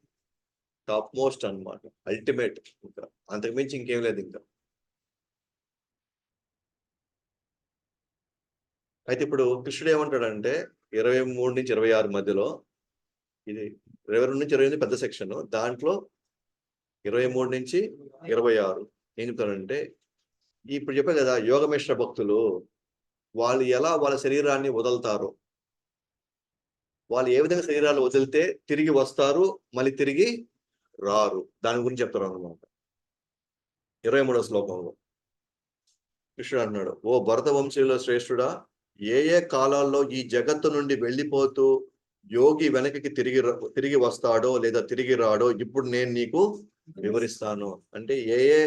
S1: టాప్ మోస్ట్ అన్నమాట, అల్టిమేట్. ఇంకా అంతకుమించి ఇంకేం లేదు ఇంకా. అయితే ఇప్పుడు కృష్ణుడు ఏమంటాడంటే 23-26 మధ్యలో, ఇది 22-28 పెద్ద సెక్షన్, దాంట్లో 23-26 ఏం చెప్తాడంటే, ఇప్పుడు చెప్పే కదా యోగమిశ్ర భక్తులు వాళ్ళు ఎలా వాళ్ళ శరీరాన్ని వదులుతారు, వాళ్ళు ఏ విధంగా శరీరాలు వదిలితే తిరిగి వస్తారు, మళ్ళీ తిరిగి రారు, దాని గురించి చెప్తారు అన్నమాట. 23వ శ్లోకంలో కృష్ణుడు అన్నాడు, ఓ భరత వంశీయుల శ్రేష్ఠుడా, ఏ ఏ కాలాల్లో ఈ జగత్తు నుండి వెళ్ళిపోతూ యోగి వెనక్కి తిరిగి వస్తాడో లేదా తిరిగి రాడో ఇప్పుడు నేను నీకు వివరిస్తాను. అంటే ఏ ఏ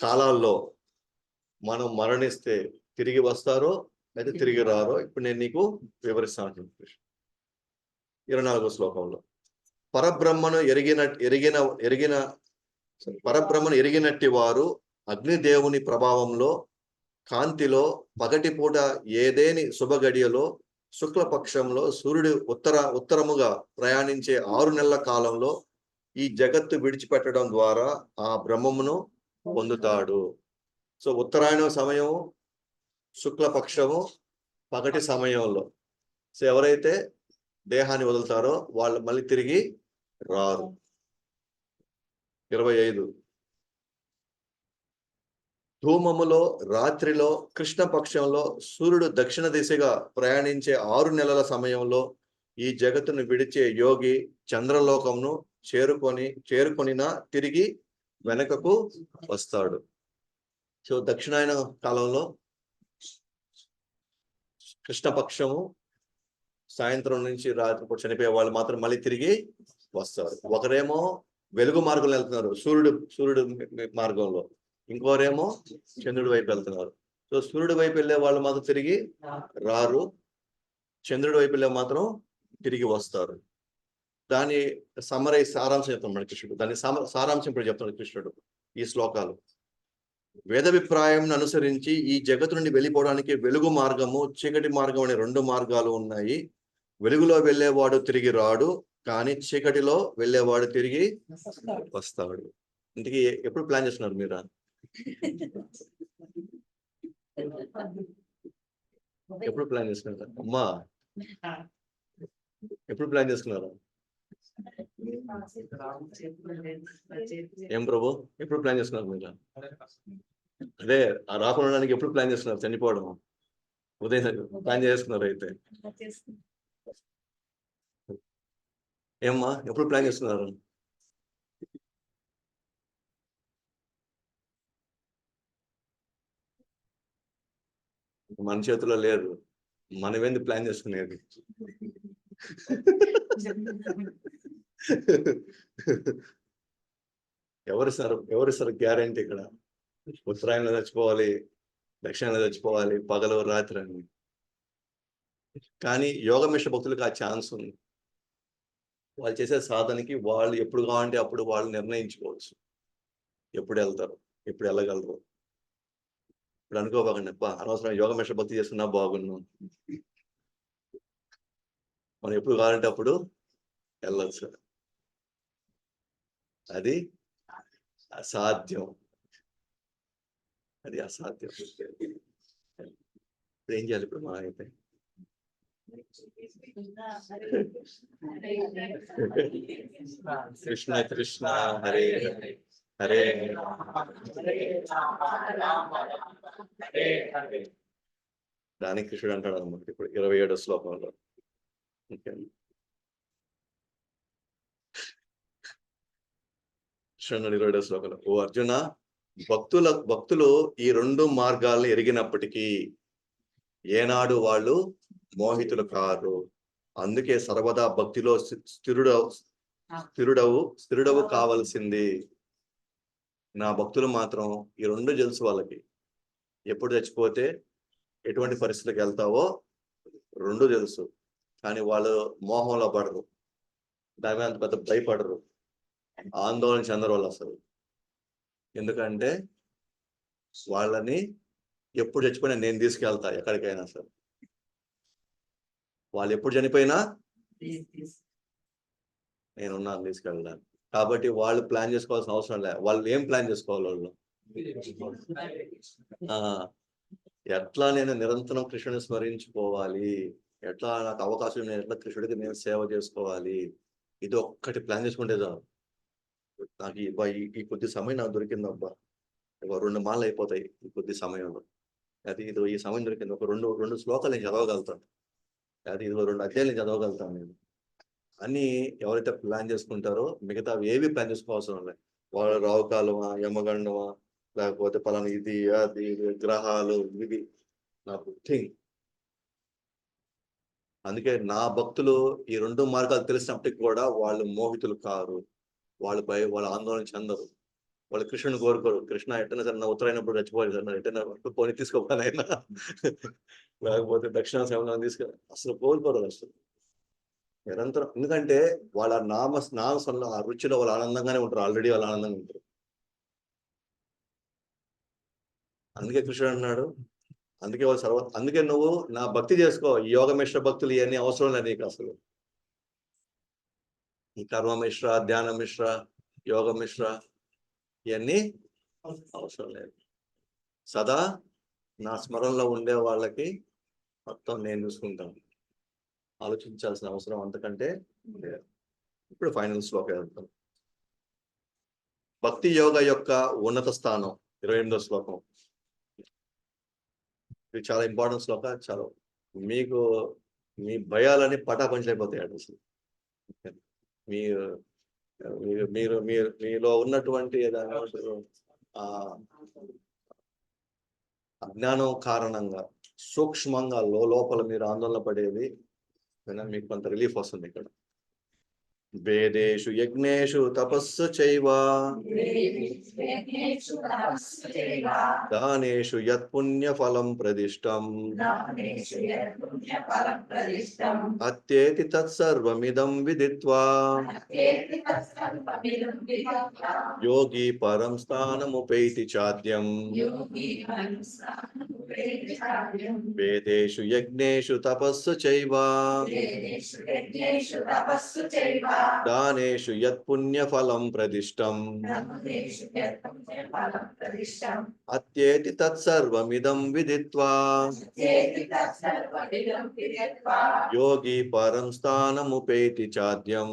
S1: కాలాల్లో మనం మరణిస్తే తిరిగి వస్తారో లేదా తిరిగి రారో ఇప్పుడు నేను నీకు వివరిస్తాను. 24వ శ్లోకంలో పరబ్రహ్మను ఎరిగినట్టి వారు అగ్నిదేవుని ప్రభావంలో కాంతిలో పగటిపూట ఏదేని శుభగడియలో శుక్లపక్షంలో సూర్యుడు ఉత్తరముగా ప్రయాణించే 6 నెలల కాలంలో ఈ జగత్తు విడిచిపెట్టడం ద్వారా ఆ బ్రహ్మమును పొందుతాడు. సో ఉత్తరాయణ సమయము, శుక్లపక్షము, పగటి సమయంలో. సో ఎవరైతే దేహాన్ని వదులుతారో వాళ్ళు మళ్ళీ తిరిగి రారు. 25 ధూమములో రాత్రిలో కృష్ణపక్షంలో సూర్యుడు దక్షిణ దిశగా ప్రయాణించే 6 నెలల సమయంలో ఈ జగత్తును విడిచే యోగి చంద్రలోకంను చేరుకొనిన తిరిగి వెనకకు వస్తాడు. సో దక్షిణాయన కాలంలో కృష్ణపక్షము సాయంత్రం నుంచి రాత్రి పూట చనిపోయే వాళ్ళు మాత్రం మళ్ళీ తిరిగి వస్తారు. ఒకరేమో వెలుగు మార్గంలో వెళ్తున్నారు, సూర్యుడు మార్గంలో, ఇంకోరేమో చంద్రుడి వైపు వెళ్తున్నారు. సో సూర్యుడి వైపు వెళ్ళే వాళ్ళు మాత్రం తిరిగి రారు, చంద్రుడి వైపు వెళ్ళే మాత్రం తిరిగి వస్తారు. దాని సారాంశం చెప్తున్నాడు కృష్ణుడు. దాని సారాంశం ఇప్పుడు చెప్తున్నాడు కృష్ణుడు ఈ శ్లోకాలు. వేదాభిప్రాయం అనుసరించి ఈ జగత్తు నుండి వెళ్ళిపోవడానికి వెలుగు మార్గము, చీకటి మార్గం అనే 2 మార్గాలు ఉన్నాయి. వెలుగులో వెళ్ళేవాడు తిరిగి రాడు, కానీ చీకటిలో వెళ్ళేవాడు తిరిగి వస్తాడు. ఇంటికి ఎప్పుడు ప్లాన్ చేస్తున్నారు మీరు? ఎప్పుడు ప్లాన్ చేసుకున్నారు అమ్మా? ఎప్పుడు ప్లాన్ చేసుకున్నారు? ఏం ప్రభు, ఎప్పుడు ప్లాన్ చేసుకున్నారు మీరు? అదే రాకుండా ఎప్పుడు ప్లాన్ చేస్తున్నారు? చనిపోవడం ఉదయం ప్లాన్ చేసుకున్నారు అయితే? ఏమ్మా ఎప్పుడు ప్లాన్ చేస్తున్నారు? మన చేతిలో లేదు, మనమేంది ప్లాన్ చేసుకునేది? ఎవరిస్తారు గ్యారెంటీ? ఇక్కడ ఉత్తరాయణలో చచ్చిపోవాలి, దక్షిణంలో చచ్చిపోవాలి, పగలు రాత్రి అని. కానీ యోగమిశ్ర భక్తులకు ఆ ఛాన్స్ ఉంది. వాళ్ళు చేసే సాధనకి వాళ్ళు ఎప్పుడు కావాలంటే అప్పుడు వాళ్ళు నిర్ణయించుకోవచ్చు ఎప్పుడు వెళ్తారు, ఎప్పుడు వెళ్ళగలరు. ఇప్పుడు అనుకోబాకండి, అనవసరం యోగమిశ్ర భక్తి చేసుకున్నా బాగున్నాం, మనం ఎప్పుడు కావాలంటే అప్పుడు వెళ్ళచ్చు. అది అసాధ్యం, అది అసాధ్యం. ఇప్పుడు ఏం చేయాలి? ఇప్పుడు మనం అయితే కృష్ణ కృష్ణ హరే హరే దానికి కృష్ణుడు అంటాడు అన్నమాట ఇప్పుడు 27వ శ్లోకంలో. కృష్ణుడు 27వ శ్లోకంలో, ఓ అర్జున, భక్తులు ఈ 2 మార్గాలను ఎరిగినప్పటికీ ఏనాడు వాళ్ళు మోహితులు కారు. అందుకే సర్వదా భక్తిలో స్థిరుడవు కావలసింది. నా భక్తులు మాత్రం ఈ 2 తెలుసు వాళ్ళకి. ఎప్పుడు చచ్చిపోతే ఎటువంటి పరిస్థితికి వెళ్తావో 2 తెలుసు, కానీ వాళ్ళు మోహంలో పడరు, దాని మీద అంత పెద్ద భయపడరు, ఆందోళన చెందరు వాళ్ళు అసలు. ఎందుకంటే వాళ్ళని ఎప్పుడు చచ్చిపోయినా నేను తీసుకెళ్తా ఎక్కడికైనా సరే. వాళ్ళు ఎప్పుడు చనిపోయినా నేనున్నాను తీసుకెళ్ళడానికి. కాబట్టి వాళ్ళు ప్లాన్ చేసుకోవాల్సిన అవసరం లే. వాళ్ళు ఏం ప్లాన్ చేసుకోవాలి వాళ్ళు? ఎట్లా నేను నిరంతరం కృష్ణుని స్మరించుకోవాలి, ఎట్లా నాకు అవకాశం నేను ఎట్లా కృష్ణుడికి నేను సేవ చేసుకోవాలి, ఇది ఒక్కటి ప్లాన్ చేసుకుంటే చాలు. నాకు ఈ కొద్ది సమయం నాకు దొరికిందబ్బా, ఒక 2 మాలలు అయిపోతాయి ఈ కొద్ది సమయంలో. అది ఇది ఈ సమయం దొరికింది, ఒక రెండు శ్లోకాలు నేను చదవగలుగుతాను, అది ఇది 2 అధ్యాయులు నేను చదవగలుగుతాను నేను అని ఎవరైతే ప్లాన్ చేసుకుంటారో మిగతా ఏవి ప్లాన్ చేసుకోవాల్సిన లేదు. వాళ్ళు రావుకాలమా, యమగండమా, లేకపోతే పలానా ఇది అది గ్రహాలు ఇది నా థింగ్. అందుకే నా భక్తులు ఈ 2 మార్గాలు తెలిసినప్పటికి కూడా వాళ్ళు మోహితులు కారు, వాళ్ళు ఆందోళన చెందరు, వాళ్ళు కృష్ణుని కోరుకోరు. కృష్ణ ఎట్టైనా సరే నా ఉత్తరైనప్పుడు చచ్చిపోవాలి సార్, ఎట్టైనా పోనీ తీసుకోవాలైనా లేకపోతే దక్షిణ సేవలో అసలు కోరుకోరు అసలు నిరంతరం. ఎందుకంటే వాళ్ళ నామ ఆ రుచిలో వాళ్ళు ఆనందంగానే ఉంటారు, ఆల్రెడీ వాళ్ళు ఆనందంగా ఉంటారు. అందుకే కృష్ణుడు అన్నాడు, అందుకే నువ్వు నా భక్తి చేసుకో, యోగ మిశ్ర భక్తులు ఇవన్నీ అవసరం లేదు నీకు అసలు. ఈ కర్మ మిశ్ర, ధ్యాన మిశ్ర, యోగ మిశ్ర ఇవన్నీ అవసరం లేదు. సదా నా స్మరణలో ఉండే వాళ్ళకి మొత్తం నేను చూసుకుంటాను. ఆలోచించాల్సిన అవసరం అంతకంటే లేదు. ఇప్పుడు ఫైనల్ శ్లోకం వెళ్తాం. భక్తి యోగ యొక్క ఉన్నత స్థానం 28వ శ్లోకం. ఇది చాలా ఇంపార్టెంట్ శ్లోక. చాలా మీకు మీ భయాలని పటాపంచలైపోతాయి అసలు. మీరు మీరు మీరు మీలో ఉన్నటువంటి అజ్ఞానం కారణంగా సూక్ష్మంగా లోపల మీరు ఆందోళన పడేది మీకు కొంత రిలీఫ్ వస్తుంది ఇక్కడ. వేదేషు యజ్ఞేషు తపస్సు చైవ దానేషు యత్ పుణ్య ఫలం ప్రదిష్టం అత్యేతి తత్సర్వమిదం విదిత్వా యోగి పరం స్థానముపైతి చాద్యం వేదేషు యజ్ఞేషు తపస్సు చైవ దానేషు యత్ పుణ్య ఫలం ప్రదిష్టం అత్యేతి తత్సర్వమిదం విదిత్వా యోగి పరం స్థానముపైతి చాద్యం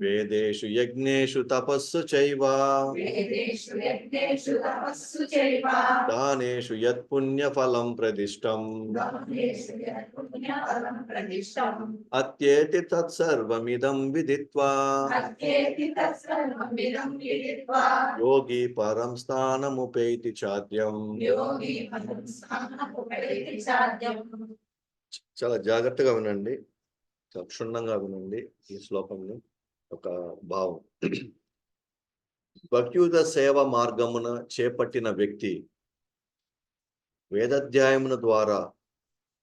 S1: వేదేషు యజ్ఞేషు తపస్సు చైవ దానేషు యత్ పుణ్య ఫలం ప్రదిష్టం అత్యేతి తత్సర్వమిదం విదిత్వా యోగి పరం స్థానముపైతి చాద్యం. చాలా జాగ్రత్తగా వినండి, చాలా క్షుణ్ణంగా వినండి ఈ శ్లోకంని. ఒక భావం, భక్తియుత సేవ మార్గమున చేపట్టిన వ్యక్తి వేదాధ్యాయమున ద్వారా,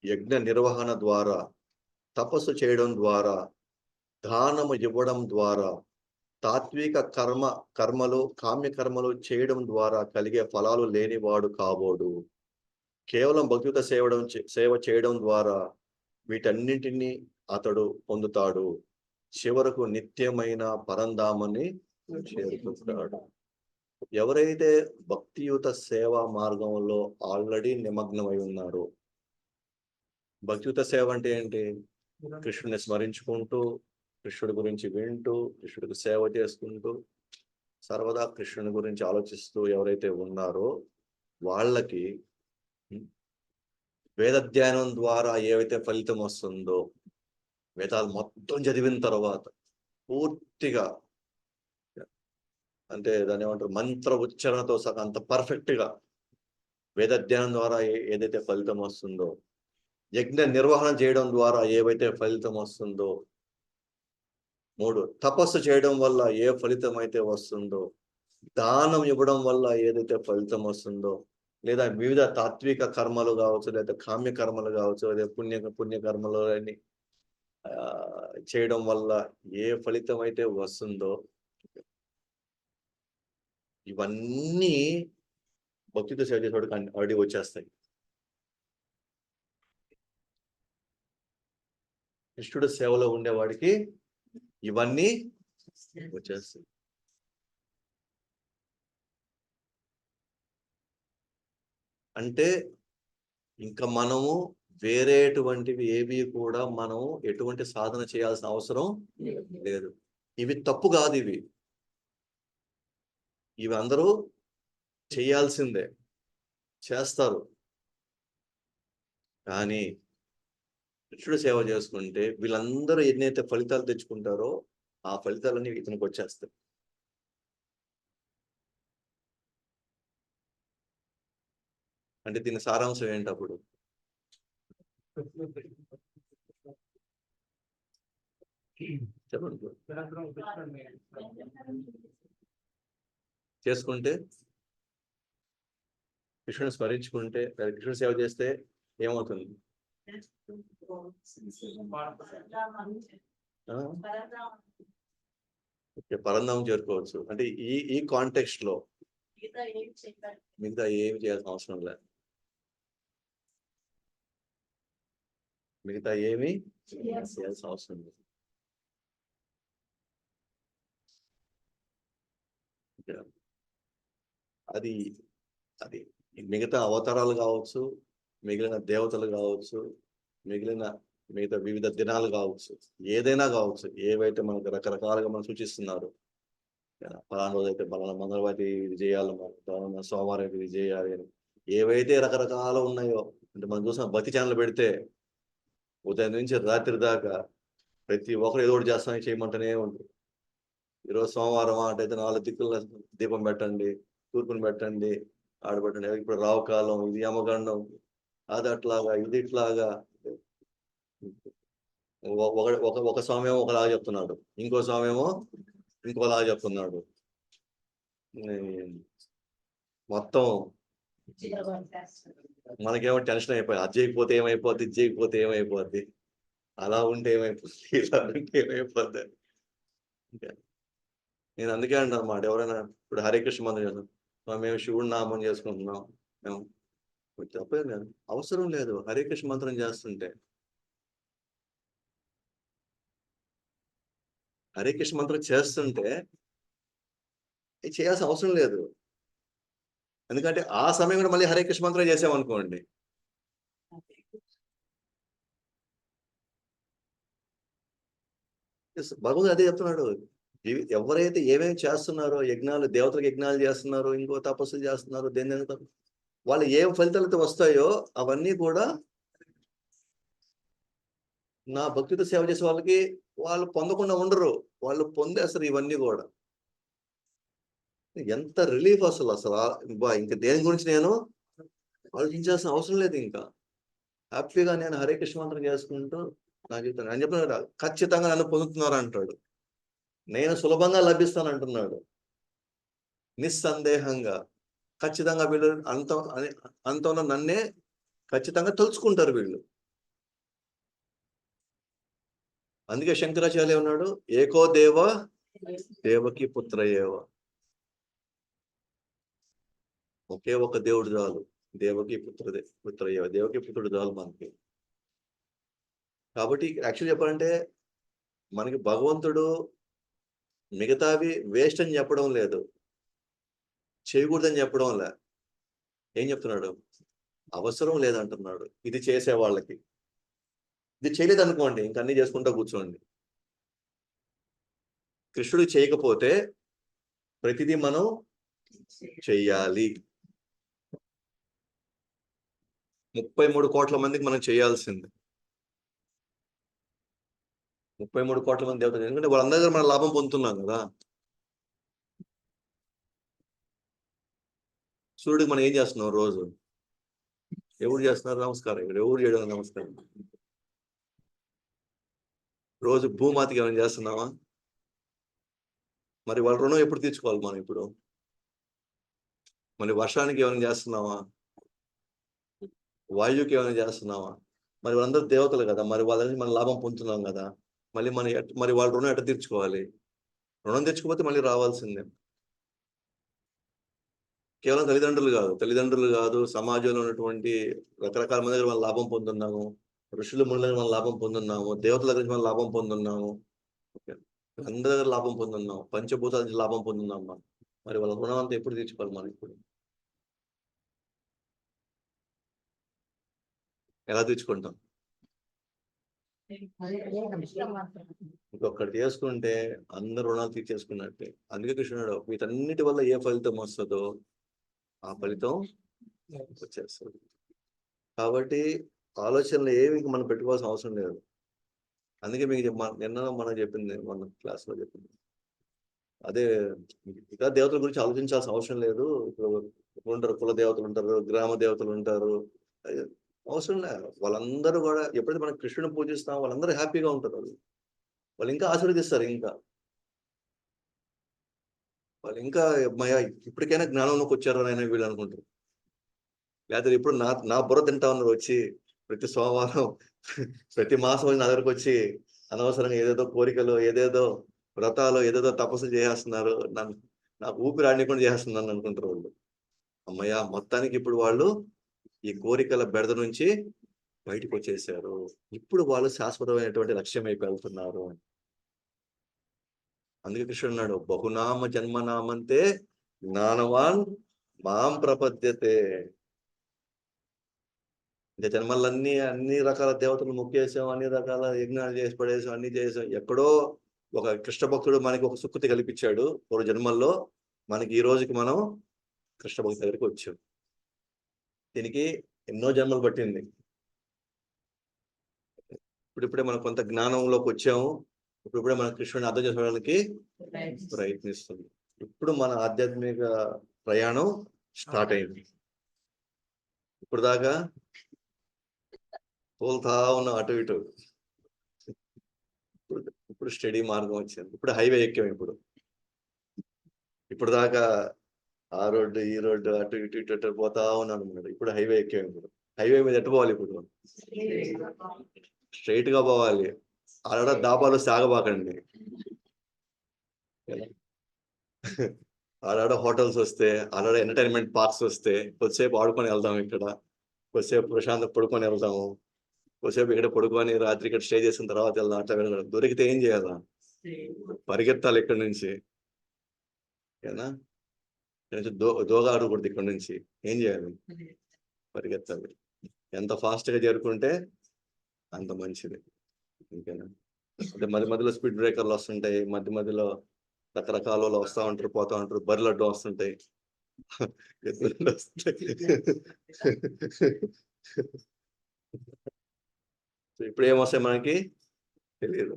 S1: యజ్ఞ నిర్వహణ ద్వారా, తపస్సు చేయడం ద్వారా, దానము ఇవ్వడం ద్వారా, తాత్విక కర్మలు కామ్య కర్మలు చేయడం ద్వారా కలిగే ఫలాలు లేనివాడు కాబోడు. కేవలం భక్తియుత సేవ చేయడం ద్వారా వీటన్నింటినీ అతడు పొందుతాడు. చివరకు నిత్యమైన పరంధామని చేరుకుంటాడు. ఎవరైతే భక్తియుత సేవా మార్గంలో ఆల్రెడీ నిమగ్నమై ఉన్నారో, భక్తియుత సేవ అంటే ఏంటి? కృష్ణుని స్మరించుకుంటూ, కృష్ణుడి గురించి వింటూ, కృష్ణుడికి సేవ చేసుకుంటూ, సర్వదా కృష్ణుని గురించి ఆలోచిస్తూ ఎవరైతే ఉన్నారో వాళ్ళకి వేదాధ్యయనం ద్వారా ఏవైతే ఫలితం వస్తుందో, వేదాలు మొత్తం చదివిన తర్వాత పూర్తిగా, అంటే దాన్ని ఏమంటారు, మంత్ర ఉచ్చారణతో సహా అంత పర్ఫెక్ట్ గా వేదాధ్యయనం ద్వారా ఏదైతే ఫలితం వస్తుందో, యజ్ఞ నిర్వహణ చేయడం ద్వారా ఏవైతే ఫలితం వస్తుందో, 3 తపస్సు చేయడం వల్ల ఏ ఫలితం అయితే వస్తుందో, దానం ఇవ్వడం వల్ల ఏదైతే ఫలితం వస్తుందో, లేదా వివిధ తాత్విక కర్మలు కావచ్చు, లేదా కామ్య కర్మలు కావచ్చు, లేదా పుణ్య కర్మలు అని చేయడం వల్ల ఏ ఫలితం అయితే వస్తుందో, ఇవన్నీ భక్తితో సేవ చేసేవాడికి ఆల్రెడీ వచ్చేస్తాయి. కృష్ణుడు సేవలో ఉండేవాడికి ఇవన్నీ వచ్చేస్తాయి. అంటే ఇంకా మనము వేరేటువంటివి ఏవి కూడా మనం ఎటువంటి సాధన చేయాల్సిన అవసరం లేదు. ఇవి తప్పు కాదు, ఇవి అందరూ చేయాల్సిందే, చేస్తారు. కానీ కృష్ణుడు సేవ చేసుకుంటే వీళ్ళందరూ ఎన్నైతే ఫలితాలు తెచ్చుకుంటారో ఆ ఫలితాలన్నీ ఇతనికి వచ్చేస్తాయి. అంటే దీని సారాంశం ఏంటప్పుడు? చెప్పండి. చేసుకుంటే కృష్ణుని స్మరించుకుంటే, కృష్ణుడు సేవ చేస్తే ఏమవుతుంది? పరంధామం చేరుకోవచ్చు. అంటే ఈ కాంటెక్స్ట్ లో మిగతా ఏమి చేయాల్సిన అవసరం లేదు. మిగతా ఏమి చేయాల్సిన అవసరం లేదు. అది అది మిగతా అవతారాలు కావచ్చు, మిగిలిన దేవతలు కావచ్చు, మిగతా వివిధ దినాలు కావచ్చు, ఏదైనా కావచ్చు, ఏవైతే మనకు రకరకాలుగా మనం సూచిస్తున్నారు. పలానా రోజు అయితే పలానా మంగళవారం ఇది చేయాలి, పలానా సోమవారం ఇది చేయాలి అని ఏవైతే రకరకాలు ఉన్నాయో, అంటే మనం చూసిన భక్తి ఛానల్ పెడితే ఉదయం నుంచి రాత్రి దాకా ప్రతి ఒక్కరు ఏదో ఒకటి చేస్తామని చేయమంటేనే ఉంటుంది. ఈరోజు సోమవారం అంటే 4 దిక్కుల దీపం పెట్టండి, తూర్పుని పెట్టండి, ఆడబెట్టండి. ఇప్పుడు రావుకాలం, ఇది యమగండం, అది అట్లాగా, ఇది ఇట్లాగా. ఒక స్వామి ఒకలాగా చెప్తున్నాడు, ఇంకో స్వామి ఇంకోలాగా చెప్తున్నాడు. మొత్తం మనకేమో టెన్షన్ అయిపోయింది. అది చేయకపోతే ఏమైపోద్ది, ఇది చేయకపోతే ఏమైపోద్ది, అలా ఉంటే ఏమైపోద్ది, ఇలా ఉంటే ఏమైపోద్ది. నేను అందుకే అంటాను అన్నమాట, ఎవరైనా ఇప్పుడు హరే కృష్ణ మంత్రం చేస్తాం, మేము శివుడు నామం చేసుకుంటున్నాం, మేము తప్పేం లేదు, అవసరం లేదు. హరే కృష్ణ మంత్రం చేస్తుంటే, హరే కృష్ణ మంత్రం చేస్తుంటే చేయాల్సిన అవసరం లేదు. ఎందుకంటే ఆ సమయం కూడా మళ్ళీ హరే కృష్ణ మంత్రం చేసామనుకోండి, భగవంతుడు అదే చెప్తున్నాడు. ఎవరైతే ఏమేమి చేస్తున్నారో, యజ్ఞాలు, దేవతలకు యజ్ఞాలు చేస్తున్నారో, ఇంకో తపస్సులు చేస్తున్నారో, దేని వాళ్ళు ఏం ఫలితాలతో వస్తాయో అవన్నీ కూడా నా భక్తితో సేవ చేసే వాళ్ళకి వాళ్ళు పొందకుండా ఉండరు, వాళ్ళు పొందేస్తారు ఇవన్నీ కూడా. ఎంత రిలీఫ్ అసలు ఇంకా దేని గురించి నేను ఆలోచించాల్సిన అవసరం లేదు. ఇంకా హ్యాపీగా నేను హరే కృష్ణ మంత్రం చేసుకుంటూ నా జీవితం అని చెప్పిన ఖచ్చితంగా నన్ను పొందుతున్నారు అంటాడు. నేను సులభంగా లభిస్తాను అంటున్నాడు. నిస్సందేహంగా ఖచ్చితంగా వీళ్ళు అంతంలో నన్నే ఖచ్చితంగా తలుచుకుంటారు వీళ్ళు. అందుకే శంకరాచార్య ఉన్నాడు, ఏకో దేవ దేవకి పుత్ర ఏవ. ఒకే ఒక దేవుడు చాలు, దేవకి పుత్ర ఏవ, దేవకి పుత్రుడు చాలు మనకి. కాబట్టి యాక్చువల్ చెప్పాలంటే మనకి భగవంతుడు మిగతావి వేస్ట్ అని చెప్పడం లేదు, చేయకూడదని చెప్పడం లే. ఏం చెప్తున్నాడు? అవసరం లేదంటున్నాడు ఇది చేసే వాళ్ళకి. ఇది చేయలేదు అనుకోండి, ఇంక అన్ని చేసుకుంటూ కూర్చోండి. కృష్ణుడు చేయకపోతే ప్రతిదీ మనం చెయ్యాలి. 33 కోట్ల మందికి మనం చేయాల్సింది. 33 కోట్ల మంది దేవతలు, ఎందుకంటే వాళ్ళందరి దగ్గర మనం లాభం పొందుతున్నాం కదా. సూర్యుడికి మనం ఏం చేస్తున్నాం రోజు? ఎవరు చేస్తున్నారు నమస్కారం? ఇక్కడ ఎవరు చేయడం నమస్కారం? రోజు భూమాతకి ఏమైనా చేస్తున్నావా? మరి వాళ్ళ రుణం ఎప్పుడు తీర్చుకోవాలి మనం? ఇప్పుడు మరి వర్షానికి ఏమైనా చేస్తున్నావా? వాయువుకి ఏమైనా చేస్తున్నావా? మరి వాళ్ళందరూ దేవతలు కదా, మరి వాళ్ళ నుంచి మనం లాభం పొందుతున్నాం కదా. మరి వాళ్ళ రుణం ఎట్లా తీర్చుకోవాలి? రుణం తెచ్చుకోకపోతే మళ్ళీ రావాల్సిందే. కేవలం తల్లిదండ్రులు కాదు, సమాజంలో ఉన్నటువంటి రకరకాల మంది దగ్గర మనం లాభం పొందున్నాము. ఋషులు మునుల దగ్గర మనం లాభం పొందున్నాము. దేవతల దగ్గర నుంచి మనం లాభం పొందున్నాము. ఓకే. అందరి దగ్గర లాభం పొందున్నాం. పంచభూతాల నుంచి లాభం పొందున్నాం మనం. మరి వాళ్ళ రుణం అంతా ఎప్పుడు తీర్చుకోవాలి మనం ఇప్పుడు? ఎలా తీర్చుకుంటాం? ఇంకొకటి చేసుకుంటే అందరు రుణాలు తీర్చేసుకున్నట్టే. అందుకే కృష్ణుడు వీటన్నిటి వల్ల ఏ ఫలితం వస్తుందో ఆ ఫలితం వచ్చేస్తుంది. కాబట్టి ఆలోచనలు ఏమి మనం పెట్టుకోవాల్సిన అవసరం లేదు. అందుకే మీకు నిన్న మనం చెప్పింది, మన క్లాస్లో చెప్పింది అదే. ఇంకా దేవతల గురించి ఆలోచించాల్సిన అవసరం లేదు. ఇప్పుడు ఉంటారు, కుల దేవతలు ఉంటారు, గ్రామ దేవతలు ఉంటారు, అవసరం లేదు. వాళ్ళందరూ కూడా ఎప్పుడైతే మనం కృష్ణుని పూజిస్తాం వాళ్ళందరూ హ్యాపీగా ఉంటారు. వాళ్ళు ఇంకా ఆశీర్వదిస్తారు. వాళ్ళు ఇంకా ఇప్పటికైనా జ్ఞానంలోకి వచ్చారు అని వీళ్ళు అనుకుంటారు. లేకపోతే ఇప్పుడు నా బుర్ర తింటా ఉన్నారు వచ్చి ప్రతి సోమవారం ప్రతి మాసం నా దగ్గరకు వచ్చి అనవసరంగా ఏదేదో కోరికలు, ఏదేదో వ్రతాలు, ఏదేదో తపస్సులు చేసేస్తున్నారు, నాకు ఊపిరి ఆడనీయకుండా చేస్తున్నాను అనుకుంటారు వాళ్ళు. అమ్మయ్య, మొత్తానికి ఇప్పుడు వాళ్ళు ఈ కోరికల బెడద నుంచి బయటకు వచ్చేసారు. ఇప్పుడు వాళ్ళు శాశ్వతమైనటువంటి లక్ష్యం వైపు వెళ్తున్నారు. అందుకే కృష్ణుడు అన్నాడు, బహునామ జన్మనామంతే జ్ఞానవాన్ మాం ప్రపద్యతే. ఇంకా జన్మలన్నీ అన్ని రకాల దేవతలు మొక్కేసాం, అన్ని రకాల యజ్ఞాలు చేసి పడేసాం, అన్ని చేసాం. ఎక్కడో ఒక కృష్ణ భక్తుడు మనకి ఒక సుకృతి కల్పించాడు పూర్వ జన్మల్లో. మనకి ఈ రోజుకి మనం కృష్ణ భక్తి దగ్గరికి వచ్చాం. దీనికి ఎన్నో జన్మలు పట్టింది. ఇప్పుడిప్పుడే మనం కొంత జ్ఞానంలోకి వచ్చాము. ఇప్పుడిప్పుడే మన కృష్ణుని అర్థం చేసుకోవడానికి ప్రయత్నిస్తుంది. ఇప్పుడు మన ఆధ్యాత్మిక ప్రయాణం స్టార్ట్ అయింది. ఇప్పుడు దాకా తోలుతా ఉన్నాం అటు ఇటు. ఇప్పుడు స్టడీ మార్గం వచ్చింది. ఇప్పుడు హైవే ఎక్కాం. ఇప్పుడు దాకా ఆ రోడ్డు ఈ రోడ్డు అటు ఇటు ఇటు అటు పోతా ఉన్నాను అన్నాడు. ఇప్పుడు హైవే ఎక్కాం. ఇప్పుడు హైవే మీద ఎట్టు పోవాలి? ఇప్పుడు స్ట్రైట్ గా పోవాలి. ఆడ దాబాలు సాగబాకండి. ఆడాడ హోటల్స్ వస్తే, ఆడాడ ఎంటర్టైన్మెంట్ పార్క్స్ వస్తే కొద్దిసేపు ఆడుకొని వెళ్దాం. ఇక్కడ కొద్దిసేపు ప్రశాంత పడుకొని వెళ్దాము. కొద్దిసేపు ఇక్కడ పడుకొని రాత్రి ఇక్కడ స్టే చేసిన తర్వాత వెళ్దాం. అట్లా వెళ్ళడం దొరికితే ఏం చేయాలా? పరిగెత్తాలి ఇక్కడ నుంచి. ఓకేనా? దోగా ఆడకూడదు. ఇక్కడ నుంచి ఏం చేయాలి? పరిగెత్తాలి. ఎంత ఫాస్ట్ గా చేరుకుంటే అంత మంచిది. ఓకేనా? అంటే మధ్యలో స్పీడ్ బ్రేకర్లు వస్తుంటాయి, మధ్యలో రకరకాల వాళ్ళు వస్తూ ఉంటారు, పోతా ఉంటారు, బర్రెలు అడ్డం వస్తుంటాయి, ఇప్పుడు ఏమొస్తాయి మనకి తెలియదు.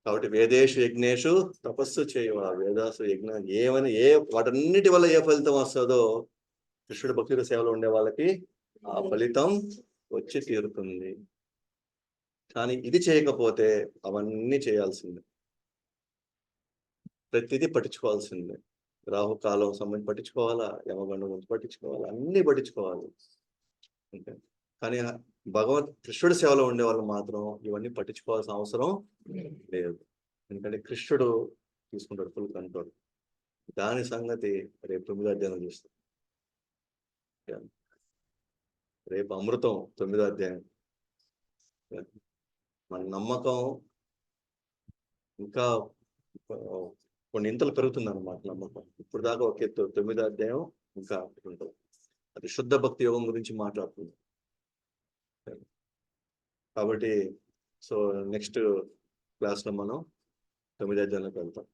S1: కాబట్టి వేదేషు యజ్ఞేషు తపస్సు చేయవా, వేదాసు యజ్ఞ ఏమని వాటన్నిటి వల్ల ఏ ఫలితం వస్తుందో కృష్ణుడి భక్తుల సేవలో ఉండే వాళ్ళకి ఆ ఫలితం వచ్చి తీరుతుంది. కానీ ఇది చేయకపోతే అవన్నీ చేయాల్సిందే. ప్రతిదీ పట్టించుకోవాల్సిందే. రాహుకాలం సంబంధించి పట్టించుకోవాలా, యమగండం గురించి పట్టించుకోవాలా, అన్ని పట్టించుకోవాలి. కానీ కృష్ణుడి సేవలో ఉండే వాళ్ళు మాత్రం ఇవన్నీ పట్టించుకోవాల్సిన అవసరం లేదు. ఎందుకంటే కృష్ణుడు తీసుకుంటాడు ఫుల్ కంట్రోల్. దాని సంగతి రేపు 9వ అధ్యాయం చూస్తాం. రేపు అమృతం 9వ అధ్యాయం. మన నమ్మకం ఇంకా కొన్ని ఇంతలు పెరుగుతుంది అన్నమాట. నమ్మకం ఇప్పుడు దాకా ఒక ఎత్తు, 9వ అధ్యాయం ఇంకా ఉంటుంది. అది శుద్ధ భక్తి యోగం గురించి మాట్లాడుతుంది. కాబట్టి సో నెక్స్ట్ క్లాస్ లో మనం 9వ అధ్యాయంలోకి వెళ్తాం.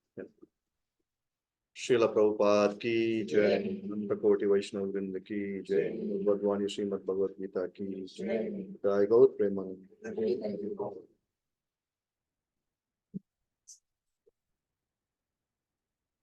S1: శ్రీల ప్రభుపాద్ की जय, अनंत कोटि वैष्णव वृंद की जय, भगवान श्रीमद् भगवद गीता की जय, गौर प्रेमानंद।